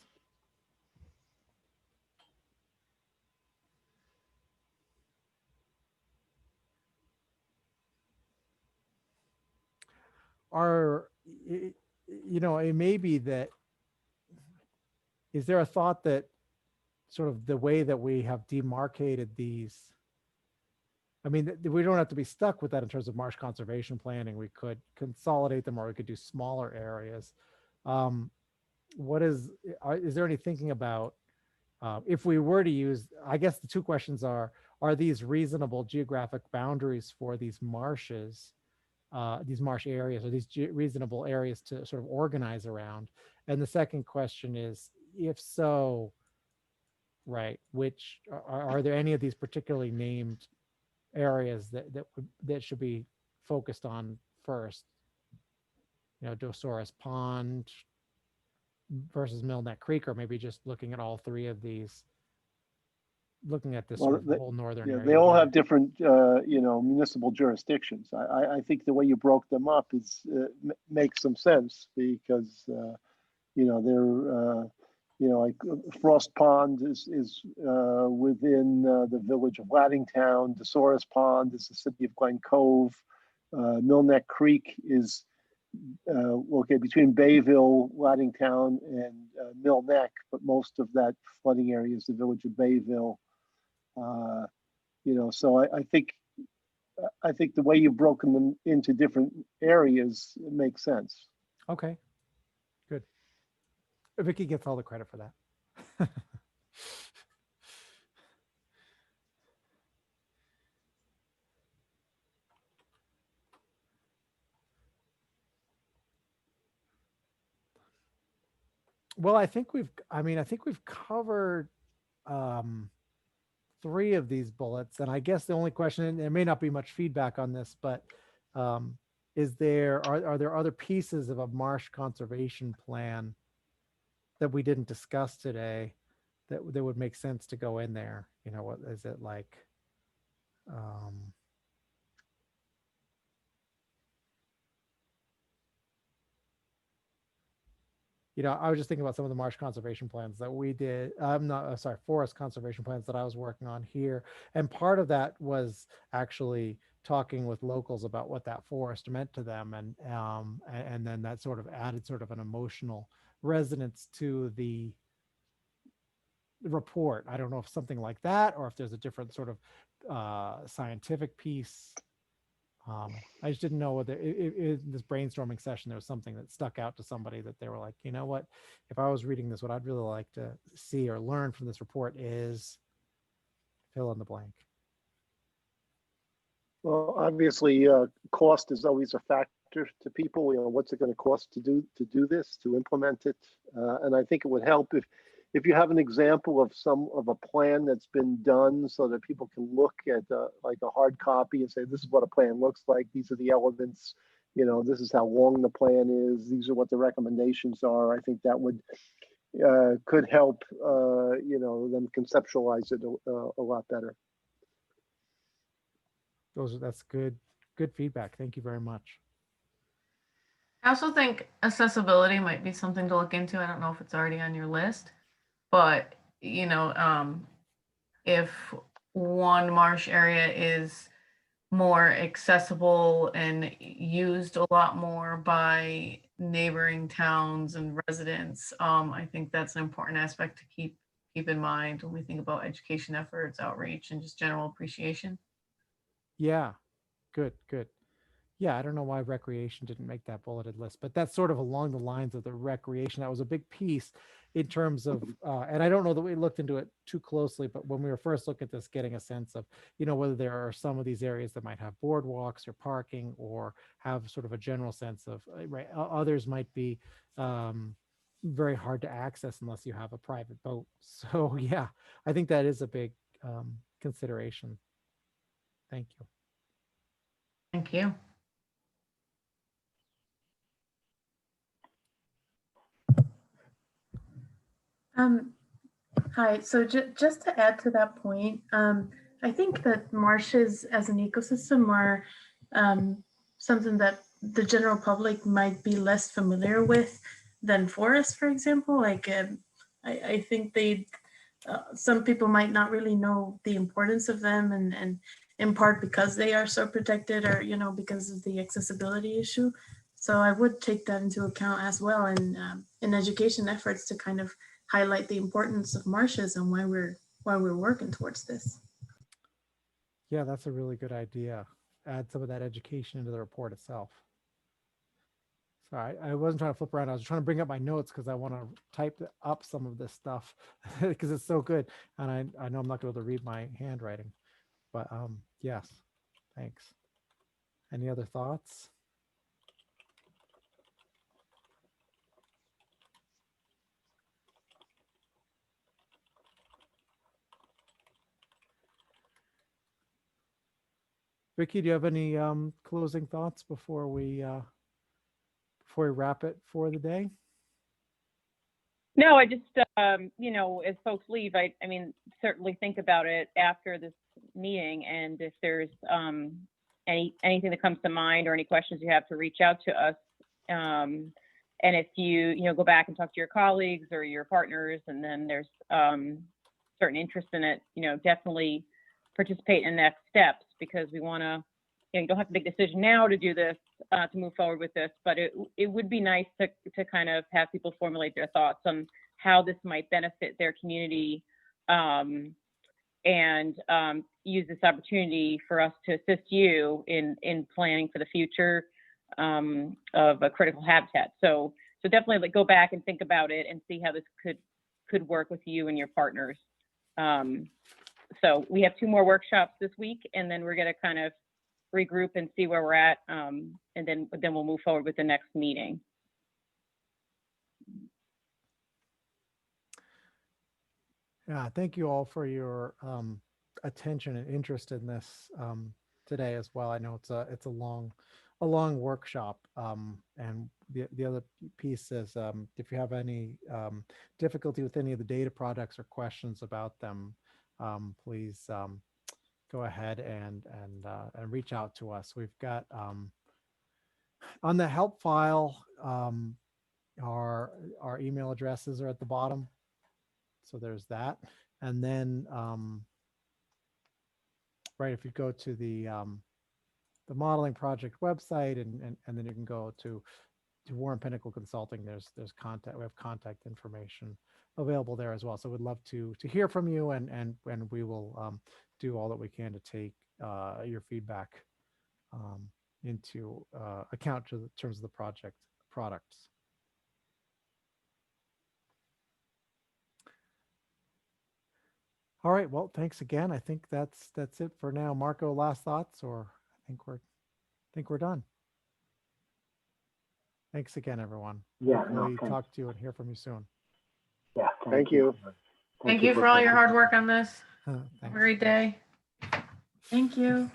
S1: It may be that, is there a thought that sort of the way that we have demarcated these, I mean, we don't have to be stuck with that in terms of marsh conservation planning. We could consolidate them, or we could do smaller areas. Is there any thinking about, if we were to use, I guess the two questions are these reasonable geographic boundaries for these marshes, these marsh areas, or these reasonable areas to sort of organize around? And the second question is, if so, right, which are there any of these particularly named areas that should be focused on first? Dosaurus Pond versus Millneck Creek, or maybe just looking at all three of these, looking at this sort of whole northern area.
S5: They all have different, municipal jurisdictions. I think the way you broke them up makes some sense, because they're like Frost Pond is within the village of Laddingtown. Dosaurus Pond is the city of Glen Cove. Millneck Creek is located between Bayville, Laddingtown, and Millneck, but most of that flooding area is the village of Bayville. So I think the way you've broken them into different areas makes sense.
S1: Okay, good. Vicky gets all the credit for that. Well, I think we've covered three of these bullets, and I guess the only question, and there may not be much feedback on this, but are there other pieces of a marsh conservation plan that we didn't discuss today that would make sense to go in there? What is it like? I was just thinking about some of the marsh conservation plans that we did. Forest conservation plans that I was working on here. And part of that was actually talking with locals about what that forest meant to them, and then that sort of added sort of an emotional resonance to the report. I don't know if something like that, or if there's a different sort of scientific piece. I just didn't know whether in this brainstorming session there was something that stuck out to somebody that they were like, you know what, if I was reading this, what I'd really like to see or learn from this report is fill in the blank.
S5: Well, obviously, cost is always a factor to people. You know, what's it going to cost to do this, to implement it? And I think it would help if you have an example of a plan that's been done, so that people can look at like a hard copy and say, this is what a plan looks like. These are the elements. You know, this is how long the plan is. These are what the recommendations are. I think that would could help you know, them conceptualize it a lot better.
S1: That's good feedback. Thank you very much.
S4: I also think accessibility might be something to look into. I don't know if it's already on your list, but you know, if one marsh area is more accessible and used a lot more by neighboring towns and residents, I think that's an important aspect to keep in mind when we think about education efforts, outreach, and just general appreciation.
S1: Yeah, good. Yeah, I don't know why recreation didn't make that bulleted list, but that's sort of along the lines of the recreation. That was a big piece in terms of, and I don't know that we looked into it too closely, but when we were first looking at this, getting a sense of, you know, whether there are some of these areas that might have boardwalks or parking, or have sort of a general sense of, right, others might be very hard to access unless you have a private boat. So yeah, I think that is a big consideration. Thank you.
S4: Thank you.
S6: Hi, so just to add to that point, I think that marshes as an ecosystem are something that the general public might be less familiar with than forests, for example. Like, I think some people might not really know the importance of them, and in part because they are so protected, or, you know, because of the accessibility issue. So I would take that into account as well in education efforts to kind of highlight the importance of marshes and why we're working towards this.
S1: Yeah, that's a really good idea. Add some of that education into the report itself. Sorry, I wasn't trying to flip around. I was trying to bring up my notes because I want to type up some of this stuff because it's so good. And I know I'm not going to be able to read my handwriting, but yes, thanks. Any other thoughts? Vicky, do you have any closing thoughts before we wrap it for the day?
S2: No, I just, you know, as folks leave, I mean, certainly think about it after this meeting, and if there's anything that comes to mind or any questions you have, to reach out to us. And if you go back and talk to your colleagues or your partners, and then there's certain interest in it, you know, definitely participate in next steps, because we want to, you don't have to make a decision now to do this, to move forward with this, but it would be nice to kind of have people formulate their thoughts on how this might benefit their community, and use this opportunity for us to assist you in planning for the future of a critical habitat. So definitely, like, go back and think about it and see how this could work with you and your partners. So we have 2 more workshops this week, and then we're going to kind of regroup and see where we're at, and then we'll move forward with the next meeting.
S1: Yeah, thank you all for your attention and interest in this today as well. I know it's a long workshop, and the other piece is, if you have any difficulty with any of the data products or questions about them, please go ahead and reach out to us. We've got on the help file, our email addresses are at the bottom. So there's that. And then, right, if you go to the the modeling project website, and then you can go to Warren Pinnacle Consulting. There's contact. We have contact information available there as well. So we'd love to hear from you, and we will do all that we can to take your feedback into account in terms of the project products. All right. Well, thanks again. I think that's it for now. Marco, last thoughts, or I think we're done. Thanks again, everyone.
S3: Yeah,
S1: Hopefully
S3: no,
S1: talk to you and hear from you soon.
S3: yeah.
S5: Thank you.
S4: Thank you for all your hard work on this. Have a
S1: Thanks.
S4: great day.
S6: Thank you.